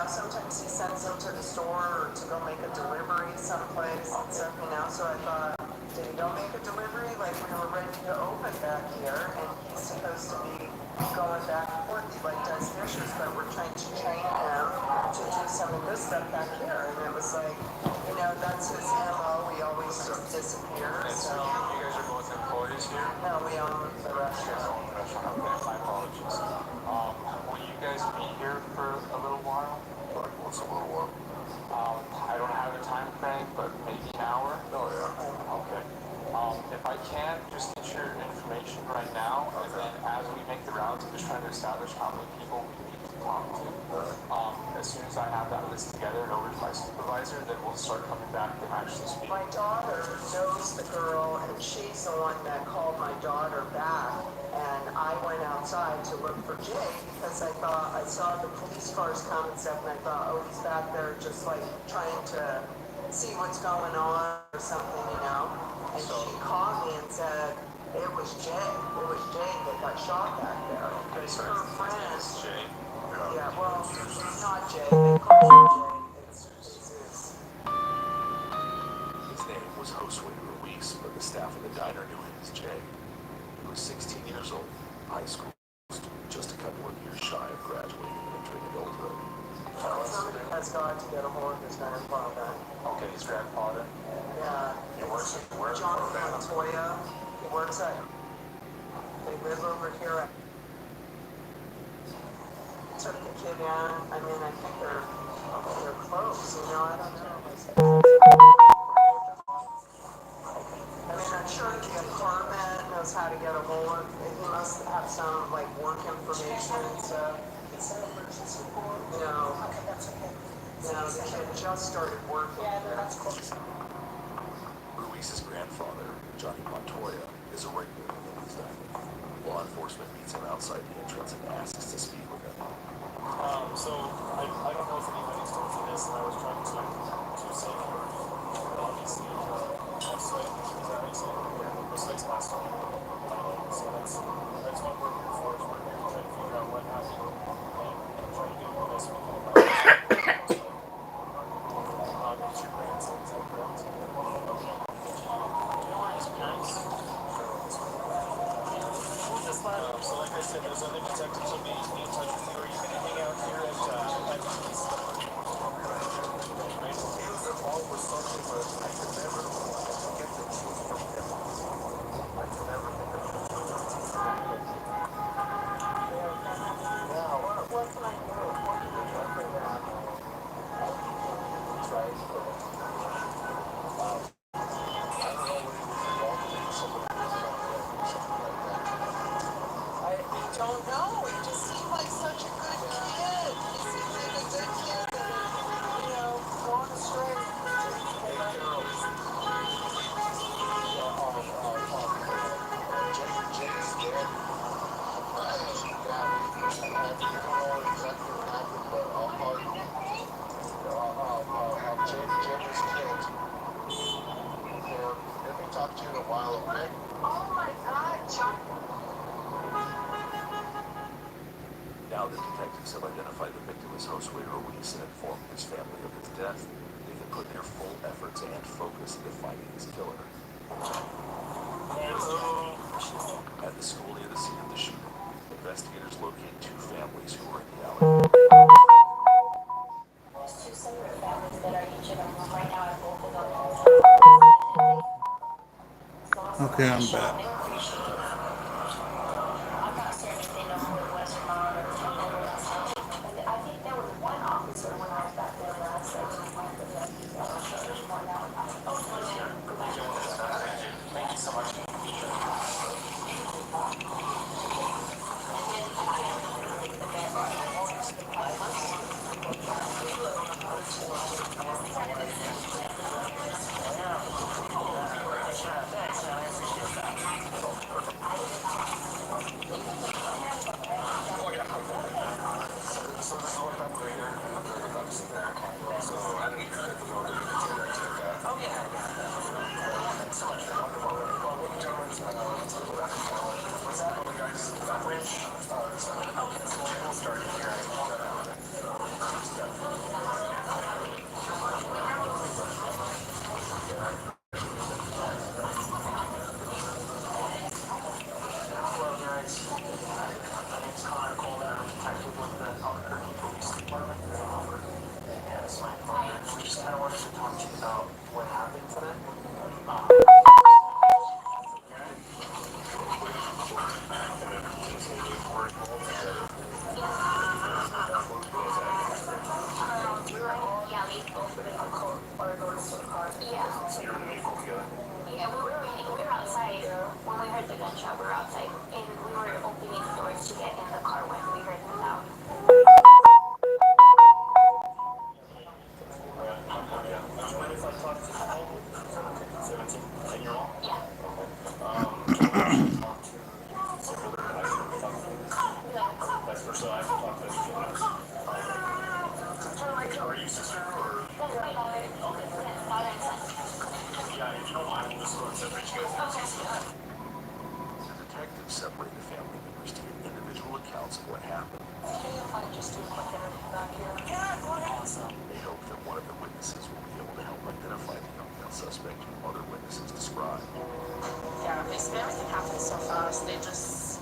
sometimes he sends them to the store or to go make a delivery someplace and stuff, so I thought, did he go make a delivery? Like, we were ready to open back here, and he's supposed to be going back and forth. He, does dishes, but we're trying to train him to do some of this stuff back here, and it was like, that's his MO. He always just disappears. So you guys are both employees here? No, we own the restaurant. Okay, my apologies. Will you guys be here for a little while? Like, what's a little while? I don't have a time frame, but maybe an hour? Oh, yeah. Okay. If I can, just get your information right now, and then as we make the rounds, I'm just trying to establish how many people we need to talk to. As soon as I have that list together and over to my supervisor, then we'll start coming back and actually speak. My daughter knows the girl, and she's the one that called my daughter back, and I went outside to look for Jay because I thought I saw the police cars come and stuff, and I thought, oh, he's back there just trying to see what's going on or something, And she called me and said it was Jay. It was Jay that got shot back there. Because her friend. Jay. Yeah, well, it's not Jay. They call him Jay. It's Jesus. His name was Josue Ruiz, but the staff of the diner knew him as Jay. He was 16 years old, high school student, just a couple of years shy of graduating and entering adulthood. Somebody has got to get a hold of his grandfather. Okay, his grandfather. Yeah. He works at where? John Montoya. He works at. They live over here. Took the kid in. I think they're close. I don't know. I'm sure the apartment knows how to get a hold of. He must have some work information and stuff. It's an emergency report. No. Okay, that's okay. The kid just started working. Yeah, that's close. Ruiz's grandfather, Johnny Montoya, is a regular in his diner. Law enforcement meets him outside the entrance and asks to speak with him. So I don't know if anybody's told you this, and I was trying to say here, but obviously, Josue, is that how you say it? Yeah. Josue's last name. So that's what we're here for, is we're here to try to figure out what happened and try to do the best we can about it. It's your grandson, is that correct? Okay. Do you know where his parents? So like I said, there's other detectives who may be in touch with you. Are you going to hang out here at the police? He was involved with something, but I could never get the truth from him. I could never get the truth from him. Yeah, what can I do? What can I do for that? That's right. I don't know what he was involved with. Somebody was something like that. I don't know. He just seemed like such a good kid. He seems like a good kid that, going astray. Hey, Carol. Jay's dead. I don't know exactly what happened, but I'll call you. Jay was killed. And let me talk to you in a while, okay? Oh my God, John. Now that detectives have identified the victim as Josue Ruiz and informed his family of his death, they can put their full efforts and focus into finding his killer. At the school near the scene of the shooting, investigators locate two families who were in the alley. There's two separate families that are each in a room right now at both of them. Okay, I'm back. I'm not certain if they know who it was or not, or if anyone else knows. I think there was one officer when I was back there last. I just went to the there's more now. Thank you so much. gunshot. We were outside, and we were opening the doors to get in the car when we heard the sound. Yeah. Are you sister or? Yeah, if you don't mind, we'll just go and separate you guys. The detectives separate the family members to get individual accounts of what happened. They hope that one of the witnesses will be able to help identify the young male suspect who other witnesses described. Yeah, basically everything happened so fast. They just,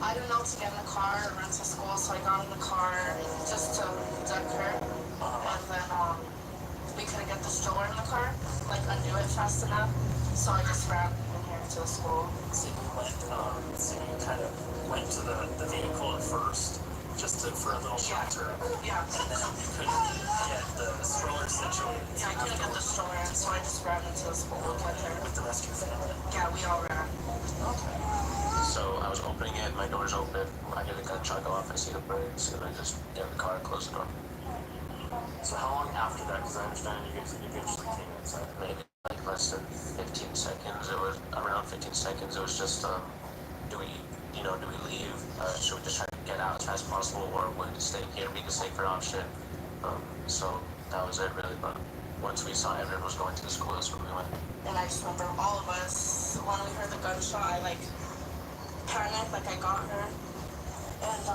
I didn't know to get in the car or run to school, so I got in the car just to duck her. And then we couldn't get the stroller in the car, like undo it fast enough. So I just ran in here to the school. So you kind of went to the vehicle at first, just for a little shelter. Yeah. And then you couldn't get the stroller situated. Yeah, I couldn't get the stroller in, so I just ran into the school with her. With the rest of your family? Yeah, we all ran. Okay. So I was opening it, my door's open, I hear the gunshot go off, I see the brakes, and I just get in the car and close the door. So how long after that? Because I understand you guys eventually came inside. Maybe like less than 15 seconds. It was around 15 seconds. It was just, do we leave? Should we just try to get out as fast as possible, or would stay here be the safer option? So that was it really. But once we saw everyone was going to the school, that's where we went. And I just remember all of us, when we heard the gunshot, I like panicked, like I got her. And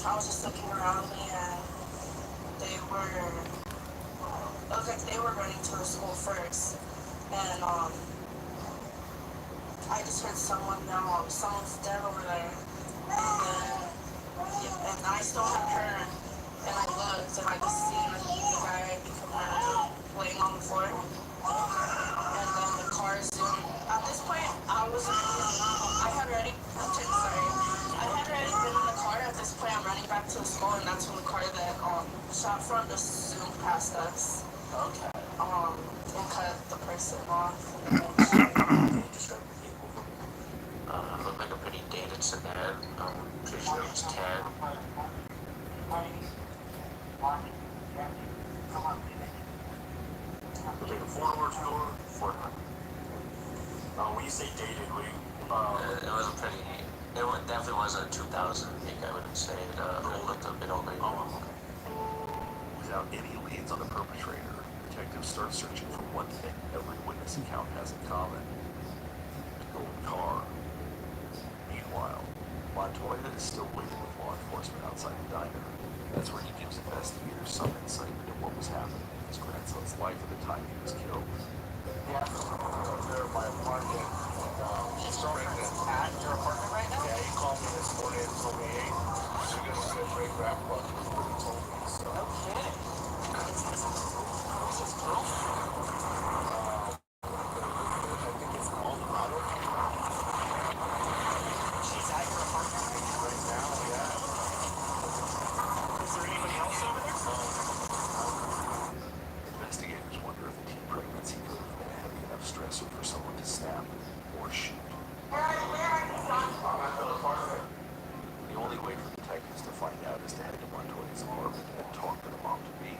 I was just looking around me, and it looked like they were running to the school first. And I just heard someone yell, someone's dead over there. And then, and I still had her, and I looked, and I just seen the guy laying on the floor. And then the car zoomed. At this point, I had already been in the car. At this point, I'm running back to the school, and that's when the car that shot from just zoomed past us. Okay. And cut the person off. Looked like a pretty dated sedan. Pretty sure it was tan. Was it a four-door, two-door? Four-door. When you say dated, It was a pretty. It definitely wasn't a 2000 make, I wouldn't say. It looked a bit older. Oh, okay. Without any leads on the perpetrator, detectives start searching for one thing every witness account has in common: a golden car. Meanwhile, Montoya is still waiting with law enforcement outside the diner. That's where he gives investigators some insight into what was happening in his grandson's life at the time he was killed. Yeah, there by apartment. He's pregnant. At your apartment right now? Yeah, he called me this morning and told me, hey, you're going to get a great rap club. That's what he told me. So. No kidding. What's his girlfriend? I think it's Maldonado. She's at your apartment Right now, yeah. Is there anybody else over there? Investigators wonder if the teen pregnancy could have been a heavy enough stressor for someone to snap or shoot. The only way for detectives to find out is to head to Montoya's apartment and talk to the mom-to-be,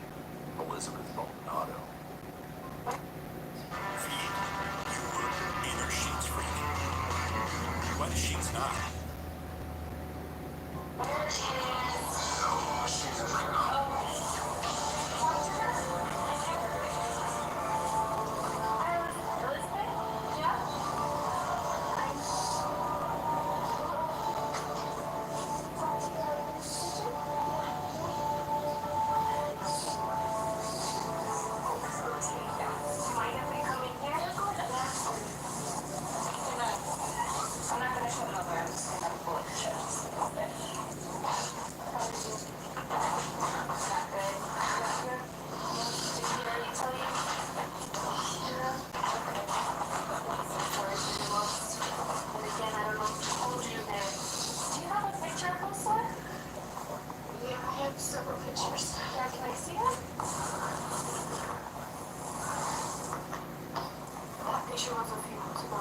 Elizabeth Maldonado. Either she's free. Why the she's not? Several pictures. Yeah, can I see it? That picture was a few months ago.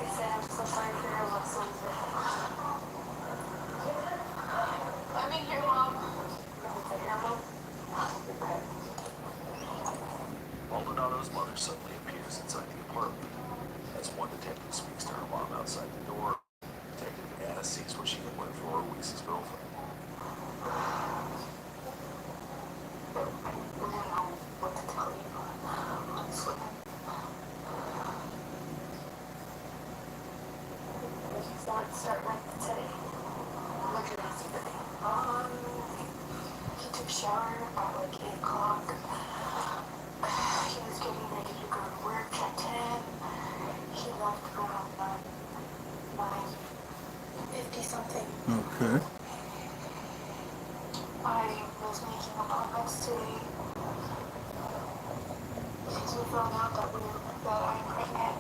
I said, I'm so sorry for your loss, Elizabeth. I'm in here, Mom. Here, Mom. Maldonado's mother suddenly appears inside the apartment. As one detective speaks to her mom outside the door, Detective Anna sees what she had learned from Ruiz's girlfriend. I don't know what to tell you, honestly. He's not start like today. What did I see today? He took a shower at like 8 o'clock. He was getting ready to go to work at 10. He left around 9:50 something. Okay. I was making appointments today because we found out that I'm pregnant.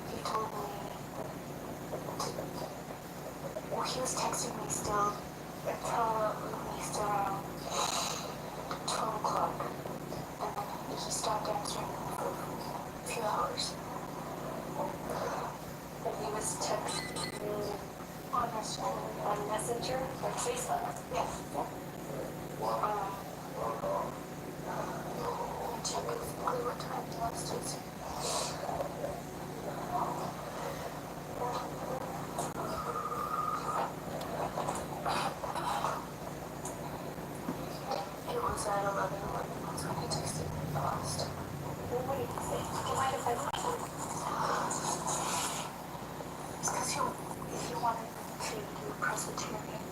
He told me well, he was texting me still until at least around 12 o'clock. And then he stopped answering me for a few hours. And he was texting you on Messenger or Facebook? Yeah. Check exactly what time he was texting. It was at 11. That's when he texted me last. What did he say? Do you mind if I listen? It's because he wanted me to do Presbyterian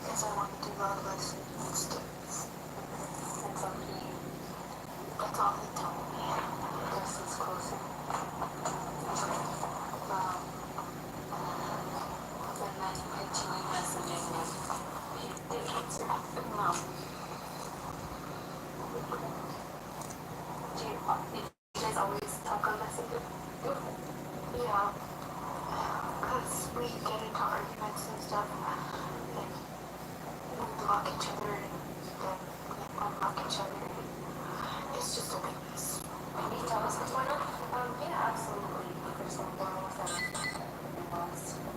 because I want to do love lessons and students. That's all he told me. This is closer. Then that's actually messaging him. He did answer. No. Do you guys always talk on Messenger? Yeah. Because we get into arguments and stuff. And we block each other and then we unblock each other. It's just a big mess. Can you tell us what's going on? Yeah, absolutely. There's no wrong with that.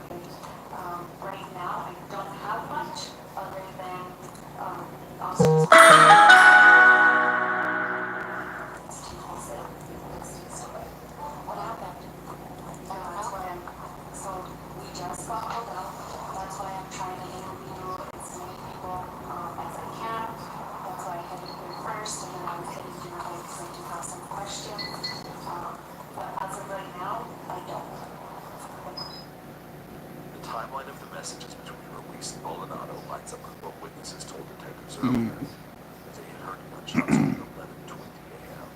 Okay. Right now, I don't have much other than also. What happened? That's why so we just got called out. That's why I'm trying to interview as many people as I can. That's why I headed here first, and then I was heading to your way because I do have some questions. But as of right now, I don't. The timeline of the messages between Ruiz and Maldonado lines up with what witnesses told detectives earlier. They had heard gunshots around 11:20 a.m.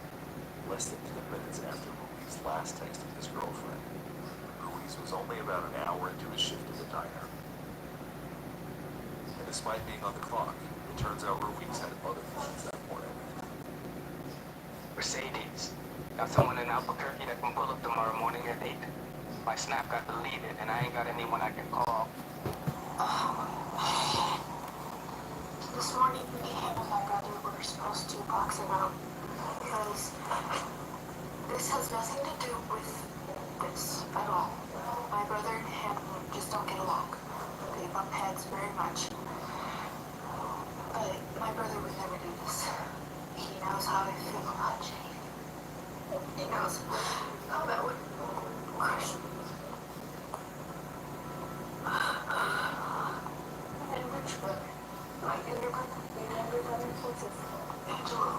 Less than 10 minutes after Ruiz last texted his girlfriend. Ruiz was only about an hour into his shift at the diner. And despite being on the clock, it turns out Ruiz had other plans that morning. Mercedes, got someone in Albuquerque that can pull up tomorrow morning at 8. My snap got deleted, and I ain't got anyone I can call. This morning, me, him, and my brother were supposed to box it out because this has nothing to do with this at all. My brother and him just don't get along. They bump heads very much. But my brother would never do this. He knows how I feel about Jane. He knows how that would crush me. And which brother? My younger brother. Your younger brother? What's his name? Angelo.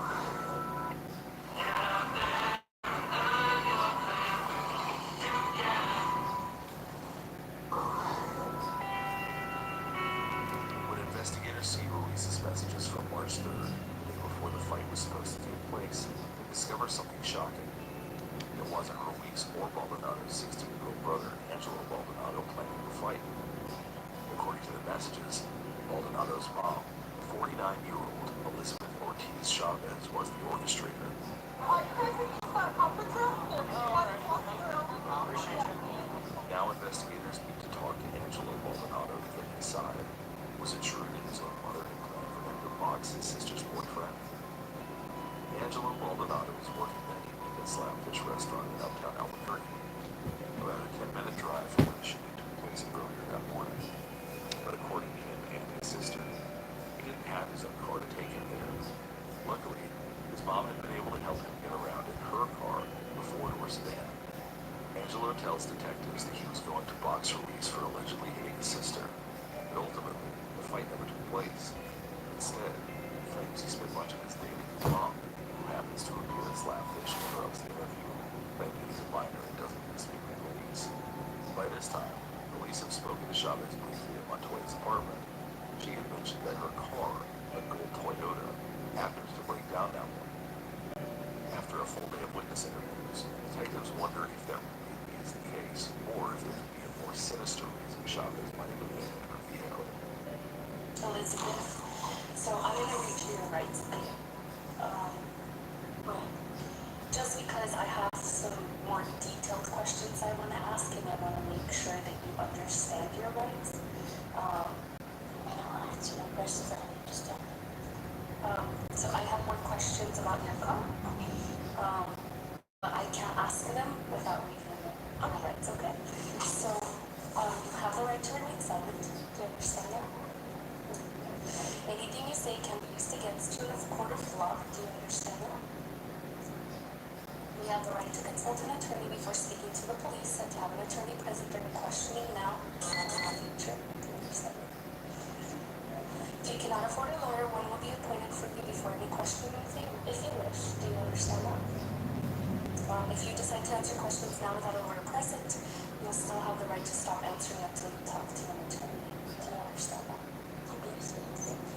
When investigators see Ruiz's messages from March 3rd, the day before the fight was supposed to take place, they discover something shocking. It wasn't Ruiz or Maldonado's 16-year-old brother, Angelo Maldonado, planning the fight. According to the messages, Maldonado's mom, 49-year-old Elizabeth Ortiz Chavez, was the orchestrator. Now investigators need to talk to Angelo Maldonado to get his side. Was it true that his own mother had planned for him to box his sister's boyfriend? Angela Maldonado was working that evening at Slapfish Restaurant in uptown Albuquerque, about a 10-minute drive from where she had took place earlier that morning. But according to him and his sister, he didn't have his own car to take him there. Luckily, his mom had been able to help him get around in her car, a four-door sedan. Angelo tells detectives that he was going to box Ruiz for allegedly hitting his sister, but ultimately, the fight never took place. Instead, he claims he spent much of his day with his mom, who happens to appear at Slapfish and interrupts the interview, claiming he's a minor and doesn't even speak with police. By this time, police have spoken to Chavez briefly at Montoya's apartment. She had mentioned that her car, a gold Toyota, happens to break down that morning. After a full day of witness interviews, detectives wonder if that really is the case, or if there could be a more sinister reason Chavez might have been in her vehicle. Elizabeth, so I'm going to read you your rights again. Well, just because I have some more detailed questions I want to ask, and I want to make sure that you understand your rights. I don't want to answer the questions I don't understand. So I have more questions about your car. But I can't ask them without reading the rights, okay? So, you have the right to remain silent. Do you understand that? Anything you say can be used against you in a court of law. Do you understand that? We have the right to consult an attorney before speaking to the police and to have an attorney present during questioning now and in the future. Do you understand that? If you cannot afford a lawyer, one will be appointed for you before any questioning if you wish. Do you understand that? If you decide to answer questions now without a lawyer present, you'll still have the right to stop answering until you talk to an attorney. Do you understand that?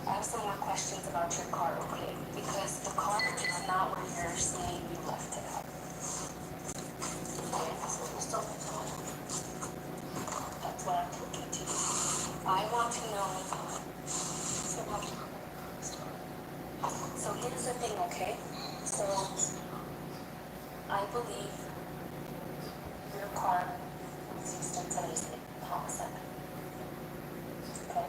I have some more questions about your car, okay? Because the car is not where you're saying you left it at. That's what I'm looking to. I want to know. So here's the thing, okay? So I believe your car was used in a homicide. Okay?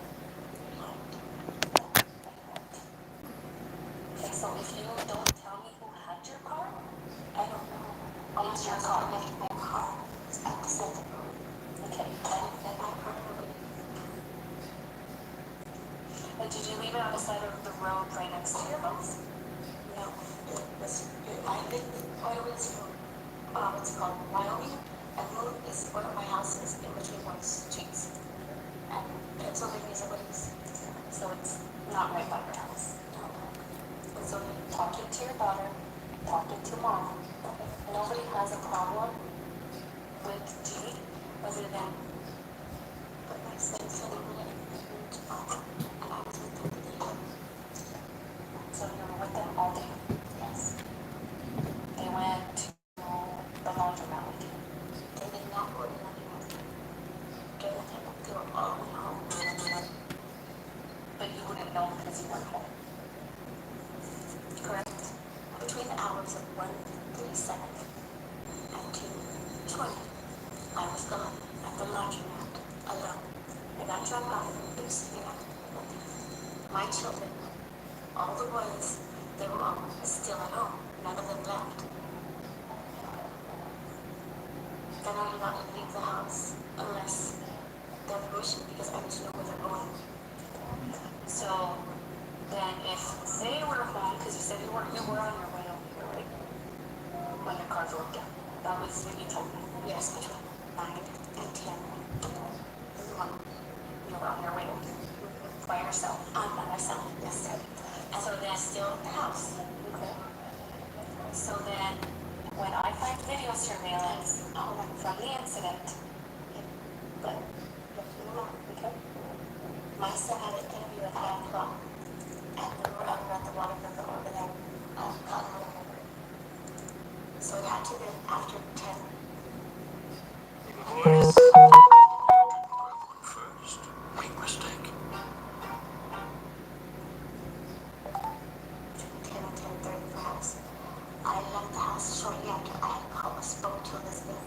Okay, so if you don't tell me who had your car, I don't know. I'll use your car. My car is at the center. Okay, and did you leave it on the side of the road right next to your house? No. I live always what's it called, Wyoming, and Moon is one of my houses in between one streets. And Pennsylvania is a ways. So it's not right by your house. And so you're talking to your daughter, talking to mom. Nobody has a problem with G other than but my son said he wouldn't and I was with them today. So you were with them all day? Yes. They went to the laundromat with you. They did not go to the laundromat. They were all went home. But you wouldn't know because you weren't home. Correct? Between the hours of 1:37 and 2:20, I was gone at the laundromat alone. I got dropped off in the city. My children, all the boys, they were all still at home. None of them left. Then I did not leave the house unless they're permission because I need to know where they're going. So then if they were home, because you said you were on your way over here, right? When your car broke down. That was what you told me. Yes, between 9 and 10. You were on your way over here. By yourself? I'm by myself, yes. And so then still at the house. Okay. So then when I find video surveillance from the incident, but okay. My son had an interview at 9 o'clock, and we were over at the water river over there, so it had to be after 10. Boys, first. Make mistake. 10 and 10:30 perhaps. I left the house shortly after I had spoke to Elizabeth.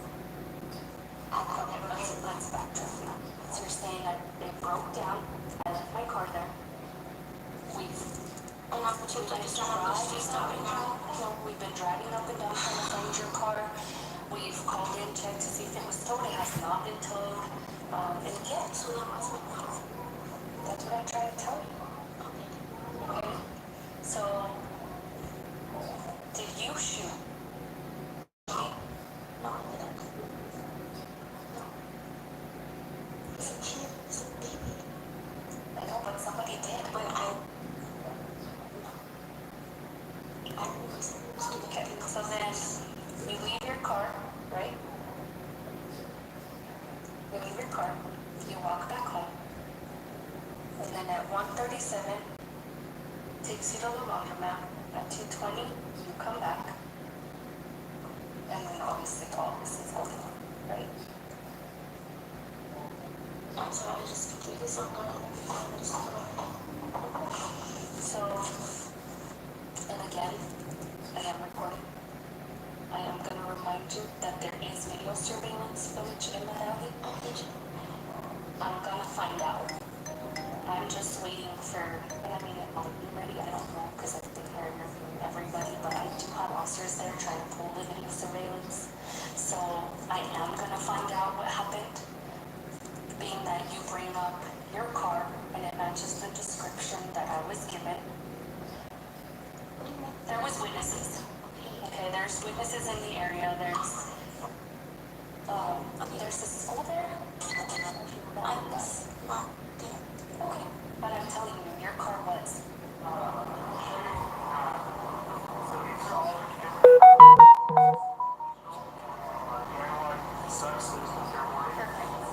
And let's backtrack now. So you're saying that it broke down, I left my car an opportunity to drive stopping now. You know, we've been driving up and down trying to find your car. We've called in, checked to see if it was towed. It has not been towed. And again, so that wasn't. That's what I tried to tell you. Okay. So, did you shoot? No, I didn't. No. It's a kid. It's a baby. I know, but somebody did. But I okay, so then you leave your car, right? You leave your car, you walk back home, and then at 1:37, takes you to the laundromat. At 2:20, you come back, and then obviously all this is going on, right? I'm sorry, I just think it's not going on. So, and again, I am recording. I am going to remind you that there is video surveillance footage in the alley. I'm going to find out. I'm just waiting for, and I mean, it might be ready, I don't know, because I've been here interviewing everybody, but I do have officers there trying to pull the video surveillance. So I am going to find out what happened, being that you bring up your car and it matches the description that I was given. There was witnesses. Okay, there's witnesses in the area. There's a school there. I was not there. Okay, but I'm telling you, your car was.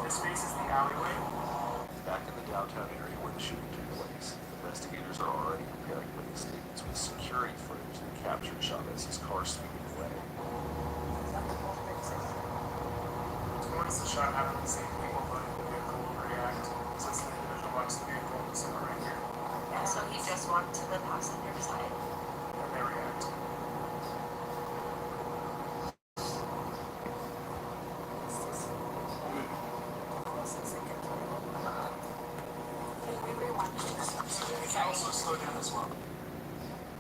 This faces the alleyway. Back in the downtown area where the shooting took place, investigators are already preparing witness statements with security footage that captured Chavez's car speeding away. Once the shot happened, the same people loading the vehicle will react since the individual walks the vehicle is somewhere right here. Yeah, so he just walked to the passenger side. And they react. You can also slow down as well.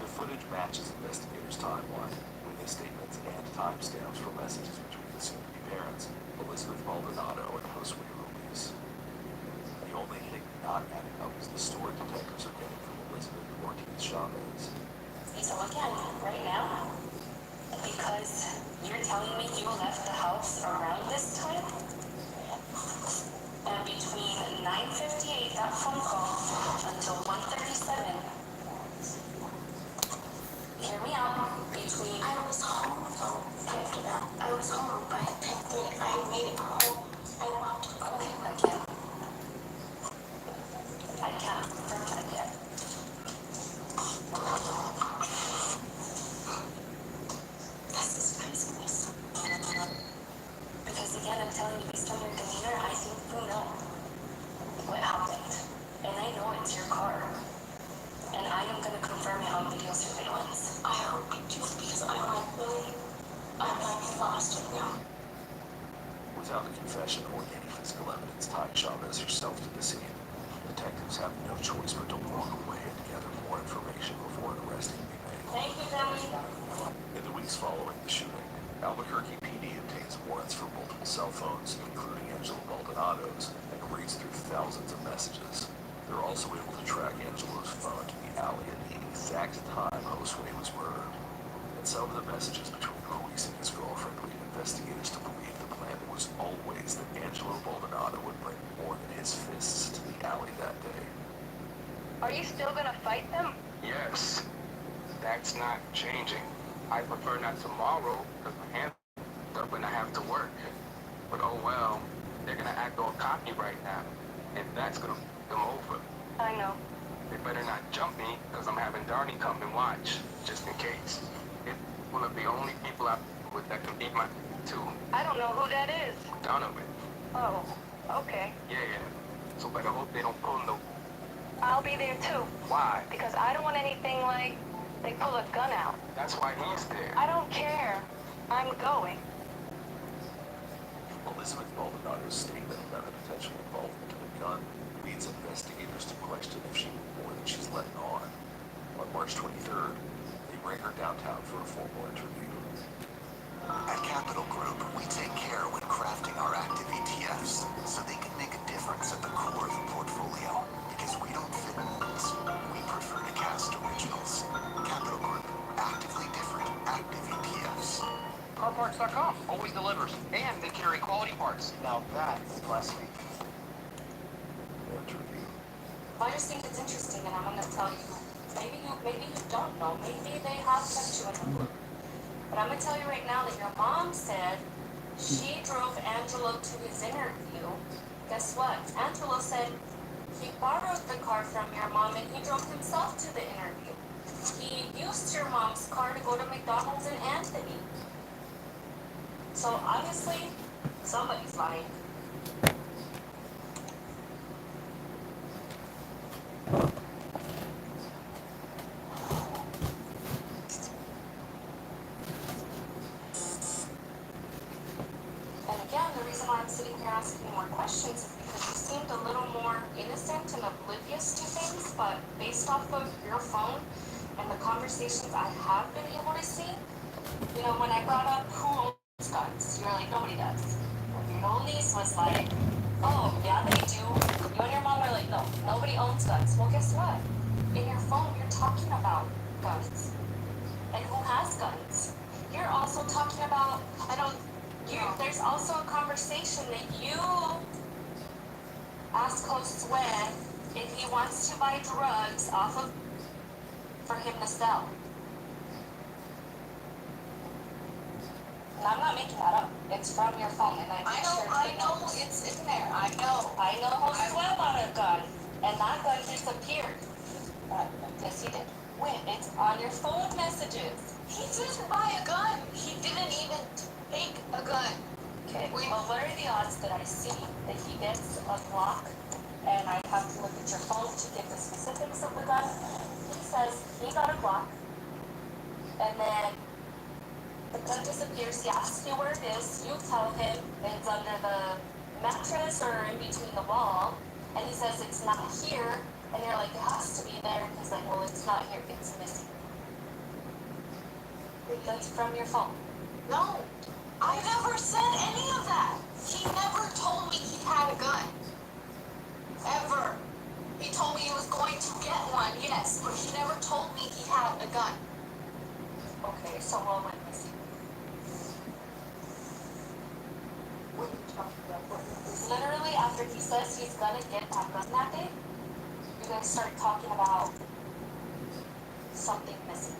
The footage matches investigators' timeline, witness statements, and timestamps for messages between the soon-to-be parents, Elizabeth Maldonado and Josue Ruiz. The only thing not adding up is the story detectives are getting from Elizabeth Ortiz Chavez. So again, right now, because you're telling me you left the house around this time, and between 9:58, that phone call, until 1:37, hear me out, between... I was home though, after that. I was home by 10:30. I made it home. I walked to go. Okay, I can't confirm that yet. That's disgraceful. Because again, I'm telling you, based on your demeanor, I think you know what happened. And I know it's your car. And I am going to confirm it on video surveillance. I hope you do, because I'm lost right now. Without a confession or any physical evidence tying Chavez herself to the scene, detectives have no choice but to walk away and gather more information before an arrest can be made. Thank you, Danny. In the weeks following the shooting, Albuquerque PD obtains warrants for multiple cell phones, including Angelo Maldonado's, and reads through thousands of messages. They're also able to track Angelo's phone to the alley at the exact time Josue was murdered. And some of the messages between Ruiz and his girlfriend lead investigators to believe the plan was always that Angelo Maldonado would bring more than his fists to the alley that day. Are you still gonna fight them? Yes, that's not changing. I prefer not tomorrow because my hands are up and I have to work. But oh well, they're gonna act all cocky right now, and that's gonna f them over. I know. They better not jump me because I'm having Darnie come and watch, just in case. It's one of the only people out with that can beat my too. I don't know who that is. Donovan. Oh, okay. Yeah. So better hope they don't pull no. I'll be there too. Why? Because I don't want anything like they pull a gun out. That's why he's there. I don't care. I'm going. Elizabeth Maldonado's statement about a potential involvement in the gun leads investigators to question if she knew more than she's letting on. On March CarParts.com always delivers, and they carry quality parts. Now that's blasphemy. I just think it's interesting, and I'm gonna tell you. Maybe you don't know. Maybe they have kept you in the loop. But I'm gonna tell you right now that your mom said she drove Angelo to his interview. Guess what? Angelo said he borrowed the car from your mom and he drove himself to the interview. He used your mom's car to go to McDonald's in Anthony. So obviously, somebody's lying. And again, the reason why I'm sitting here asking you more questions is because you seemed a little more innocent and oblivious to things, but based off of your phone and the conversations I have been able to see, you know, when I brought up who owns guns, you're like, nobody does. Your little niece was like, oh, yeah, they do. You and your mom are like, no, nobody owns guns. Well, guess what? In your phone, you're talking about guns. And who has guns? You're also talking about, there's also a conversation that you ask Josue if he wants to buy drugs off of for him to sell. And I'm not making that up. It's from your phone, and I know it's in there. I know Josue bought a gun, and that gun disappeared. Yes, he did. When? It's on your phone messages. He didn't buy a gun. He didn't even take a gun. Okay, well, what are the odds that I see that he gets a Glock, and I have to look at your phone to get the specifics of the gun? He says he got a Glock, and then the gun disappears. He asks you where it is. You tell him it's under the mattress or in between the wall, and he says it's not here, and you're like, it has to be there. And he's like, well, it's not here. It's missing. That's from your phone. No. I never said any of that. He never told me he had a gun. Ever. He told me he was going to get one, yes, but he never told me he had a gun. Okay, so what went missing? What are you talking about? Literally, after he says he's gonna get that gun that day, you guys start talking about something missing.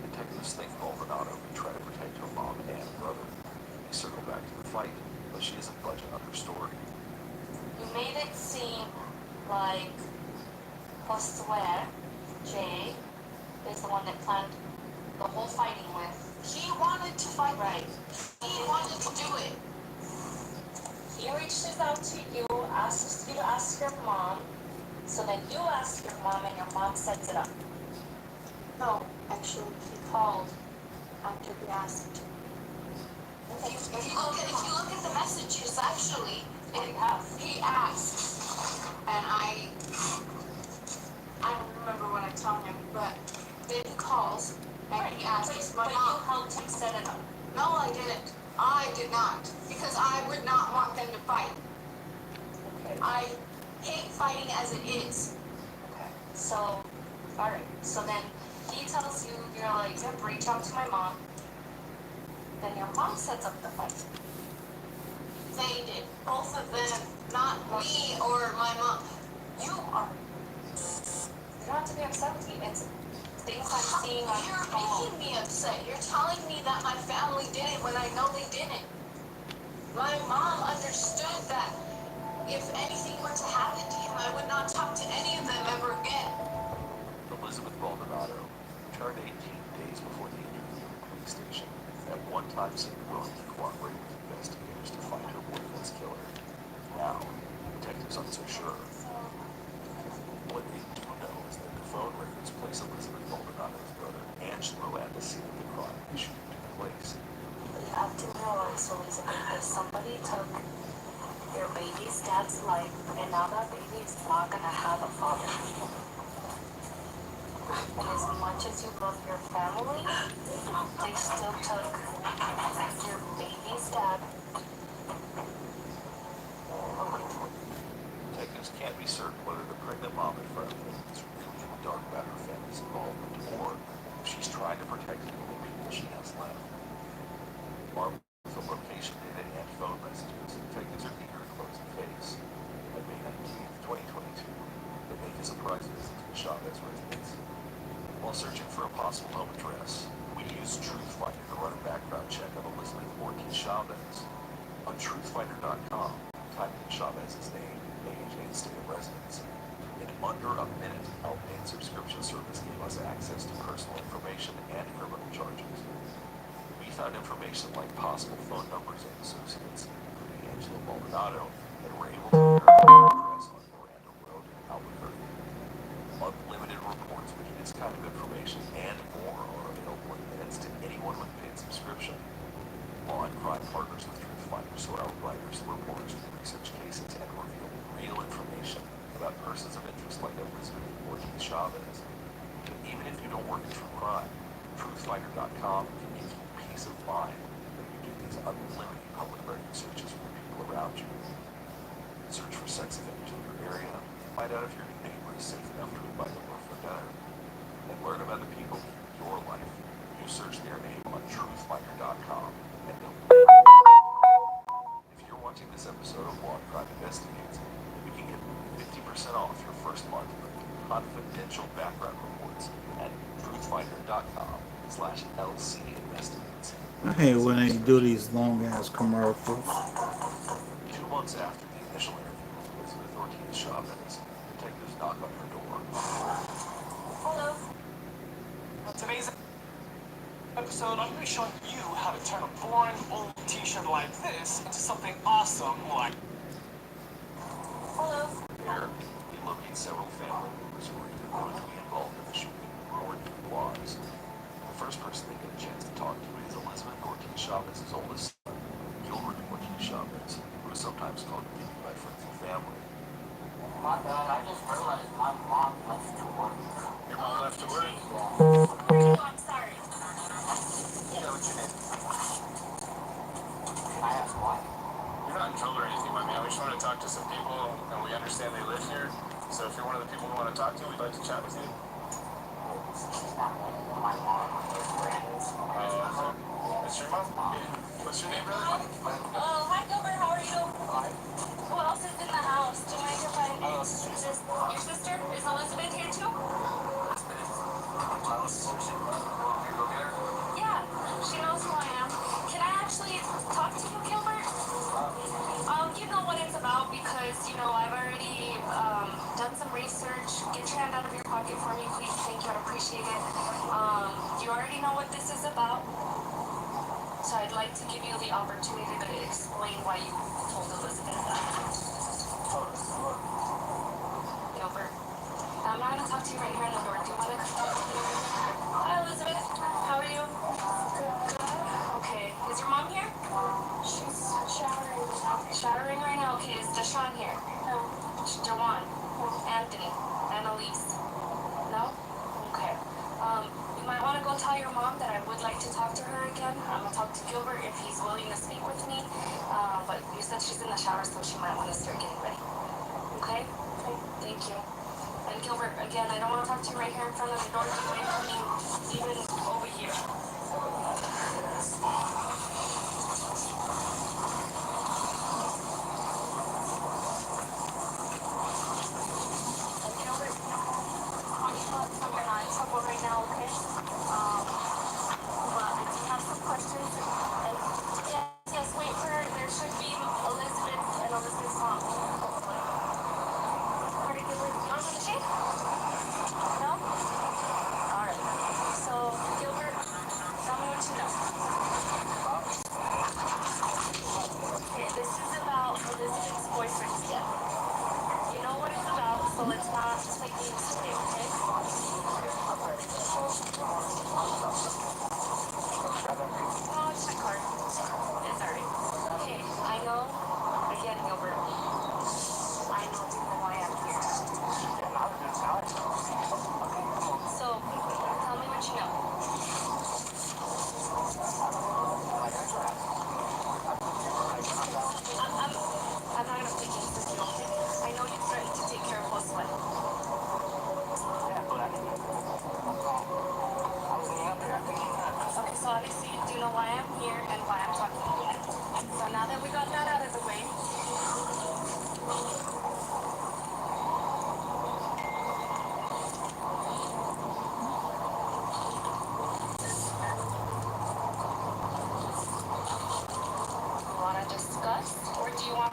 Detectives think Maldonado would try to protect her mom and brother. They circle back to the fight, but she isn't budging on her story. You made it seem like Josue, Jay, is the one that planned the whole fighting with. He wanted to fight. Right. He wanted to do it. He reaches out to you, asks you to ask your mom, so then you ask your mom and your mom sets it up. No, actually, he called after he asked. If you look at the messages, actually, he asks, and I don't remember what I tell him, but then he calls and he asks my mom. But you helped him set it up. No, I didn't. I did not, because I would not want them to fight. Okay. I hate fighting as it is. Okay. So, all right. So then he tells you, you're like, reach out to my mom. Then your mom sets up the fight. They did. Both of them. Not me or my mom. You are. You don't have to be upset with me. It's things I'm seeing on your phone. You're making me upset. You're telling me that my family did it when I know they didn't. My mom understood that if anything were to happen to him, I would not talk to any of them ever again. Elizabeth Maldonado returned 18 days before the interview at the police station. At one time seemed willing to cooperate with investigators to find her boyfriend's killer. Now, detectives aren't so sure. What they do know is that the phone records place Elizabeth Maldonado's brother, Angelo, at the scene of the crime the shooting took place. You have to realize, Elizabeth, that somebody took your baby's dad's life, and now that baby is not going to have a father. And as much as you love your family, they still took your baby's dad. Detectives can't be certain whether the pregnant mom in front of them is really in the dark about her family's involvement, or if she's trying to protect the only people she has left. While searching for a possible home address, we used TruthFinder to run a background check on Elizabeth Ortiz Chavez. On truthfinder.com, type in Chavez's name, age, and state of residence. In under a minute, our paid subscription service gave us access to personal information and criminal charges. We found information like possible phone numbers and associates, including Angela Maldonado, and were able to verify her address on Miranda Road in Albuquerque. Unlimited reports with this kind of information and more are available in minutes to anyone with a paid subscription. Law and crime partners with TruthFinder so our writers and reporters can research cases and reveal real information about persons of interest like Elizabeth Ortiz Chavez. But even if you don't work in true crime, TruthFinder.com can give you peace of mind when you do these unlimited public record searches for people around you. Search for sex offenders in your area, find out if your neighbor is safe enough to invite over for dinner, and learn about the people in your life. You search their name on TruthFinder.com and they'll. If you're watching this episode of Law and Crime Investigates, you can get 50% off your first month with confidential background reports at truthfinder.com/LCinvestigates. I hate when they do these long ass commercials. 2 months after the initial interview with Elizabeth Ortiz Chavez, detectives knock on her door. Hello. Today's episode, I'm going to be showing you how to turn a boring old t-shirt like this into something awesome like... Hello. Here, we locate several family members who are either known to be involved in the shooting or new lives. The first person they get a chance to talk to is Elizabeth Ortiz Chavez's oldest son, Gilbert Ortiz Chavez, who is sometimes called Baby by friends and family. My God, I just realized my mom left to work. Your mom left to work? I'm sorry. Yeah, what's your name? Can I ask why? You're not in trouble or anything, my man. We just want to talk to some people, and we understand they live here. So if you're one of the people we want to talk to, we'd like to chat with you. She's not one of my mom or friends. Okay. That's your mom? What's your name, brother? Oh, hi Gilbert, how are you? Who else is in the house? Do you mind if I... Oh, sister. Your sister? Is Elizabeth here too? Yeah, she knows who I am. Can I actually talk to you, Gilbert? You know what it's about because, you know, I've already done some research. Get your hand out of your pocket for me, please. Thank you, I'd appreciate it. You already know what this is about. So I'd like to give you the opportunity to explain why you told Elizabeth that. Gilbert, I'm not going to talk to you right here in the door. Do you want to come? Hi, Elizabeth. How are you? Good. Okay. Is your mom here? She's showering. Showering right now? Okay. Is Deshaun here? No. Jawan? No. Anthony? Annalise? No? Okay. You might want to go tell your mom that I would like to talk to her again. I'm going to talk to Gilbert if he's willing to speak with me. But you said she's in the shower, so she might want to start getting ready. Okay? Thank you. And Gilbert, again, I don't want to talk to you right here in front of the door. Do you mind coming even over here? And Gilbert, we're not in trouble right now, okay? But I do have some questions. And yes, wait for her. There should be Elizabeth and Elizabeth's mom. Alright, Gilbert, you want to shake? No? Alright. So, Gilbert, tell me what you know.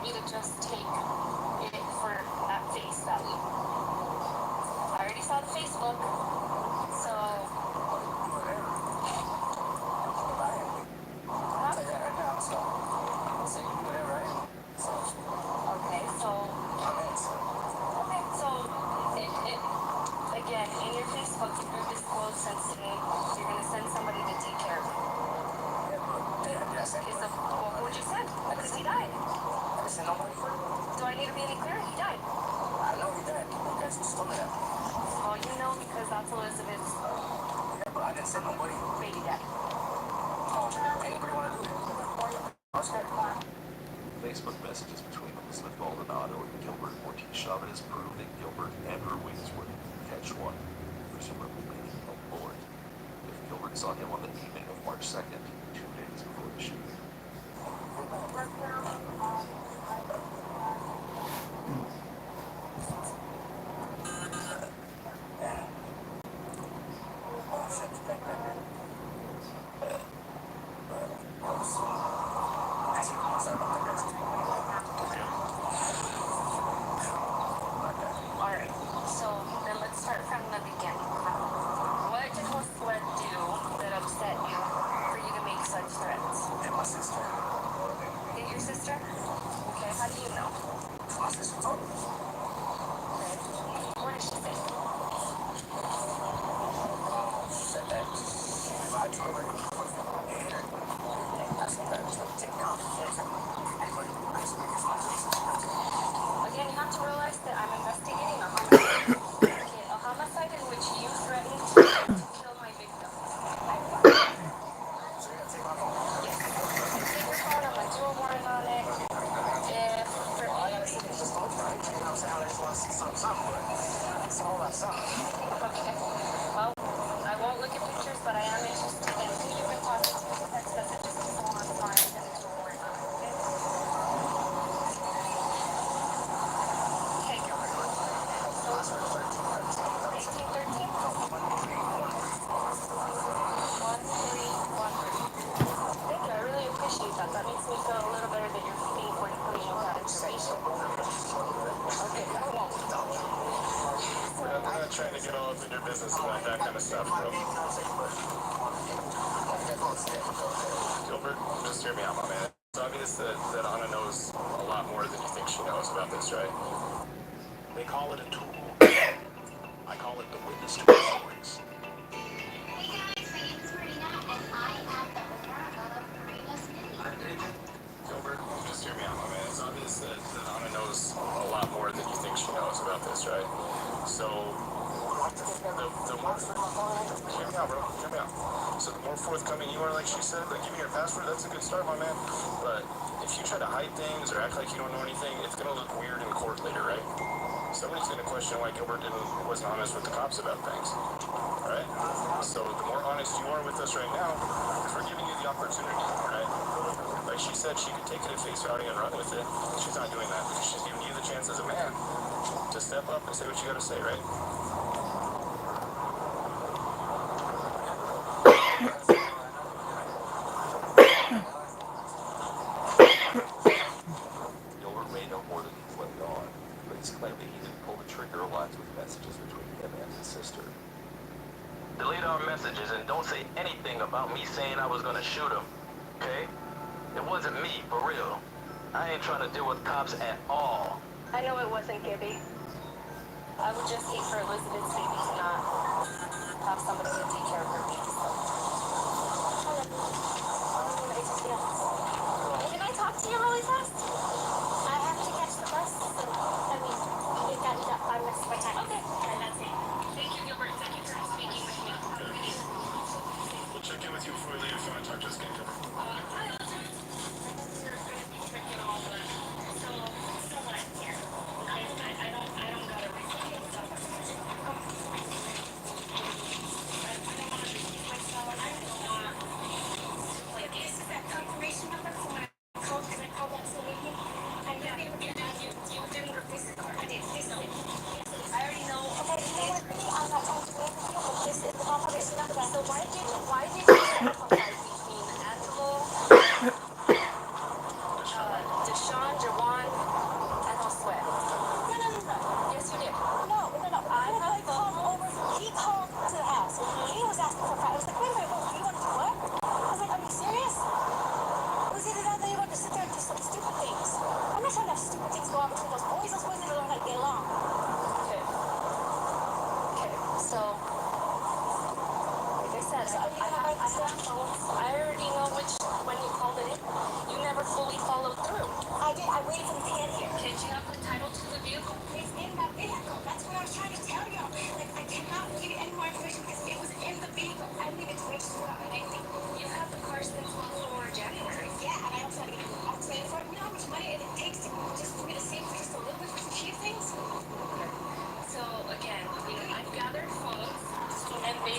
me to just take it for at face value. I already saw the Facebook, so. Okay, so it again in your Facebook, if you're disclosed sensitive, you're gonna send somebody to take care of it. Okay, so well, who'd you send? Because he died. Do I need to be any clearer? He died. I know he died. Well, you know because that's Elizabeth's. Yeah, but I didn't send nobody. Baby daddy. Anybody want to do it? Facebook messages between Elizabeth Maldonado and Gilbert Ortiz Chavez prove that Gilbert and her wings would catch one, presumably meaning a bullet, if Gilbert saw him on the evening of March 2nd, 2 days before the shooting. Alright, so then let's start from the beginning. What did Josué do that upset you for you to make such threats? And my sister. Hit your sister? Okay, how do you know? My sister told me. Okay. What did she say? She said that if I told her, I said that to take me off. Again, you have to realize that I'm investigating a homicide. Okay, a homicide in which you threatened to kill my victim. So you're gonna take my phone? Yes. You take your phone, I'm gonna do a warrant on it. If for anything. It's just both right. You know what I'm saying? I just want to see something, but it's a whole lot of something. Okay. Well, I won't look at pictures, but I am interested in who you've been talking to, text messages, and so on, so I'm gonna do a warrant on it, okay? Okay, Gilbert. So, 1813? 1313. Thank you, I really appreciate that. That makes me feel a little better that you're being forthcoming with that information. Okay, come on. We're not trying to get all up in your business about that kind of stuff, bro. Gilbert, just hear me out, my man. It's obvious that Anna knows a lot more than you think she knows about this, right? They call it a tool. I call it the witness to our stories. Gilbert, just hear me out, my man. It's obvious that Anna knows a lot more than you think she knows about this, right? So, the more... Hear me out, bro. Hear me out. So the more forthcoming you are, like she said, like, give me your password, that's a good start, my man. But if you try to hide things or act like you don't know anything, it's going to look weird in court later, right? Somebody's going to question why Gilbert wasn't honest with the cops about things, right? So the more honest you are with us right now, we're giving you the opportunity, right? Like she said, she could take it at face value and run with it. She's not doing that because she's giving you the chance as a man to step up and say what you got to say, right? Gilbert may know more than he's letting on, but he's claimed that he didn't pull the trigger aligns with messages between him and his sister. Delete our messages and don't say anything about me saying I was gonna shoot him, okay? It wasn't me, for real. I ain't trying to deal with cops at all. I know it wasn't Gibby. I would just hate for Elizabeth's baby to not have somebody to take care of her baby. Can I talk to you really fast? I have to catch the bus. So, I mean, we've got 5 minutes by time. Okay. That's it. Thank you, Gilbert. Thank you for speaking with me. We'll check in with you before we leave if you want to talk to us again, Gilbert. Why did you set up a fight between Angelo, Deshaun, Jawan,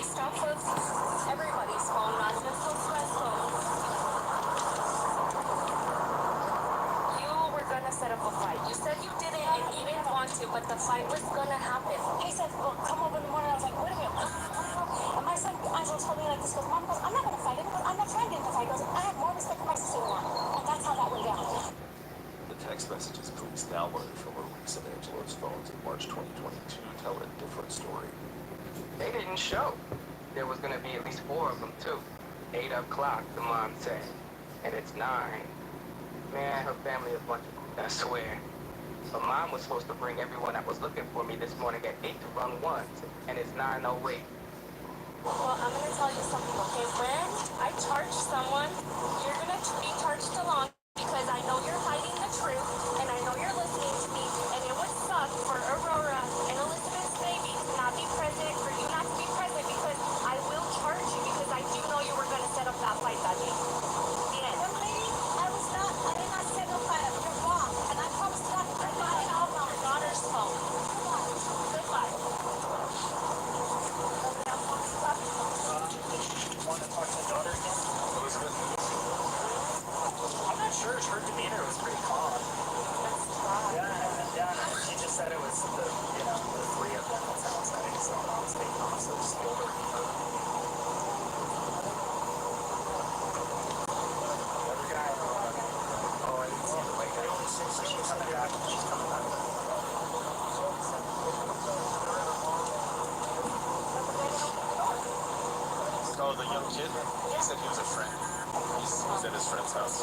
based off of everybody's phone, not just Josue's phone, you were gonna set up a fight. You said you didn't and you didn't want to, but the fight was gonna happen. He said, well, come over in the morning. I was like, wait a minute. And my son Angelo told me like this, goes, Mom goes, I'm not gonna fight him. I'm not trying to get in the fight. He goes, I have more respect for my sister-in-law. And that's how that went down. The text messages police downloaded from Maurice and Angelo's phones in March 2022 tell a different story. They didn't show. There was gonna be at least 4 of them too. 8 o'clock, the mom said. And it's 9. Man, her family is a bunch of, I swear. But mom was supposed to bring everyone that was looking for me this morning at 8 to run once. And it's 9:08. Well, I'm gonna tell you something, okay? When I charge someone, you're gonna be charged along because I know you're hiding the truth and I know you're listening to me. And it would suck for Aurora and Elizabeth's baby to not be present, for you not to be present because I will charge you because I do know you were gonna set up that fight that day. Yeah. Young lady, I did not set up that. You're wrong. And I promise not to bring it out on your daughter's phone. Goodbye. Want to talk to the daughter again? Elizabeth? I'm not sure. Her demeanor was pretty calm. Yeah. She just said it was the 3 of them. That sounds like so I was taking off, so just told her. The other guy, oh, I didn't see the white guy. She's coming back. She's coming back. Oh, the young kid? He said he was a friend. He was at his friend's house.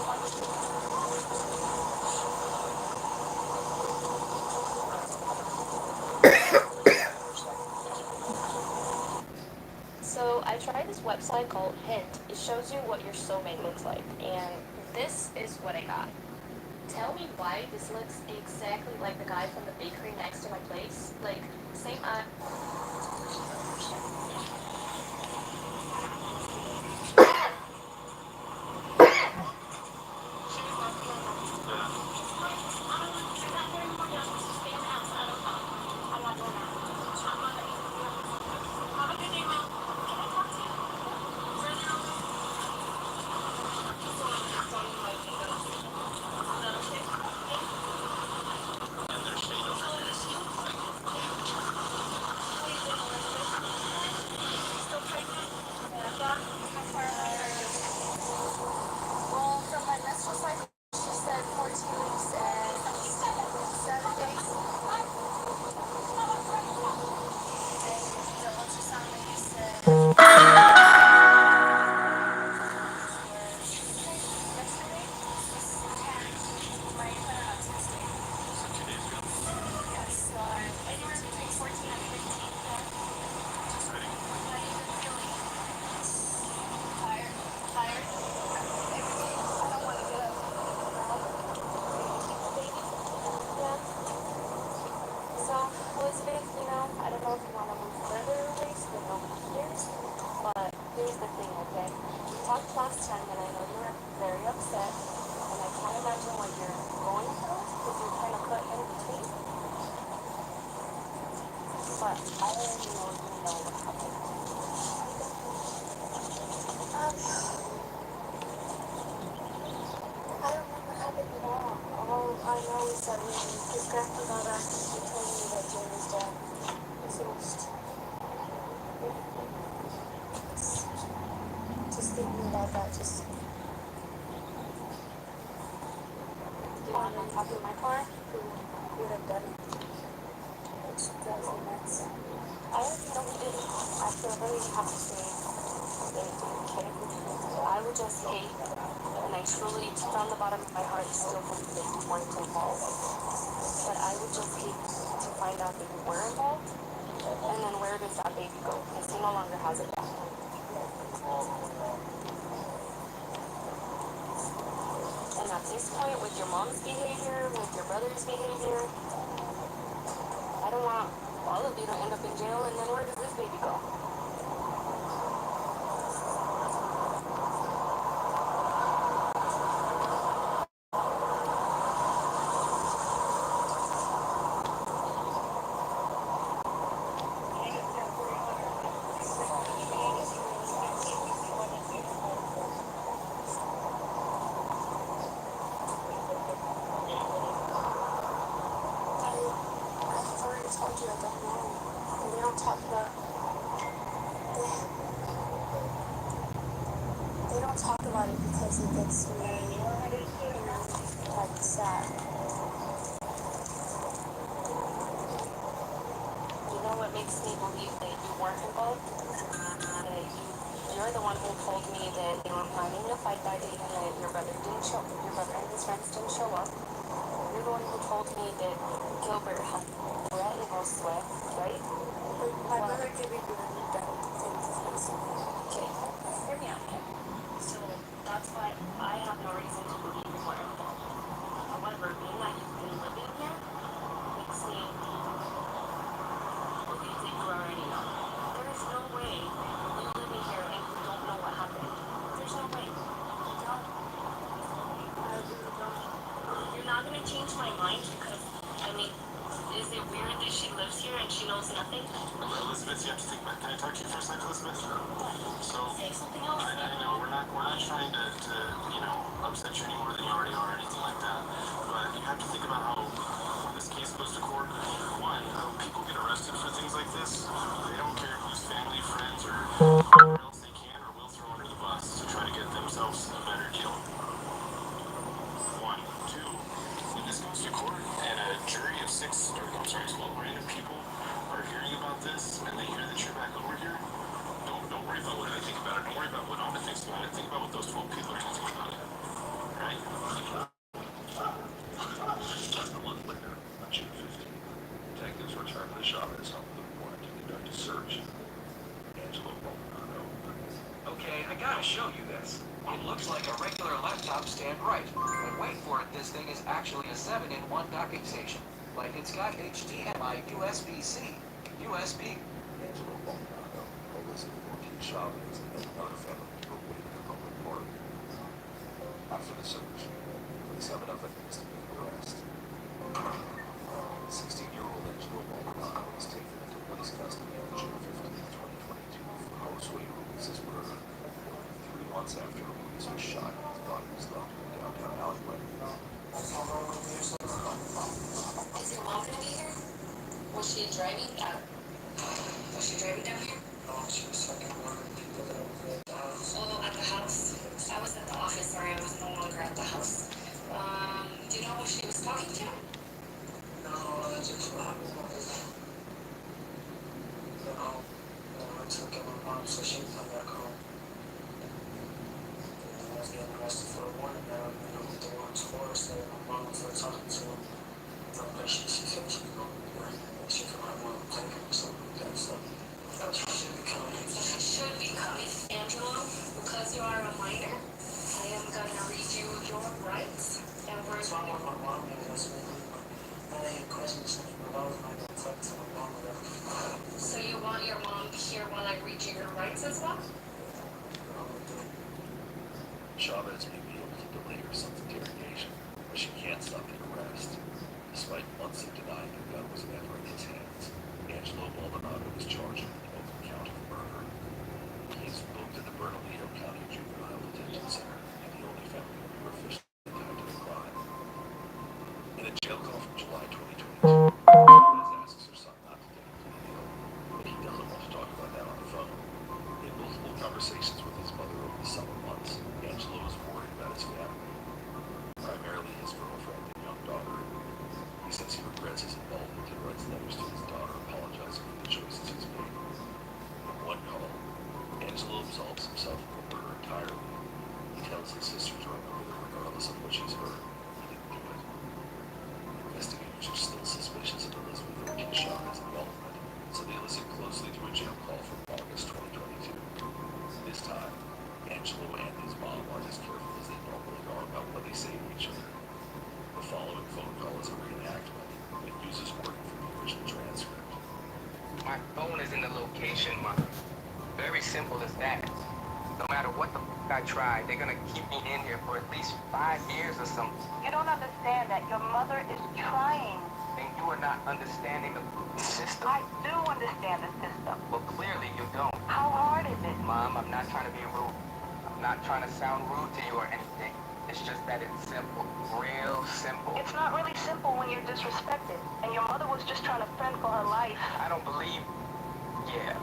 So I tried this website called Hint. It shows you what your soulmate looks like, and this is what I got. Tell me why this looks exactly like the guy from the bakery next to my place. Like, same eye. Well, from my menstrual cycle, she said 14 weeks and 7 days. And the ultrasound lady said yesterday, my appointment on Tuesday. Yes, so anywhere between 14 and 15. How you been feeling? Tired? Tired? Every day? I don't want to get up. Baby? Yeah. So, Elizabeth, I don't know if you want to move further away so that nobody hears, but here's the thing, okay? We talked last time and I know you were very upset, and I can't imagine what you're going through because you're kind of put in between. But I already know what happened. I don't know what happened at all. All I know is that when his grandpa got back, he told me that Jay was dead. Just thinking about that, just... You want on top of my car? Who would have done it? Which drives me nuts. I already know who did it. I feel really have to say anything, okay? I would just hate, and I truly, from the bottom of my heart, still believe that you weren't involved. But I would just hate to find out that you were involved, and then where does that baby go? Because he no longer has it back. And at this point, with your mom's behavior, with your brother's behavior, I don't want all of you to end up in jail, and then where does this baby go? about it because it gets me like sad. You know what makes me believe that you weren't involved? That you're the one who told me that they were planning to fight that day and that your brother and his friends didn't show up. You're the one who told me that Gilbert had threatened Josue, right? But my brother could be doing bad things to us. Okay, hear me out, okay? So that's why I have no reason to believe you were involved. However, being that you've been living here makes me believe that you already know. There is no way you living here and you don't know what happened. There's no way. You don't. I really don't. You're not gonna change my mind because, I mean, is it weird that she lives here and she knows nothing? Elizabeth, you have to think back. Can I talk to you for a second, Elizabeth? So, Say something else. I know we're not trying to upset you any more than you already are or anything like that. But you have to think about how when this case goes to court, one, people get arrested for things like this. They don't care who's family, friends, or whoever else they can or will throw under the bus to try to get themselves a better deal. One. Two, when this goes to court and a jury of 12 random people are hearing about this and they hear that you're back over here, don't worry about what I think about it. Don't worry about what Anna thinks about it. Think about what those 12 people are going to think about it. Right? A month later, on June 15th, detectives returned to the Chavez home with a warrant to conduct a search. Angelo Baldonado. Okay, I gotta show you this. It looks like a regular laptop stand right. But wait for it, this thing is actually a 7-in-1 docking station. Like it's got HDMI, USB-C, USB. Angelo Baldonado, Elizabeth Ortiz Chavez, and another family member waited in Public Park. After the search, police have enough evidence to make an arrest. 16-year-old Angelo Baldonado was taken into police custody on June 15, 2022 for Josue Ruiz's murder. 3 months after Ruiz was shot, his body was left in a downtown alleyway. Is your mom gonna be here? Was she driving down? Was she driving down here? Oh, she was talking to one of the people that was at the house. Oh, at the house. I was at the office. Sorry, I was no longer at the house. Do you know who she was talking to? No, I just happened was, I took my mom so she could come back home. And I was getting arrested for a warrant now, what the warrant's for, so my mom was talking to him. But she said she was going to be right, and she could have one take him or something like that, so she should be coming. So she should be coming. Angelo, because you are a minor, I am gonna read you your rights and words. That's why I want my mom here, that's maybe I had questions, but I was not going to talk to my mom or whatever. So you want your mom here while I read you your rights as well? Chavez may be able to delay her son's interrogation, but she can't stop the arrest. Despite months of denying the gun was ever in his hands, Angelo Baldonado was charged with an open count of murder. He is booked at the Bernalillo County Juvenile Detention Center, and the only family member officially tied to the crime. In a jail call from July 2022, Chavez asks her son not to take a plea deal, but he doesn't want to talk about that on the phone. In multiple conversations with his mother over the summer months, Angelo is worried about his family, primarily his girlfriend and young daughter. He says he regrets his involvement and writes letters to his daughter apologizing for the choices he's made. In one call, Angelo absolves himself of the murder entirely. He tells his sister to remember that regardless of what she's heard, he didn't do it. Investigators are still suspicious of Elizabeth Ortiz Chavez's involvement, so they listen closely to a jail call from August 2022. This time, Angelo and his mom aren't as careful as they normally are about what they say to each other. The following phone call is a reenactment. It uses wording from the original transcript. My phone is in the location, Mom. Very simple as that. No matter what the I try, they're gonna keep me in here for at least 5 years or something. You don't understand that your mother is trying. And you are not understanding the system. I do understand the system. Well, clearly you don't. How hard is it? Mom, I'm not trying to be rude. I'm not trying to sound rude to you or anything. It's just that it's simple. Real simple. It's not really simple when you're disrespected. And your mother was just trying to fend for her life. I don't believe... Yeah.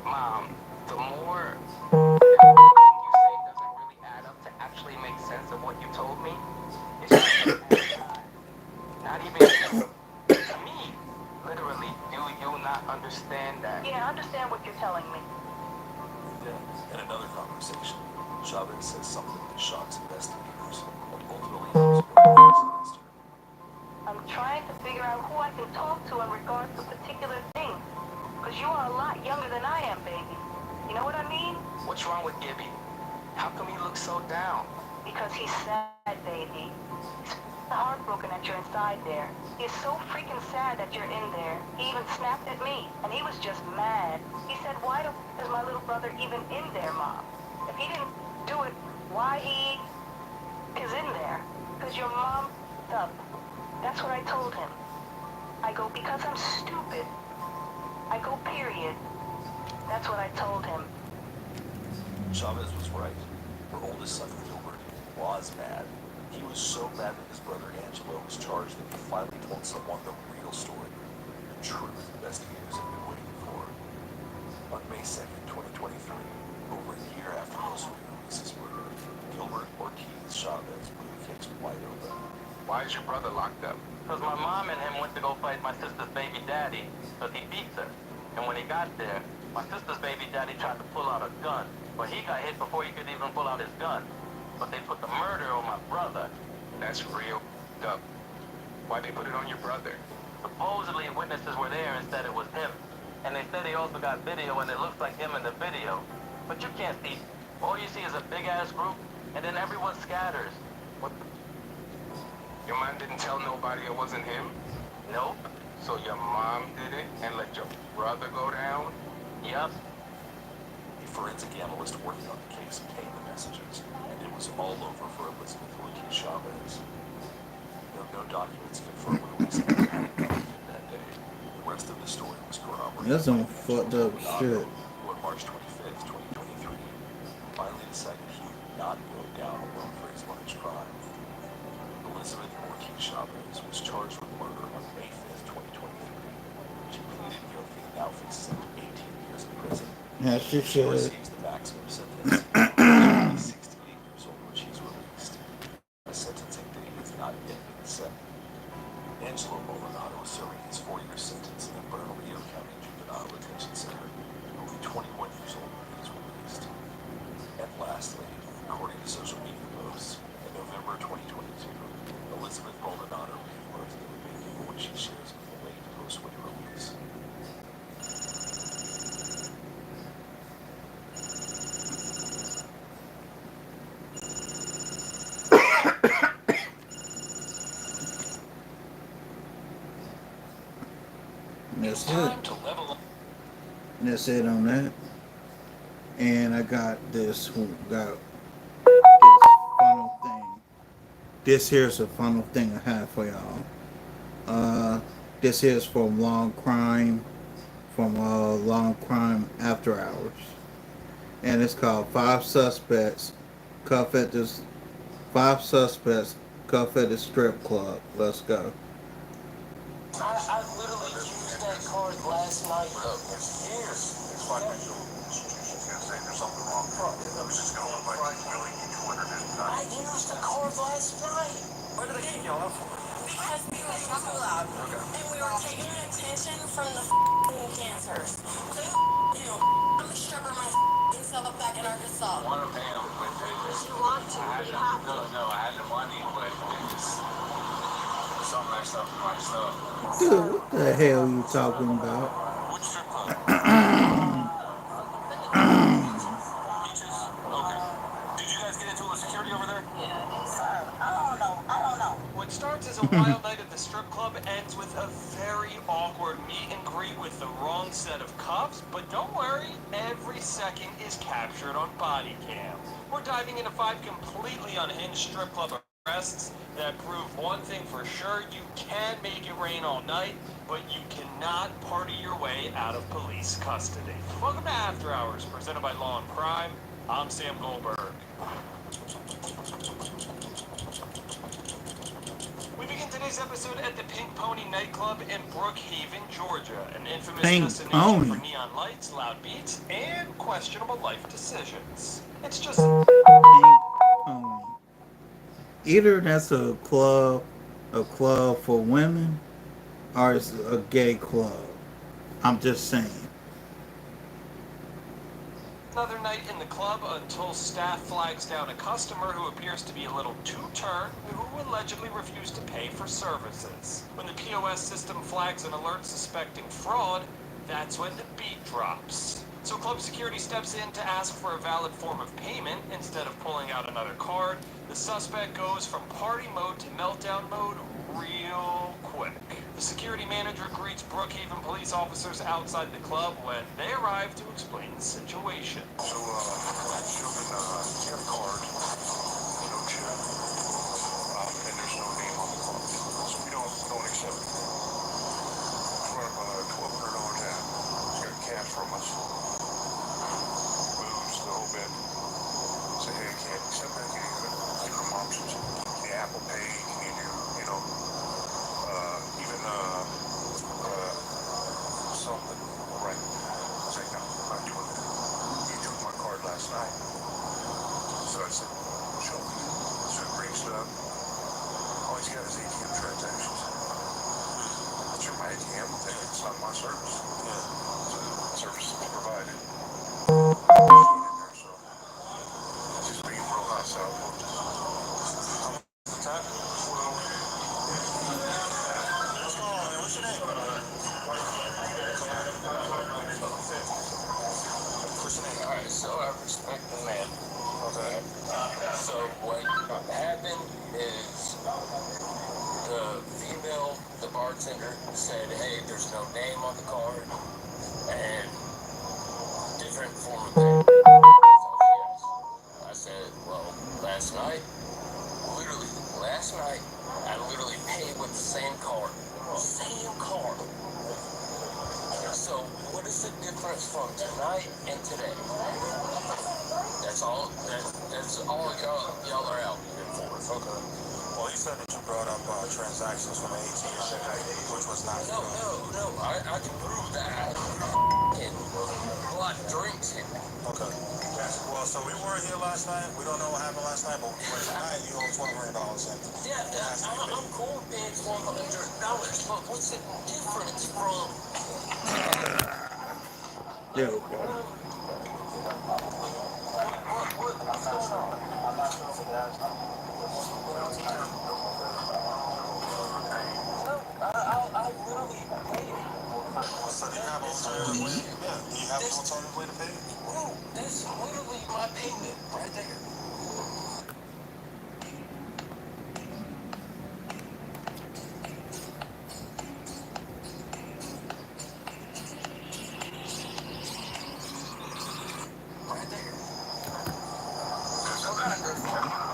Mom, the more... me. Then, in another conversation, Chavez says something that shocks investigators and ultimately helps build a case against her. I'm trying to figure out who I can talk to in regards to particular things. Because you are a lot younger than I am, baby. You know what I mean? What's wrong with Gibby? How come he looks so down? Because he's sad, baby. He's heartbroken that you're inside there. He is so freaking sad that you're in there. He even snapped at me, and he was just mad. He said, why is my little brother even in there, Mom? If he didn't do it, why he is in there? Because your mom up. That's what I told him. I go, because I'm stupid. I go, period. That's what I told him. Chavez was right. Her oldest son, Gilbert, was mad. He was so mad that his brother Angelo was charged that he finally told someone the real story, the truth investigators had been waiting for. On May 2nd, 2023, over a year after Jose Luis's murder, Gilbert Ortiz Chavez blew the case wide open. Why is your brother locked up? Because my mom and him went to go fight my sister's baby daddy because he beats her. And when he got there, my sister's baby daddy tried to pull out a gun, but he got hit before he could even pull out his gun. But they put the murder on my brother. That's real up. Why'd they put it on your brother? Supposedly witnesses were there and said it was him. And they said they also got video and it looks like him in the video. But you can't see. All you see is a big ass group and then everyone scatters. What the? Your mom didn't tell nobody it wasn't him? Nope. So your mom did it and let your brother go down? Yup. A forensic analyst working on the case obtained the messages, and it was all over for Elizabeth Ortiz Chavez. No documents confirm what Elizabeth had in common that day. The rest of the story was corroborated. That's some fucked up shit. Who on March 25th, 2023, finally decided he would not go down alone for his mother's crime. Elizabeth Ortiz Chavez was charged with murder on May 5th, 2023. She pleaded guilty and now faces up to 18 years in prison. Yeah, she She should. receives the maximum sentence. She's 68 years old when she's released. The sentencing date has not yet been set. Angelo Maldonado is serving his 4-year sentence in the Bernalillo County Juvenile Detention Center. Only 21 years old when he is released. And lastly, according to social media posts, in November 2022, Elizabeth Maldonado gave birth to the baby boy she shares with the late Jose Luis. That's it. That's it on that. And I got this final thing. This here's a final thing I have for y'all. This is from Long Crime After Hours, and it's called Cuff at this Five Suspects Cuff at the Strip Club. Let's go. I literally used that card last night. Years. It's fine, Mitchell. She's gonna say there's something wrong. I was just gonna look like he's willing to order this time. I used the card last night. Why did they keep yelling out for it? Because we were too loud. Okay. And we were taking attention from the dancers. So you, I'm a stripper myself back in Arkansas. One of them with it. If you want to, you have to. No, I had the money, but it just some messed up my stuff. Dude, what the hell you talking about? Which strip club? Beaches? Okay. Did you guys get into a security over there? Sir, I don't know. What starts as a wild night at the strip club ends with a very awkward meet and greet with the wrong set of cuffs, but don't worry, every second is captured on body cam. We're diving into 5 completely unhinged strip club arrests that prove one thing for sure: you can make it rain all night, but you cannot party your way out of police custody. Welcome to After Hours, presented by Law and Crime. I'm Sam Goldberg. We begin today's episode at the Pink Pony nightclub in Brookhaven, Georgia, an infamous Pink destination Pony. for neon lights, loud beats, and questionable life decisions. It's just Pink Pony. Either that's a club for women, or it's a gay club. I'm just saying. Another night in the club until staff flags down a customer who appears to be a little two-turned who allegedly refused to pay for services. When the POS system flags an alert suspecting fraud, that's when the beat drops. So club security steps in to ask for a valid form of payment instead of pulling out another card. The suspect goes from party mode to meltdown mode real quick. The security manager greets Brookhaven police officers outside the club when they arrive to explain the situation. So, children, gift card, no check, and there's no name on the card. So we don't accept it. It's worth $1,200 down. He's got cash from us. Moves the whole bit. Say, hey, I can't accept that. Can you give them options? The Apple Pay, can you do, even something, right? I said, no, I'm not doing that. You took my card last night. So I said, show me. So it brings it up. All he's got is ATM transactions. It's your my ATM thing. It's not my service. Yeah. So service is provided. So just being real hot south. What's that? What's going on, man? What's your name? What's your name? Alright, so I respect the man. Okay. So what happened is the female, the bartender, said, hey, there's no name on the card and different form of payment. I said, well, last night, I literally paid with the same card. Same card. So, what is the difference from tonight and today? That's all y'all are out here for. Okay. Well, he said that you brought up transactions from the ATM, which was not. No. I can prove that. And bought drinks here. Okay. Well, so we weren't here last night. We don't know what happened last night, but tonight you owe $1,200 in. Yeah, I'm cool paying $1,200, but what's the difference from... There we go. What's going on? I'm not sure if it No, I literally paid it. So do you have an alternative way? Yeah. Do you have an alternative way to pay? No, that's literally my payment right there.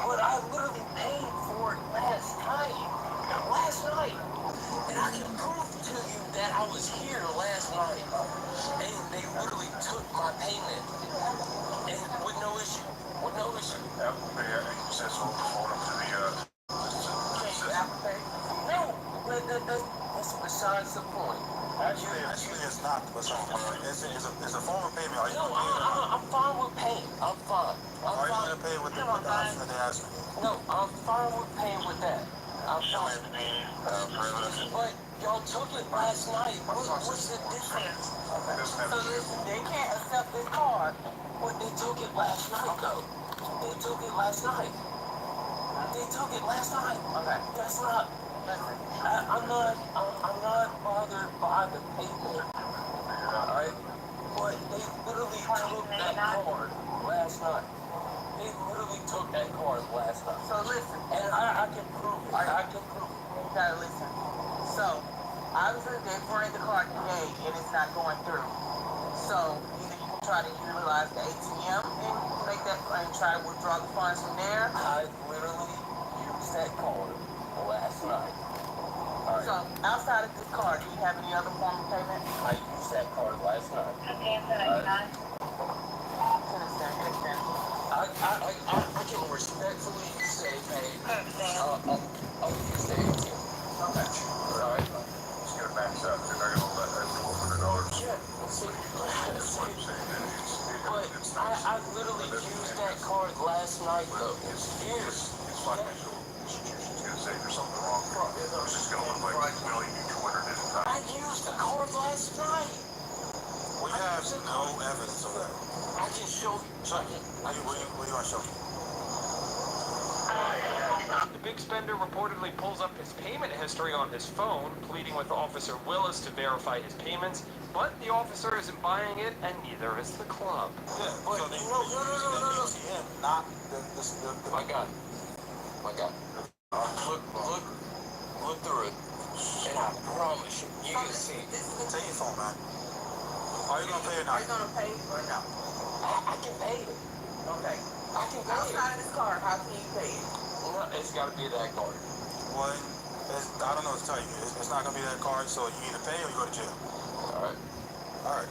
But I literally paid for it last night. And I can prove to you that I was here last night. And they literally took my payment. And with no issue. Apple Pay, I think you said so before to the, Apple Pay? No, but that's besides the point. Actually, it's not besides the point. It's a form of payment. Are you No, going to pay? I'm fine with paying. I'm fine. Are you going to pay with the option that they asked you? No, I'm fine with paying with that. I'm fine. But y'all took it last night. What's the difference? So listen, they can't accept this card. But they took it last night, though. They took it last night. Okay. That's not. Listen, I'm not bothered by the payment. Alright? But they literally took that card last night. They literally took that card last night. So listen, and I can prove it. I can prove it. You gotta listen. So, obviously they bring the card today and it's not going through. So, either you can try to utilize the ATM and make that and try to withdraw the funds from there. I literally used that card last night. Right. So, outside of this card, do you have any other form of payment? I used that card last night. Okay, but I can respectfully say, hey, I'll use the ATM. Okay. Alright. Just get it maxed out. They're not going to let that $1,200. Yeah. But I literally used that card last night, though. It's financial institutions going to say there's something wrong. It's just going to look like it's billing you $200 different times. I used the card last night. We have no evidence of that. I can show show me. What do you want to show me? The big spender reportedly pulls up his payment history on his phone, pleading with Officer Willis to verify his payments, but the officer isn't buying it, and neither is the club. Yeah, but no. ATM, not the my God. My God. Look through it, and I promise you, you can see. Take your phone, man. Are you gonna pay or not? Are you gonna pay or no? I can pay it. Okay. I can pay it. Outside of this card, how can you pay it? No, it's got to be that card. Well, I don't know what to tell you. It's not gonna be that card, so you either pay or you go to jail. All right. All right.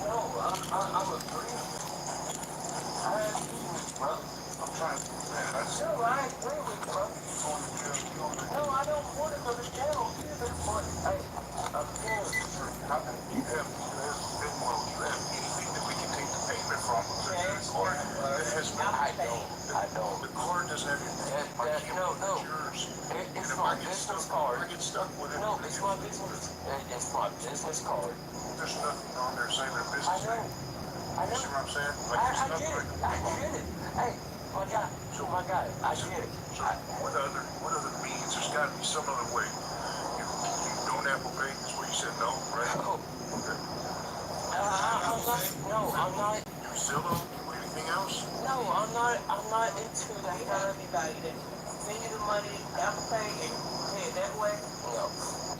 No, I'm agreeing. I'm trying to. No, I agree with you, bro. No, I don't want to go to jail either, but hey, I'm telling you. You have anything that we can take the payment from? I know. The card doesn't have your No. yours. It's my business card. I get stuck with it. No, it's my business. It's my business card. There's nothing on there saying their business. I know. You see what I'm saying? I get it. I get it. Hey, my guy. I get it. So what other means? There's got to be some other way. You don't Apple Pay is what you said, no, right? No. Okay. I'm not. You still don't do anything else? No, I'm not into that. You tell everybody that send you the money, Apple Pay, and pay it that way? No.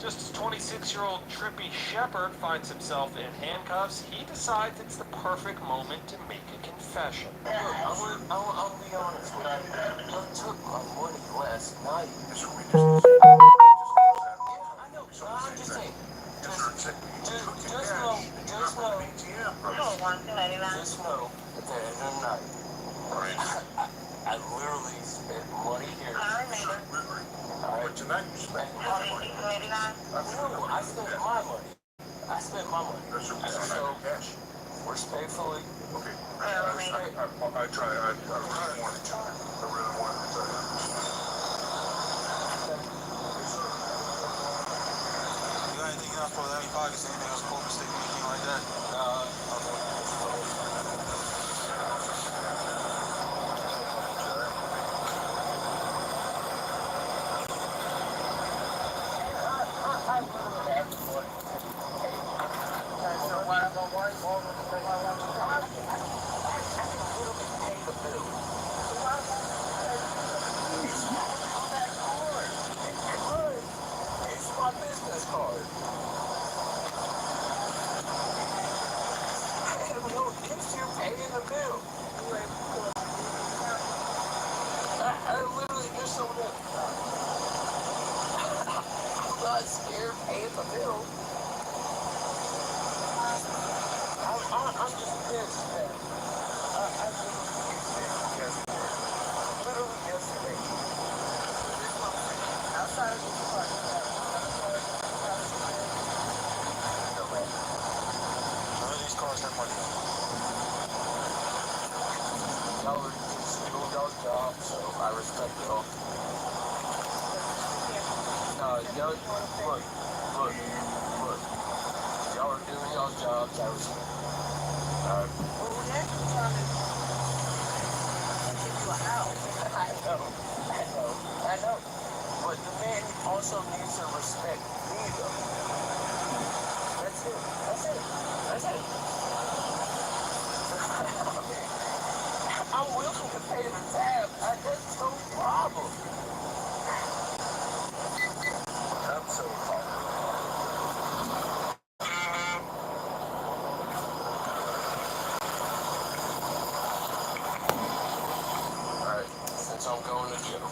Just as 26-year-old Trippy Shepard finds himself in handcuffs, he decides it's the perfect moment to make a confession. Look, I'll be honest with you. You took my money last night. Yes, we just. I know. I'm just saying. Just know that the other night, I literally spent money here. But tonight you spent money. No, I spent my money. So, respectfully. Okay. I try. I really wanted to. You got anything else for any pockets? Anything else, cold mistake, anything like that? Y'all are doing y'all's job, so I respect it all. Y'all, look. Y'all are doing y'all's jobs, I respect it. Alright. Well, we're actually trying to give you a house. I know. But the man also needs to respect me, though. That's it. I'm willing to pay the tab. That's no problem. I'm so sorry. Alright, since I'm going to jail,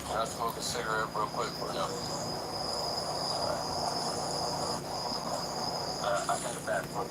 can I smoke a cigarette real quick or no? I got a bad one.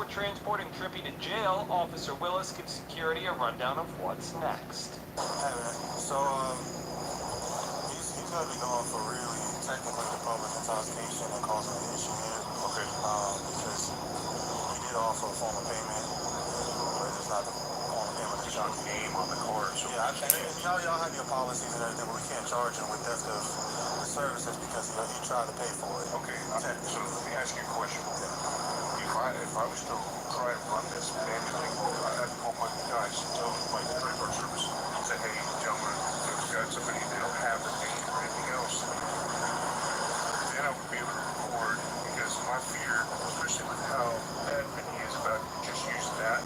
Before transporting Trippy to jail, Officer Willis gives security a rundown of what's next. Hey man, so he's gonna be going for really technically the public intoxication and causing an issue here. Okay. Because he did offer a form of payment, but it's not the form of payment that y'all name on the card. So yeah, I think y'all have your policies and everything, but we can't charge him with theft of the services because he tried to pay for it. Okay, so let me ask you a question. If I was to try and run this manually, I'd have to call my guys, tell them my credit card service, say, hey, gentlemen, they've got somebody, they don't have the name or anything else. Then I would be able to record, because my fear, especially with how adamant he is about just use that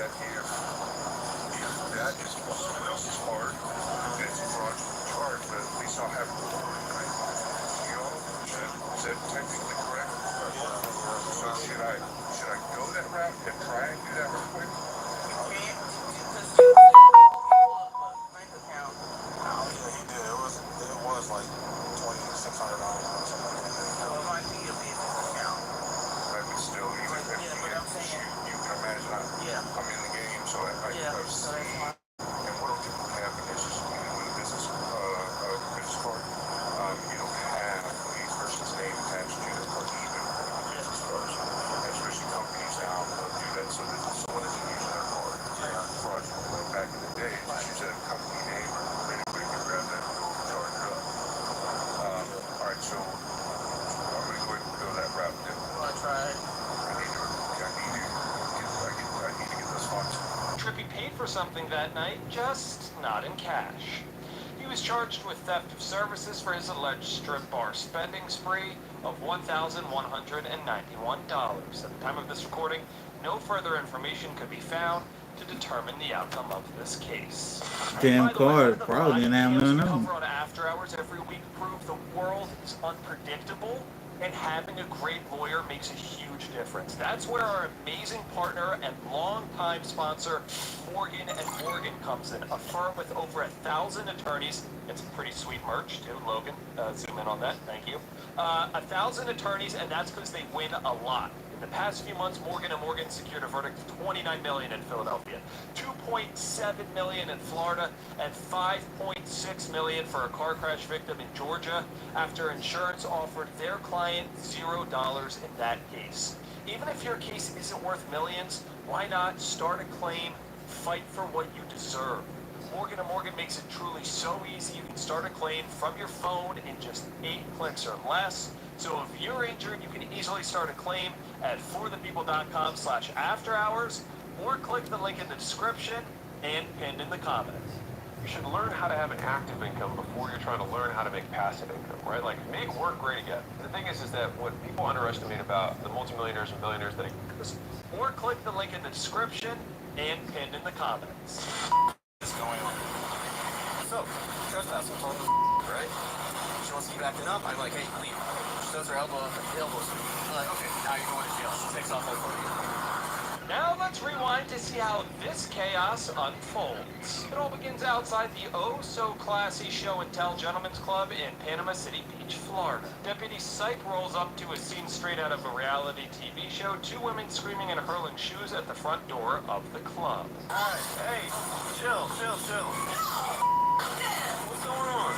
if that is someone else's card, then it's a fraudulent charge, but at least I'll have it recorded, right? You know, is that technically correct? So should I go that route and try and do that real quick? Oh yeah, he did. It was like $2,600 or something like that. So it might be a business account. But still, even if you can imagine I'm in the game, so I've seen. And what will happen is with a business card, you don't have a person's name attached to it, or even business cards. Especially companies now do that so that someone isn't using their card. Fraudulent. Back in the day, just use that company name or anybody can grab that and go charge it up. Alright, so I'm going to go ahead and go that route then. I tried. I need to get those funds. Trippy paid for something that night, just not in cash. He was charged with theft of services for his alleged strip bar spending spree of $1,191. At the time of this recording, no further information could be found to determine the outcome of this case. Damn card probably didn't have none on. On After Hours every week prove the world is unpredictable, and having a great lawyer makes a huge difference. That's where our amazing partner and longtime sponsor, Morgan & Morgan, comes in. A firm with over 1,000 attorneys and some pretty sweet merch, too. Logan, zoom in on that. Thank you. 1,000 attorneys, and that's because they win a lot. In the past few months, Morgan & Morgan secured a verdict of $29 million in Philadelphia, $2.7 million in Florida, and $5.6 million for a car crash victim in Georgia after insurance offered their client $0 in that case. Even if your case isn't worth millions, why not start a claim, fight for what you deserve? Morgan & Morgan makes it truly so easy. You can start a claim from your phone in just 8 clicks or less. So if you're injured, you can easily start a claim at forthepeople.com/afterhours, or click the link in the description and pinned in the comments. You should learn how to have an active income before you're trying to learn how to make passive income, right? Like, make work great again. The thing is that what people underestimate about the multimillionaires and billionaires that exist. Or click the link in the description and pinned in the comments. What's going on? So, trespassing, told her, right? She wants to keep acting up. I'm like, hey, leave. She throws her elbows. I'm like, okay, now you're going to jail. She takes off my phone. Now let's rewind to see how this chaos unfolds. It all begins outside the oh-so-classy Show and Tell Gentlemen's Club in Panama City Beach, Florida. Deputy Psych rolls up to a scene straight out of a reality TV show. 2 women screaming and hurling shoes at the front door of the club. Alright, hey, chill. What's going on?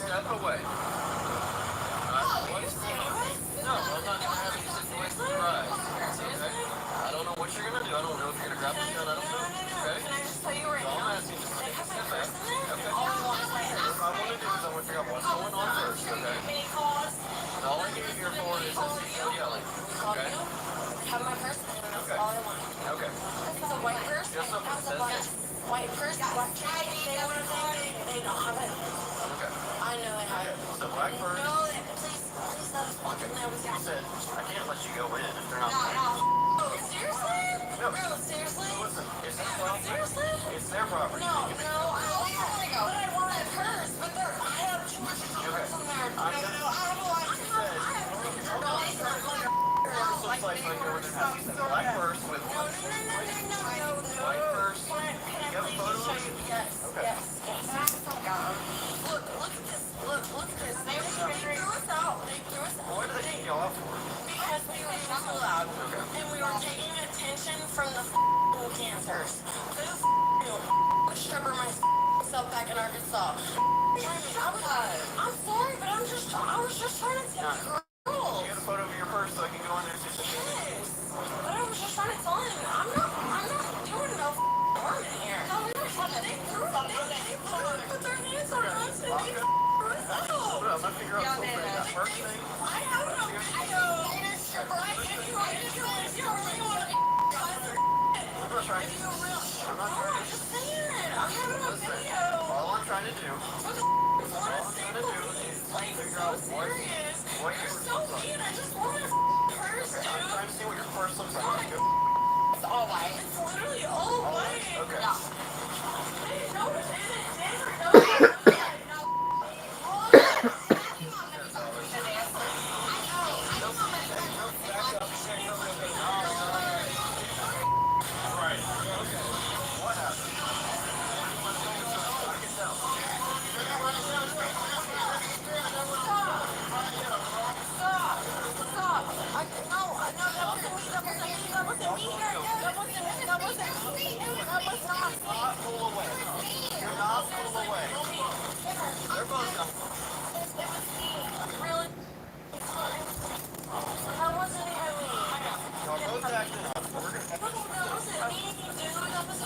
Step away. No, I'm not gonna have you sit and waste your eyes. Okay? I don't know what you're gonna do. I don't know if you're gonna grab the gun. I don't know. Okay? Can I just tell you right All now? I'm asking is to take a step back. Okay? All I want is my purse. What I want to do is I want to figure out what's going on first. Okay? Any calls? All I came here for is no yelling. Okay? Have my purse, and that's Okay. all I want. Okay. This is a white purse. Just something That's a that black. says White purse, black jacket. They don't have it. They don't have it. okay. I know they have it. So black purse. No, please, that's fucking that was You said I can't let you go in if they're not. No, seriously? No. Bro, seriously? Listen, it's their property. Seriously? It's their property. No, I want to go. But I want a purse. But I have too much drugs in there. No, I have a lot. Looks like over there has a black purse with white purse. You have a photo of it? Yes. Okay. Yes. So, I'm sorry, but I was just trying to tip the girl. You got a photo of your purse so I can go in there and take the picture? Yes. But I was just trying to tell him, I'm not doing no harm in here. No, we were trying to think through it. They put their hands on us and they us out. Hold up, I'm figure out something. That first thing. I have a video. If you really want to I'm not trying to. I'm just saying it. I'm having a video. All I'm trying to do. For the Figure out what You're so mean. I just wanted a purse, dude. I'm trying to see what your purse looks like. It's all white. It's literally all white. Okay. No. They didn't know it. They didn't know Right. Okay. What happened? I can tell. Stop. No, that wasn't me. That wasn't me. That wasn't me. That was not me. Not pull away. Do not pull away. They're both gone. Really? That wasn't even me. Y'all both acting up. We're gonna have to. That wasn't me, dude. That was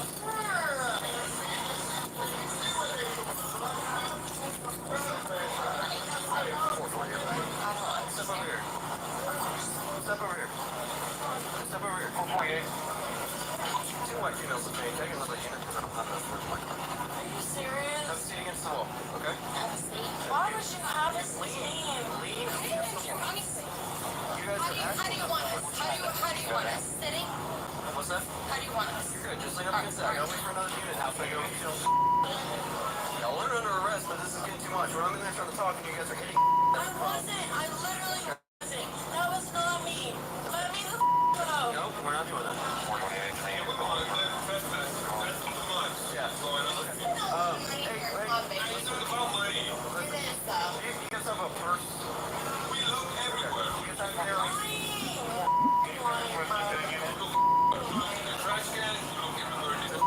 Step over here. Step over here. Step over here. 448. Two white females with change. I can live a unit because I don't have enough for my car. Are you serious? Have a seat against the wall, okay? Why would you have a scene? Lean against the wall. You guys are How do you want us? How do you want us? Sitting? What's that? How do you want us? You're good. Just lean up against that. I'll wait for another unit. How can I go? Y'all are under arrest, but this is getting too much. When I'm in there trying to talk and you guys are hitting. I wasn't. I literally wasn't. That was not me. Let me the go. No, we're not doing that. Yeah. Hey. You guys have a purse? We look everywhere. You guys have Trash can, you don't give it 30.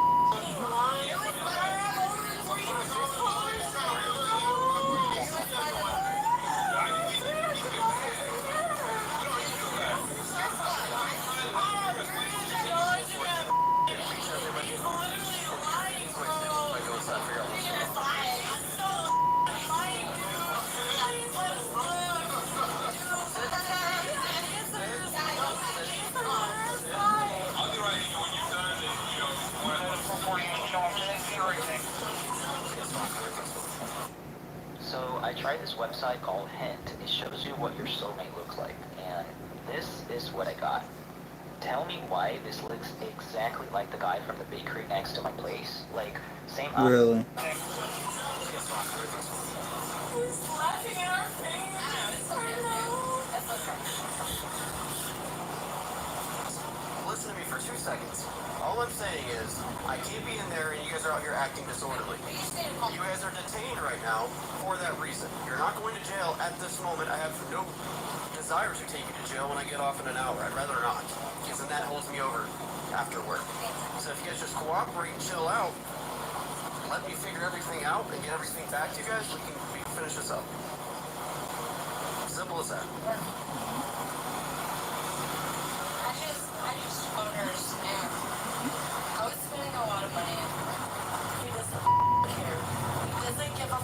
I'll be right here when you're done. So I tried this website called Hint. It shows you what your soulmate looks like, and this is what I got. Tell me why this looks exactly like the guy from the bakery next to my place. Like, same height. Really? Who's laughing at our face? Listen to me for 2 seconds. All I'm saying is, I can't be in there and you guys are out here acting disorderly. You guys are detained right now for that reason. You're not going to jail at this moment. I have no desire to take you to jail when I get off in an hour. I'd rather not, because then that holds me over after work. So if you guys just cooperate and chill out, let me figure everything out and get everything back to you guys, we can finish this up. Simple as that. I just owners and I was spending a lot of money. He doesn't care. He doesn't give a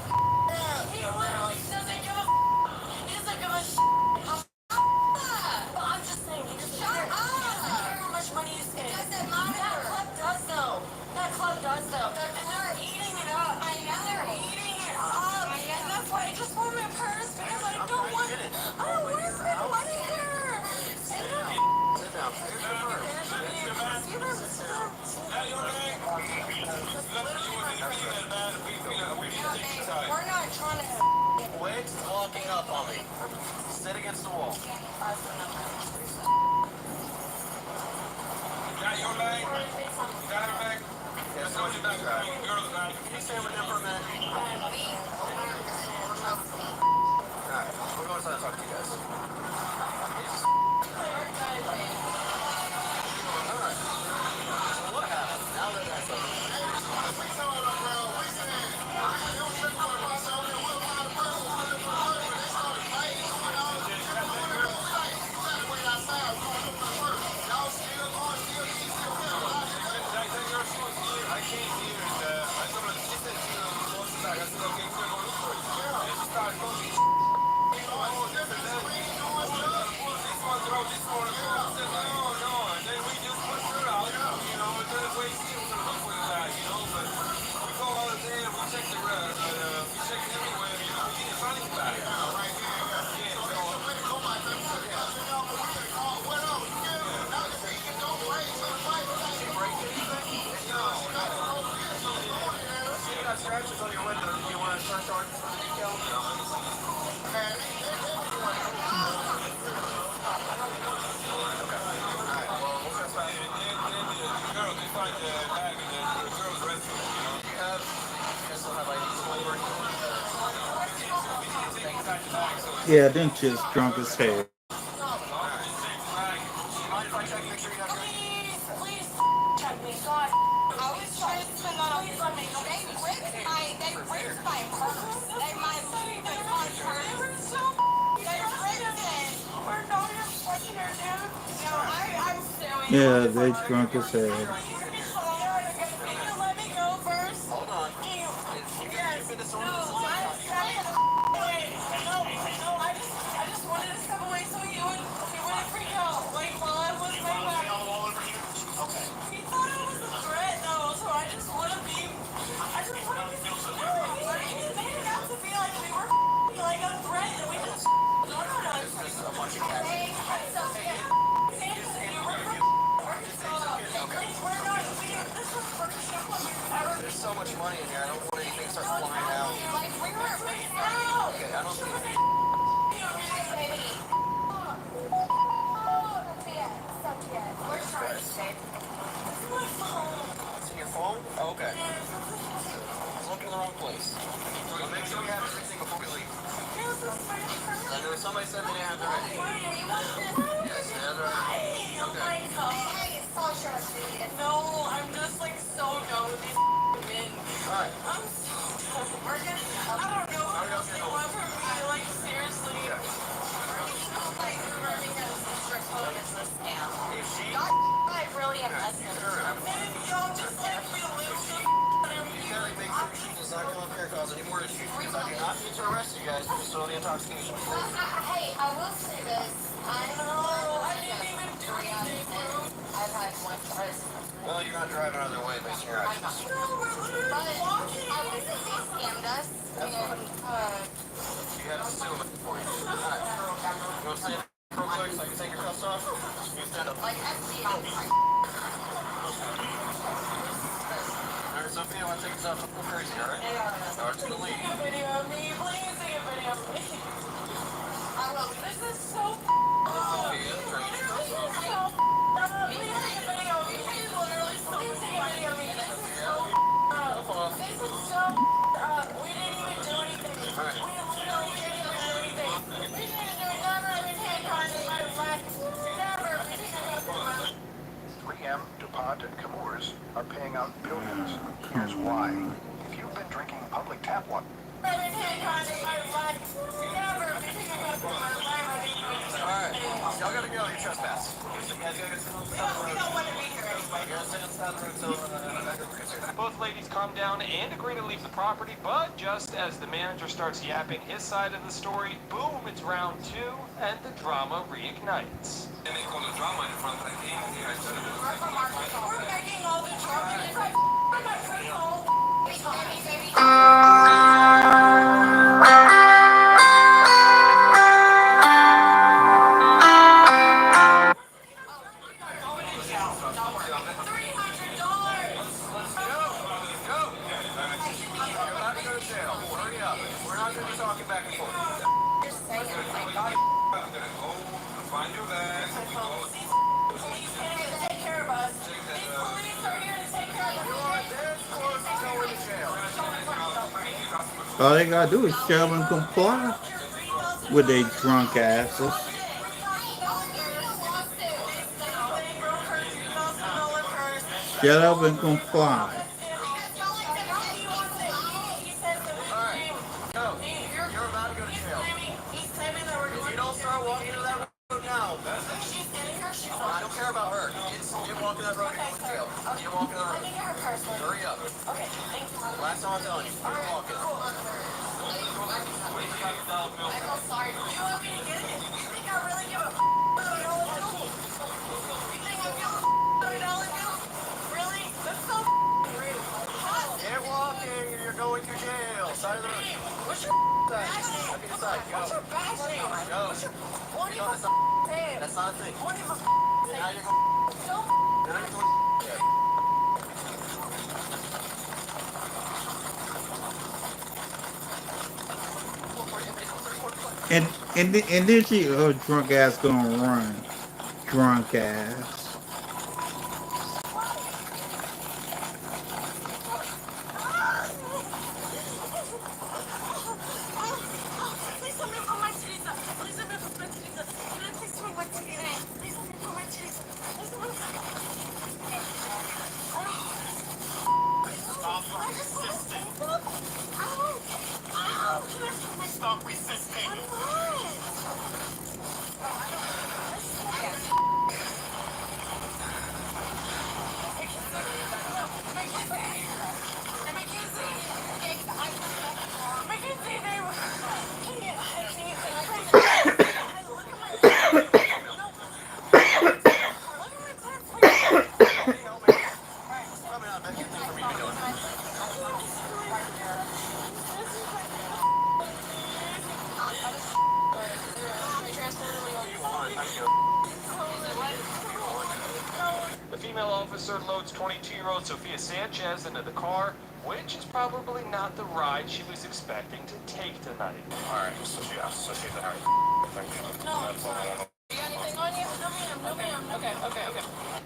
He literally doesn't give a He doesn't give a But I'm just saying, he doesn't care. I don't care how much money you spend. Doesn't matter. That club does though. That club does though. And they're eating it up. I know they're eating it up. And that's why I just want my purse because I don't want to spend money there. Sit down. Here's your purse. Is that your bag? Yeah, them just drunk as hell. Please check me. God, I was trying to spend that on please let me know. They ripped my purse. They my Louis Vuitton purse. They ripped it. We're not even fucking her, dude. No, I'm suing. Yeah, they drunk as hell. Can you let me go first? Hold on. Yes. No, I'm trying to no, I just wanted to step away so you wouldn't freak out. Like while I was way back. Okay. He thought it was a threat though, so I just want to be. I just want to be. No, he made it out to be like we were like a threat and we just. No. It's a bunch of cats. There's so much money in here. I don't want anything to start flying out. Like we were freaking out. Okay, I don't see it. Where's yours, babe? It's in your phone? Oh, okay. It's looking in the wrong place. We'll make sure we have everything before we leave. I know somebody said they didn't have the right. Yes, they have the right. Okay. No, I'm just like so done with these men. Alright. I'm so done. I don't know what they want from me, like seriously. Like, running as a strip club is a scam. Is she? I really am listening. And y'all just like me a little bit. You gotta make sure she does not come up here and cause any more issues. Because I do not need to arrest you guys for disorderly intoxication. Hey, I will say this. I didn't even do anything. I've had one person. Well, you're not driving out of their way based on your actions. No, we're literally walking. They scammed us. That's fine. You had to sue them at the point. Alright. You want to stand up real quick so I can take your cuffs off? You stand up. Like, FBI. Alright, Sophia, I want to take this off. Don't go crazy, alright? Alright, to the lead. Take a video of me. Please take a video of me. I will. This is so Sophia, try to get your cuffs off. Please take a video of me. Please literally please take a video of me. This is so This is so we didn't even do anything. Alright. We literally didn't even do anything. We didn't do never even take on my life. Never. We didn't even do 3M, DuPont, and Chemours are paying out billions. Here's why. If you've been drinking public tap water, Alright, y'all gotta go. You trespass. You guys gotta sit on the side of the road. we don't want to be here anyway. You gotta sit on the side of the road until Both ladies calm down and agree to leave the property, but just as the manager starts yapping his side of the story, boom, it's round two, and the drama reignites. We're making all the drama. All they gotta do is shut up and comply with their drunk asses. Shut up and comply. Hurry up. Okay, thank you. Last time I'm telling you, you're walking. going to jail. Sign the What's your badge name? Step inside. Go. What's your badge name? Go. What's your... What No, if that's a not. say it? That's not a thing. What if a Then now you're going. Don't Then now you're going. And then she, her drunk ass gonna run. Drunk ass. Please let me put my titties up. Please let me put my titties up. Can I please put my titties up? Please let me put my titties up. Please let me Stop resisting. Ow! Ow! Can I put my... Stop resisting. I'm not. The female officer loads 22-year-old Sophia Sanchez into the car, which is probably not the ride she was expecting to take tonight. Alright, so she's alright. Thank you. That's all I want. You got anything on you? No, ma'am. No, ma'am. Okay.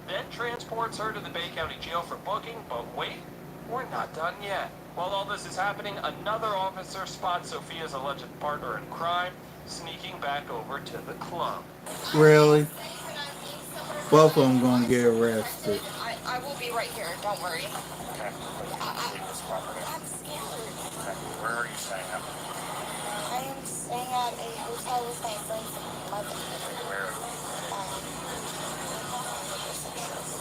Then transports her to the Bay County Jail for booking, but wait, we're not done yet. While all this is happening, another officer spots Sophia's alleged partner in crime sneaking back over to the club. Really? Both of them gonna get arrested. I will be right here. Don't worry. Okay. Leave this property. I'm scared. Okay. Where are you staying at? I am staying at a hotel with my friend's mother. Where?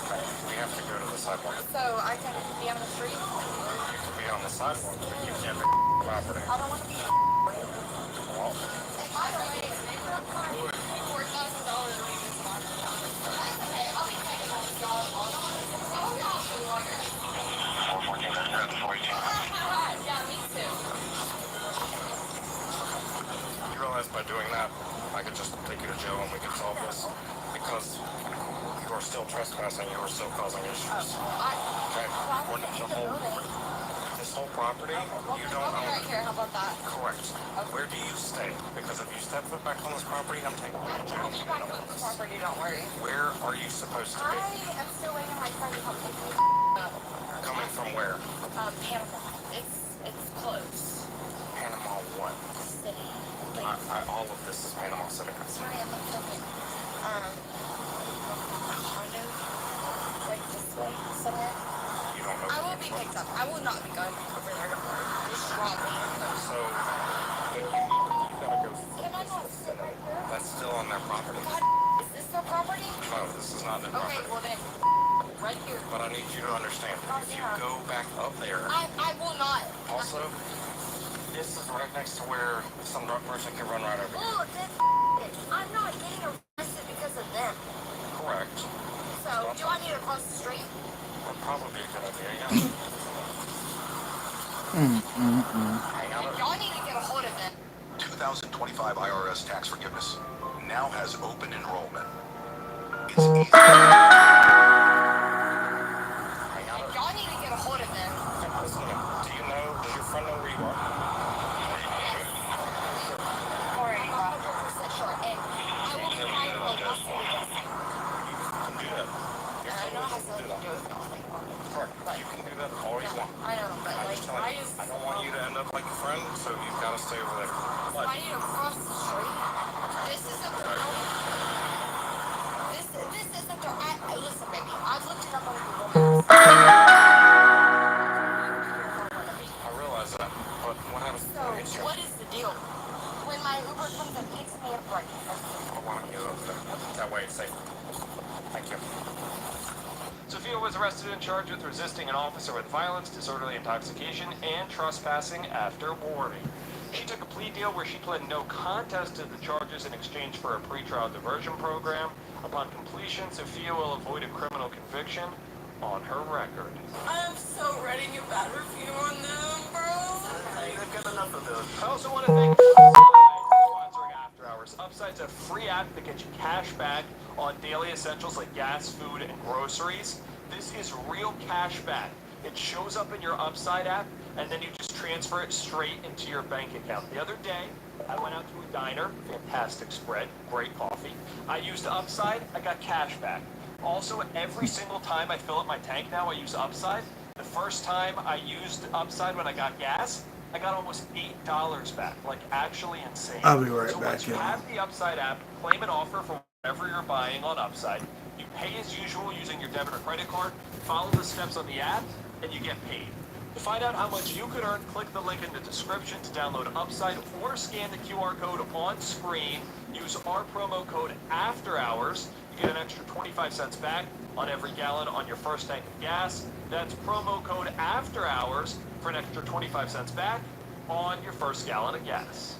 Okay. We have to go to the sidewalk. So I can be on the street? You can be on the sidewalk, but you can't be on the property. I don't want to be. Well, By the way, $4,000 yeah, me too. you realize by doing that, I could just take you to jail and we could solve this? Because you are still trespassing, you are still causing issues. Okay? This whole property, you don't own Right it. here, how about that? Correct. Where do you stay? Because if you step foot back on this property, I'm taking you to jail. Back on this property, don't worry. Where are you supposed to be? I am still waiting on my friend to come pick me up. Coming from where? Panama. It's close. Panama what? City. All of this is Panama City. Sorry, I'm not filming. Condo. Like this way, somewhere. You don't know. I will be picked up. I will not be going over there, don't worry. Just drop me. So, you gotta go. Can I not sit right here? That's still on their property. Is this their property? No, this is not their Okay, property. well then, right here. But I need you to understand, if you go back up there, I will not. also, this is right next to where some drunk person can run right over you. Oh, then I'm not getting arrested because of them. Correct. So, do I need to cross the street? Would probably be a good idea, yeah. Hang out. Y'all need to get a hold of them. 2025 IRS tax forgiveness now has open enrollment. It's easy. Hang out. Y'all need to get a hold of them. Listen to me. Do you know, does your friend know where you are? Already, 100% sure. And I will be filing a lawsuit against them. You can do that. I know it has nothing to do with me. Correct. You can do that all you want. I know, but I'm like, just telling you, I don't want you to end up like your friend, so you've got to stay over there. But I need to cross the street. This isn't the road. This isn't the. Listen, baby. I've looked it up on Google Maps. I realize that. But what happens So, when it gets you? what is the deal? When my Uber comes and picks me up right now. I want to get over there. That way it's safe. Thank you. Sophia was arrested and charged with resisting an officer with violence, disorderly intoxication, and trespassing after warning. She took a plea deal where she pled no contest to the charges in exchange for a pretrial diversion program. Upon completion, Sophia will avoid a criminal conviction on her record. I'm so ready to get bad review on them, bro. enough of those. I also want to thank Upside for sponsoring After Hours. Upside's a free app that gets you cash back on daily essentials like gas, food, and groceries. This is real cash back. It shows up in your Upside app, and then you just transfer it straight into your bank account. The other day, I went out to a diner, fantastic spread, great coffee. I used Upside, I got cash back. Also, every single time I fill up my tank now, I use Upside. The first time I used Upside when I got gas, I got almost $8 back, like actually insane. I'll be right So back, once you y'all. have the Upside app, claim an offer for whatever you're buying on Upside. You pay as usual using your debit or credit card, follow the steps on the app, and you get paid. To find out how much you could earn, click the link in the description to download Upside or scan the QR code on screen. Use our promo code AFTERHOURS. You get an extra 25 cents back on every gallon on your first tank of gas. That's promo code AFTERHOURS for an extra 25 cents back on your first gallon of gas.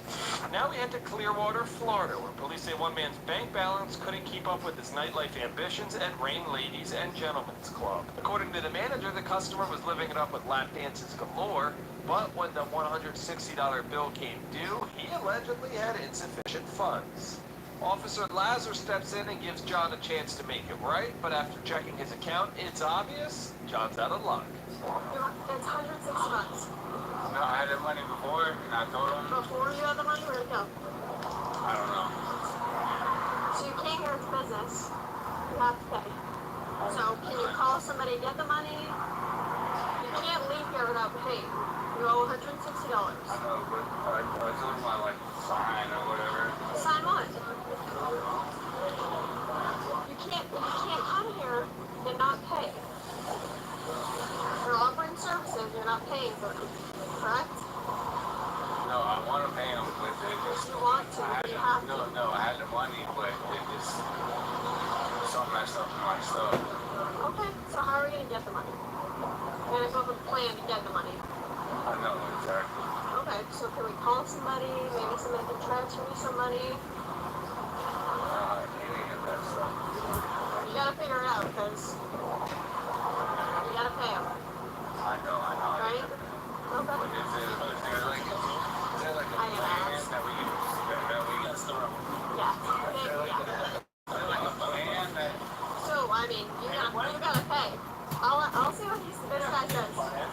Now we head to Clearwater, Florida, where police say one man's bank balance couldn't keep up with his nightlife ambitions and ran ladies and gentlemen's club. According to the manager, the customer was living it up with lap dances galore, but when the $160 bill came due, he allegedly had insufficient funds. Officer Lazar steps in and gives John a chance to make it right, but after checking his account, it's obvious John's out of luck. It's $160. No, I had the money before, and I told him. Before you had the money, where'd it go? I don't know. So you came here to business. You have to pay. So can you call somebody, get the money? You can't leave here without paying. You owe $160. I know, but I told him I sign or whatever. Sign what? You can't come here and not pay. You're offering services, you're not paying for them, correct? No, I want to pay him, but they just... You want to, but you have to. No, I had the money, but it just... something messed up in my stuff. Okay, so how are we going to get the money? We're going to go with a plan to get the money. I know, exactly. Okay, so can we call somebody? Maybe somebody can transfer me some money? Any of that stuff. You got to figure it out, because you got to pay them. I know. Right? Okay. But is there like a plan that we use through? Yeah. Is there like a plan that... So, I mean, you gotta pay. I'll see what this guy says. Hold on.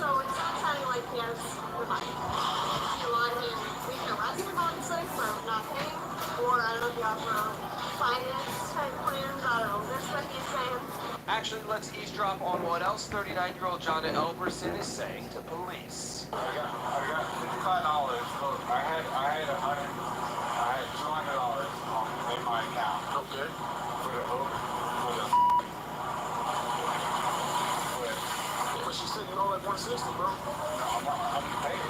So it's not sounding like he has the money. You want him, we can arrest him honestly for not paying, or I don't know if you offer finance type plans, I don't know, that's what he's saying. Actually, let's eavesdrop on what else 39-year-old John Elberson is saying to police. I got $55. Look, I had $200 in my account. Okay. For the But she said you owe like $160, bro. I'm paid.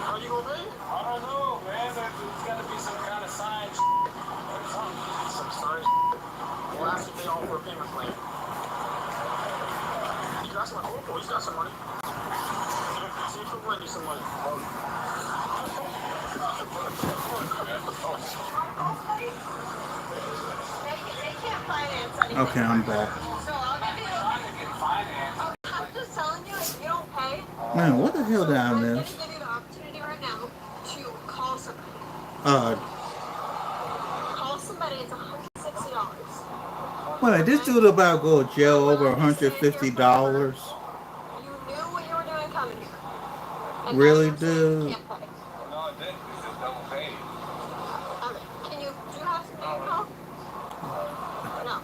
How you gonna pay? I don't know, man. There's gotta be some kind of sign or something. Some sign. Well, ask if they offer a payment plan. You got some money? Oh, he's got some money. See if he'll lend you some money. They can't finance anything. Okay, I'm back. So I'll give you I'm just telling you, if you don't pay, Man, what the hell did I I'm going miss? to give you the opportunity right now to call somebody. Call somebody, it's $160. Wait, this dude about to go to jail over $150. You knew what you were doing coming here. And Really, now you're saying you dude? can't pay. No, I didn't. It's just double paid. Okay. Do you have something to call? No.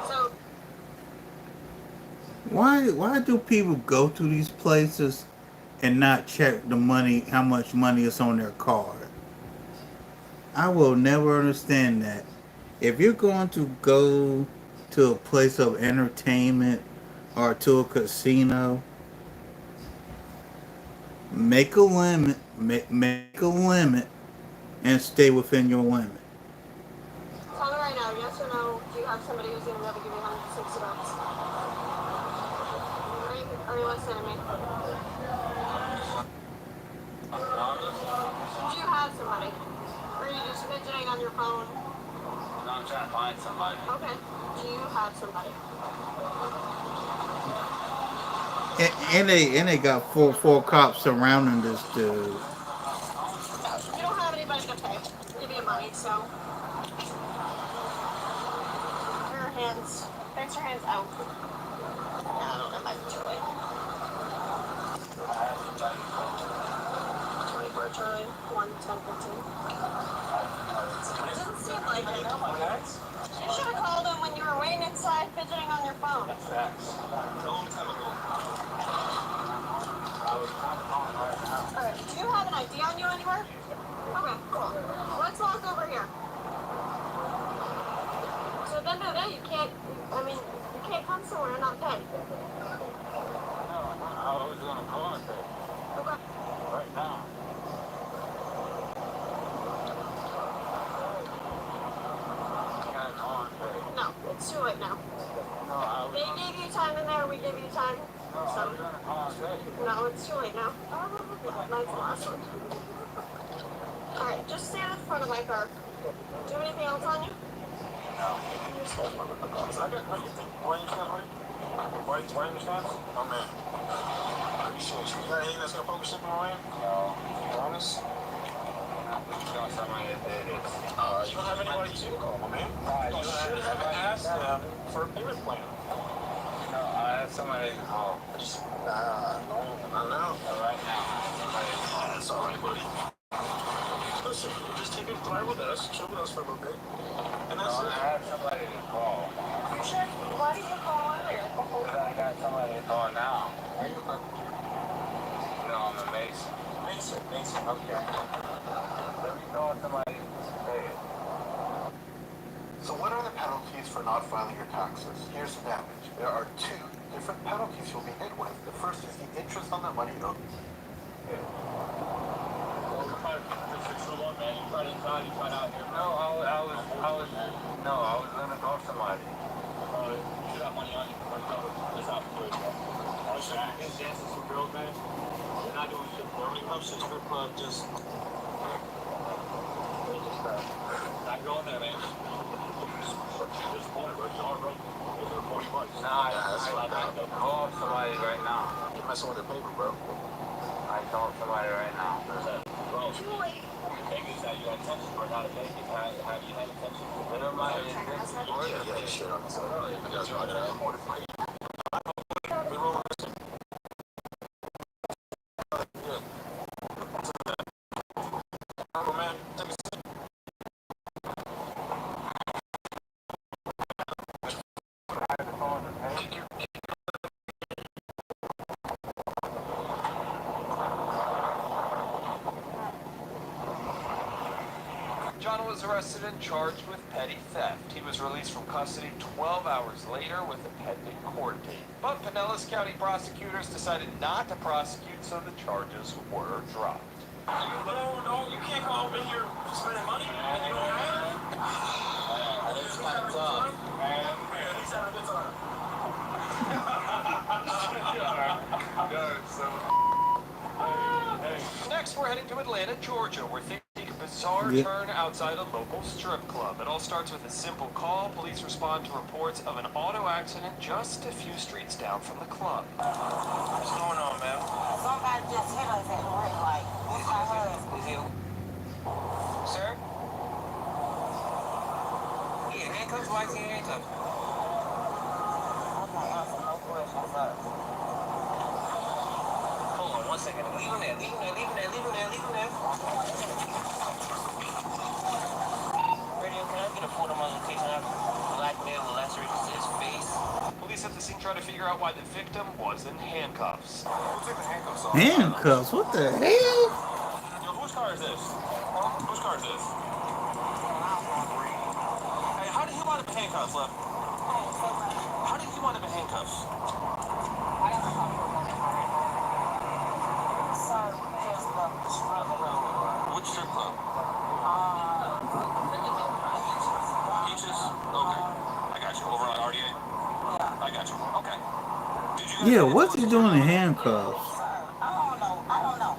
So, Why do people go to these places and not check the money, how much money is on their card? I will never understand that. If you're going to go to a place of entertainment or to a casino, make a limit, make a limit, and stay within your limit. tell me right now, yes or no, do you have somebody who's going to be able to give you $160? Are you listening to me? Do you have somebody? Or are you just fidgeting on your phone? No, I'm trying to find somebody. Okay. Do you have somebody? And they got four cops surrounding this dude. You don't have anybody to pay. Give you money, so. Your hands. Face your hands out. No, that might be too late. 24 Charlie, 11015. Doesn't seem like it. You should have called him when you were waiting inside fidgeting on your phone. Facts. A long time ago. Alright, do you have an ID on you anywhere? Okay, cool. Let's walk over here. So at the end of the day, you can't, you can't come somewhere and not pay. No, I was gonna call and pay. Okay. Right now. Can't call and pay. No, it's too late now. No, I was They gonna... gave you time in there, we gave you time. No, I was gonna call and pay. No, it's too late now. Night's the last one. Alright, just stand in front of my car. Do you have anything else on you? No. You're still one of the cars. I got what you think? Why you stand right? Why you stand? Oh man. Appreciate you. You got anything that's gonna focus up on? No. You honest? You don't somebody that did it. You don't have anybody to call, my man. You should have asked them for a payment plan. No, I have somebody to call. No, not now. Right now, I have somebody to call. That's all right, buddy. Listen, just take it fly with us, chill with us for a little bit. And that's it. I have somebody to call. You should. Why did you call earlier? Because I got somebody to call now. Are you No, I'm a Mason. Mason. Okay. Let me call somebody to pay it. So what are the penalties for not filing your taxes? Here's the damage. There are two different penalties you'll be hit with. The first is the interest on the money owed. No, I was gonna call somebody. You got money on you. That's not good. Honestly, these dances for girls, man. They're not doing shit. When it comes to the strip club, just not going there, man. Just point, bro. It's hard, bro. They're $40. Nah, I call somebody right now. You're messing with their paper, bro. I call somebody right now. Bro, the thing is that you got attention, bro. Not a thing. Have you had attention? What am I intention for? Yeah, shit on this. You guys are not gonna John was arrested and charged with petty theft. He was released from custody 12 hours later with a pending court date. But Pinellas County prosecutors decided not to prosecute, so the charges were dropped. No, you can't come over here spending money and you don't have it. It's kind of tough. Man, he's having a good time. Next, we're heading to Atlanta, Georgia, where things take a bizarre turn outside a local strip club. It all starts with a simple call. Police respond to reports of an auto accident just a few streets down from the club. What's going on, man? Somebody just hit us at the red light. What's my husband? Sir? Yeah, handcuffs? Why is he handcuffs? I'm not answering no questions first. Hold on 1 second. Leave him there. Radio, can I get a photo on location of a black male with lacerated to his face? Police at the scene try to figure out why the victim was in handcuffs. Who took the handcuffs off? Handcuffs? What the hell? Yo, whose car is this? Whose car is this? Hey, how did he wind up in handcuffs, left? How did he wind up in handcuffs? Which strip club? Peaches? Okay. I got you. Over on RDA? I got you. Okay. Did you Yeah, what's he doing in handcuffs? I don't know.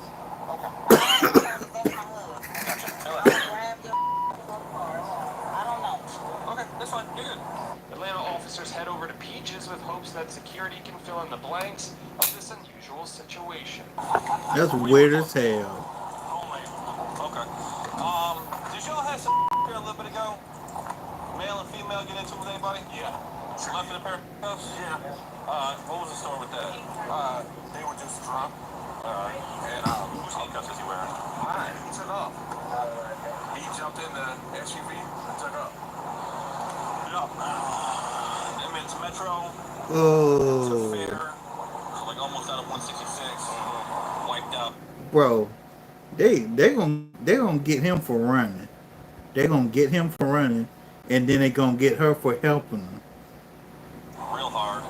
Okay, that's fine. You're good. Atlanta officers head over to Peaches with hopes that security can fill in the blanks of this unusual situation. That's weird as hell. Okay. Did y'all have some here a little bit ago? Male and female get into it with anybody? Yeah. Left in a pair of cuffs? Yeah. What was the story with that? They were just drunk. And whose handcuffs is he wearing? Mine. He took off. He jumped in the SUV and took off. Yep. Them into Metro. To Oh, Fair. So like almost out of 166. Wiped out. bro, they gonna get him for running. They gonna get him for running, and then they gonna get her for helping him. Real hard.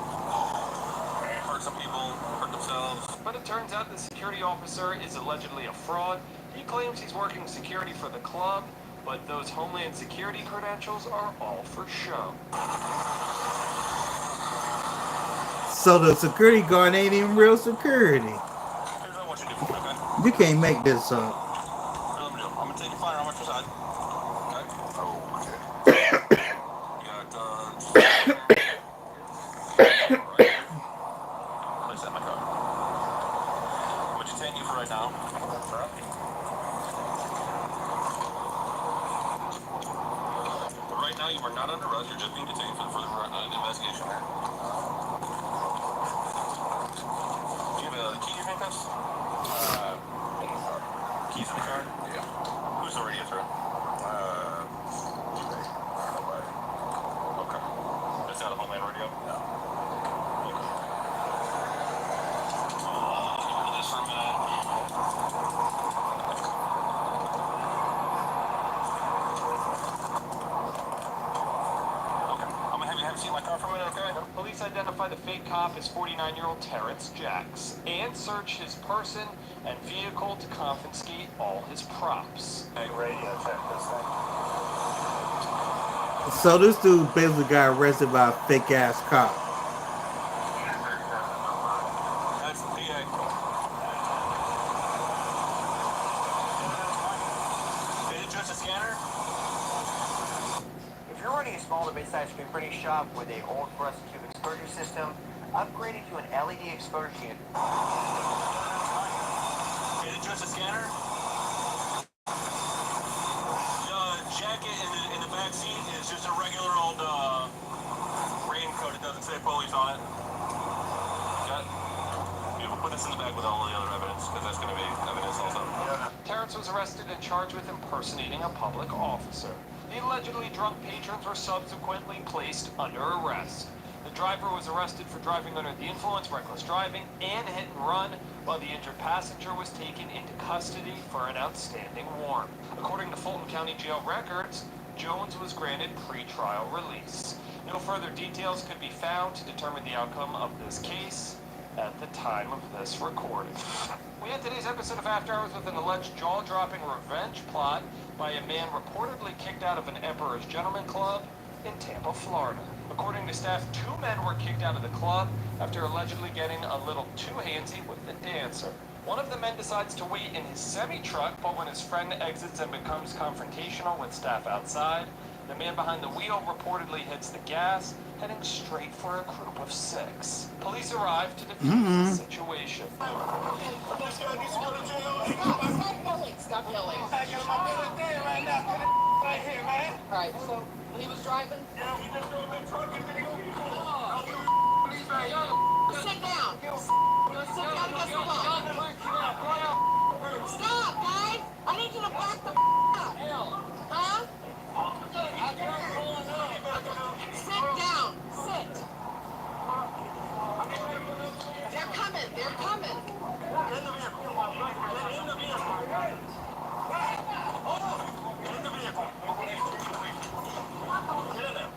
Hurt some people, hurt themselves. But it turns out the security officer is allegedly a fraud. He claims he's working security for the club, but those Homeland Security credentials are all for show. So the security guard ain't even real security. Here's what I want you to do for me, okay? You can't make this up. Here's what I'm gonna do. I'm gonna take your firearm off your side. Okay? Oh, okay. You got, right. Place that in my car. I'm gonna detain you for right now. But right now, you are not under arrest. You're just being detained for the further investigation. Do you have a key to your handcuffs? Keys in the car? Yeah. Who's the radio through? Nobody. Okay. That's not a Homeland radio? No. Okay. This for a minute. Okay. I'm gonna have you have a seat in my car for a minute, okay? Police identify the fake cop as 49-year-old Terrence Jacks and search his person and vehicle to confiscate all his props. Hey, radio check this thing. So this dude basically got arrested by a fake ass cop. That's the PA. Is it just a scanner? If you're running a small to mid-sized screen printing shop with a old fluorescent tube exposure system, upgrading to an LED exposure unit. Is it just a scanner? The jacket in the back seat is just a regular old raincoat. It doesn't say police on it. Got it? We'll put this in the bag with all the other evidence, because that's going to be evidence also. Terrence was arrested and charged with impersonating a public officer. The allegedly drunk patrons were subsequently placed under arrest. The driver was arrested for driving under the influence, reckless driving, and hit and run, while the injured passenger was taken into custody for an outstanding warrant. According to Fulton County Jail records, Jones was granted pretrial release. No further details could be found to determine the outcome of this case at the time of this recording. We had today's episode of After Hours with an alleged jaw-dropping revenge plot by a man reportedly kicked out of an Emperor's Gentleman Club in Tampa, Florida. According to staff, 2 men were kicked out of the club after allegedly getting a little too handsy with the dancer. One of the men decides to wait in his semi-truck, but when his friend exits and becomes confrontational with staff outside, the man behind the wheel reportedly hits the gas, heading straight for a group of 6. Police arrived to defuse the situation. Stop yelling. I got my brother dead right now. Right here, man. All right, so when he was driving? Yeah, we just drove the truck and then sit down. Sit down and get some Stop, guys. I need you to back the up. Huh? Sit down. Sit. They're coming. They're coming. In the vehicle. In the vehicle. In the vehicle. Get in there.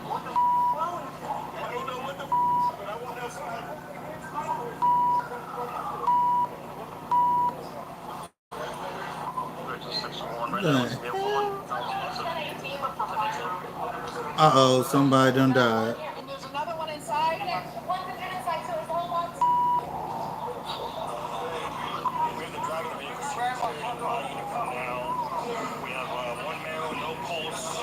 What the wrong with you? I don't know what the but I want that side. Uh-oh, somebody done died. And there's another one inside. One inside, so it's all one. We have the driver of the vehicle secured now. We have one male, no pulse.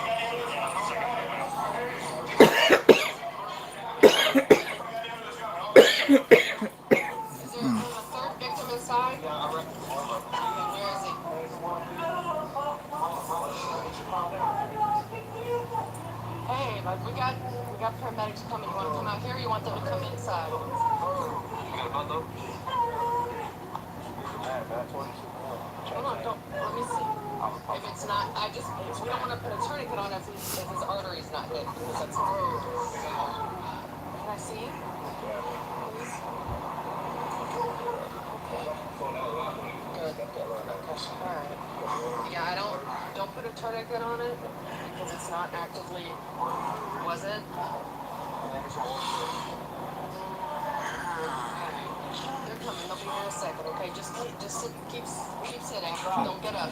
Come inside. You got a bundle? Hold on, don't. Let me see. If it's not, we don't want to put a tourniquet on if his artery's not hit, because that's rude. Can I see? Please? Good. Okay. Alright. Yeah, don't put a tourniquet on it, because it's not actively, was it? They're coming, they'll be here in a second, okay? Just keep sitting, don't get up.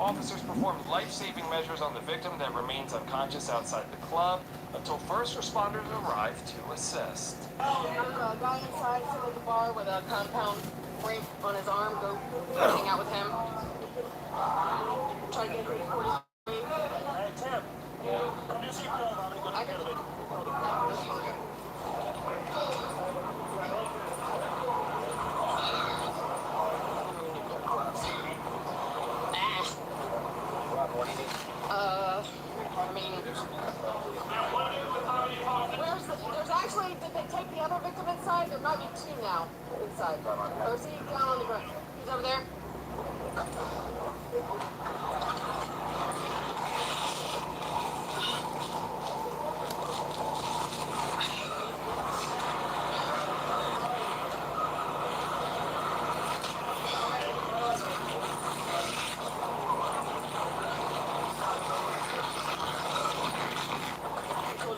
Officers performed life-saving measures on the victim that remains unconscious outside the club until first responders arrived to assist. There's a guy inside sitting at the bar with a compound ring on his arm. Go hang out with him. Try to get him before you. Hey, Tim. Come just keep going. I can. There's actually, did they take the other victim inside? There might be two now inside. Or is he down on the ground? He's over there?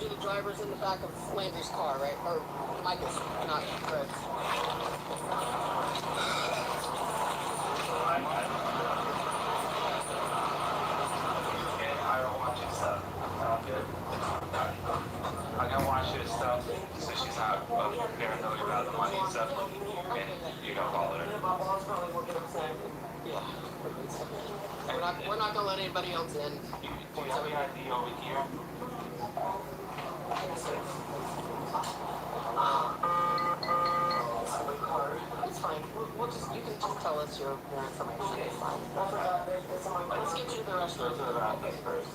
The driver's in the back of Landry's car, right? Or Michael's, not Greg's. I don't watch your stuff. Good. I gotta watch your stuff so she's not paranoid about the money and stuff. And you don't follow her. My boss probably will get upset. Yeah. We're not gonna let anybody else in. Do you have any ID over here? It's fine. You can just tell us your information. It's fine. Let's get you to the restaurant. Go to the bathroom first.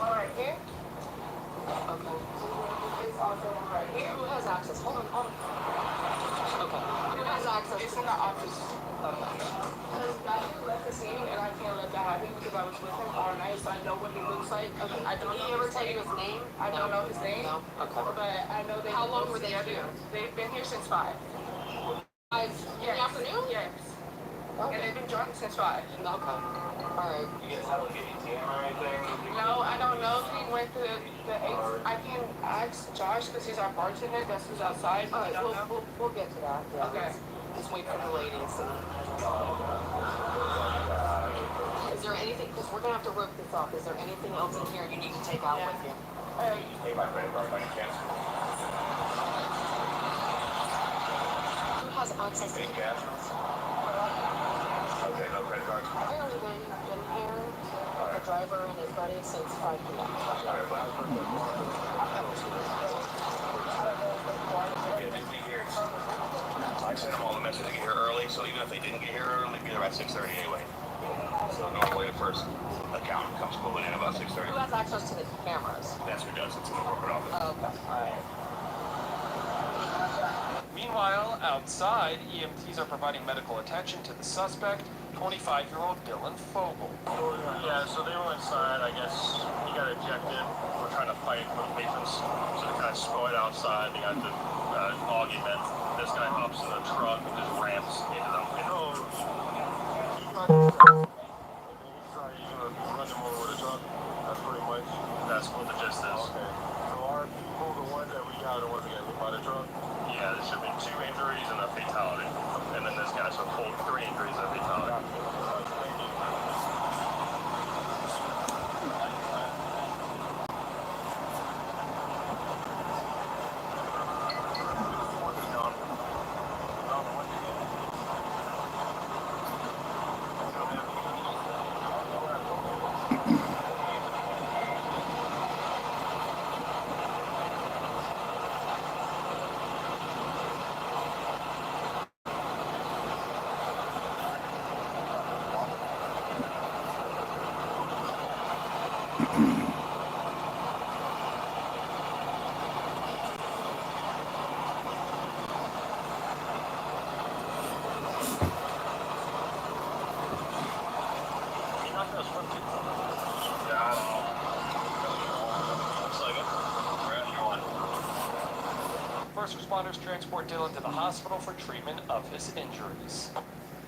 Right here? Okay. It's also right here. Who has access? Hold on. Okay. Who has access? It's in the office. Okay. Because Daniel left the scene and I can't let that happen because I was with him all night, so I know what he looks like. Okay. I don't Did know he ever his tell you name. his name? I don't know his name. No. Okay. But I know they. How long were they together. here? They've been here since 5. 5 in the afternoon? Yes. Okay. And they've been drunk since 5. Okay. All right. You guys have like an ATM or anything? No, I don't know if he went to the I can ask Josh because he's our bartender. That's who's outside. All right. I don't know. We'll get to that. Yeah. Okay. Let's wait for the ladies. Is there anything, because we're going to have to rope this off, is there anything else in here you need to take out with you? Hey, my credit card by any chance? Who has access to Any cash? Okay, no credit cards? Apparently been here, the driver and his buddy, since 5 p.m. I sent them all the message to get here early, so even if they didn't get here early, they'd be there at 6:30 anyway. So normally the first account comes moving in about 6:30. Who has access to the cameras? That's who does. It's in the corporate office. Oh, okay. All right. Meanwhile, outside, EMTs are providing medical attention to the suspect, 25-year-old Dylan Fogel. Yeah, so they were inside. I guess he got ejected. We're trying to fight with the patrons, so they kind of split outside. They got the argument. This guy hops in the truck and just ramps into them. Run them over with a truck. That's pretty much. That's what the gist is. Okay. So our people, the ones that we got, are ones that got hit by the truck. Yeah, there should be 2 injuries and a fatality. And then this guy, so 3 injuries and a fatality. Thank you. first responders transport Dylan to the hospital for treatment of his injuries.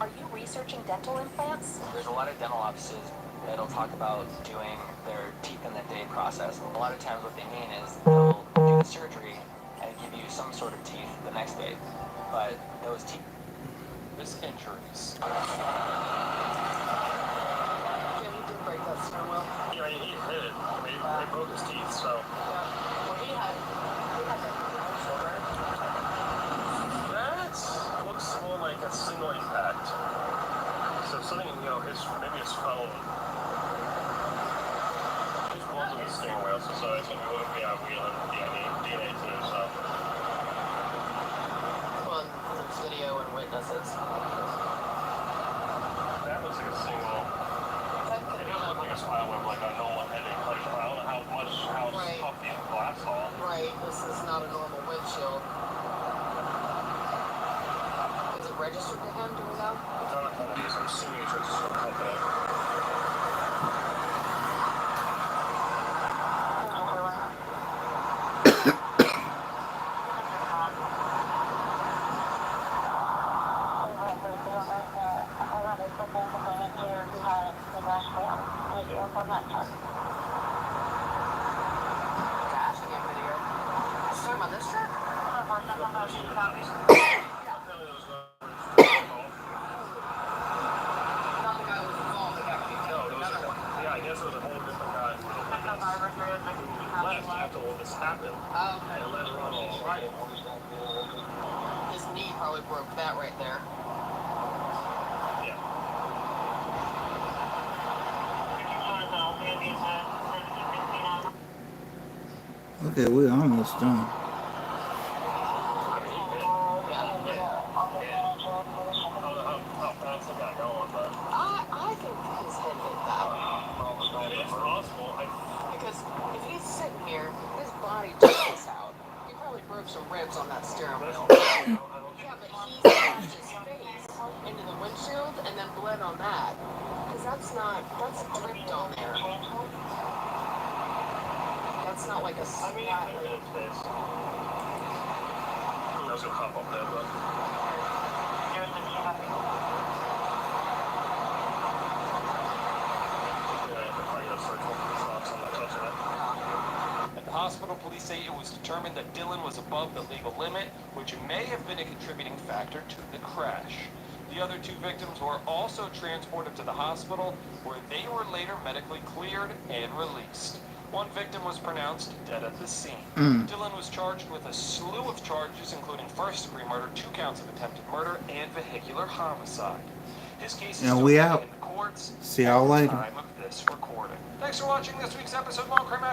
Are you researching dental implants? There's a lot of dental offices that'll talk about doing their teeth in the day process. A lot of times what they mean is they'll do the surgery and give you some sort of teeth the next day. But those teeth... His injuries. Yeah, he did break that sternum wheel. Yeah, he hit it. I mean, they broke his teeth, so... Yeah. Well, he had the shoulder. That looks more like a single impact. So something, maybe his phone. His blood's in the steering wheel, so it's going to be DNA too, so... Well, there's video and witnesses. That looks like a single... It doesn't look like a spinal web, like a normal heading. Like, I don't know how tough the glass are. Right, this is not a normal windshield. Is it registered to him, do we know? I'm assuming it's registered to the company. His knee probably broke that right there. Okay, we're almost done. I think his head hit that. It's possible. Because if he's sitting here, his body jumps out. He probably broke some ribs on that steering wheel. Yeah, but he smashed his face into the windshield and then bled on that. Because that's dripped on there. That's not like a splat. I was going to hop up there, but... At the hospital, police say it was determined that Dylan was above the legal limit, which may have been a contributing factor to the crash. The other two victims were also transported to the hospital, where they were later medically cleared and released. One victim was pronounced dead at the scene. Dylan was charged with a slew of charges, including first-degree murder, 2 counts of attempted murder, and vehicular homicide. His case is still we pending out. in the courts. See y'all later. Time of this recording. Thanks for watching this week's episode of Long Crime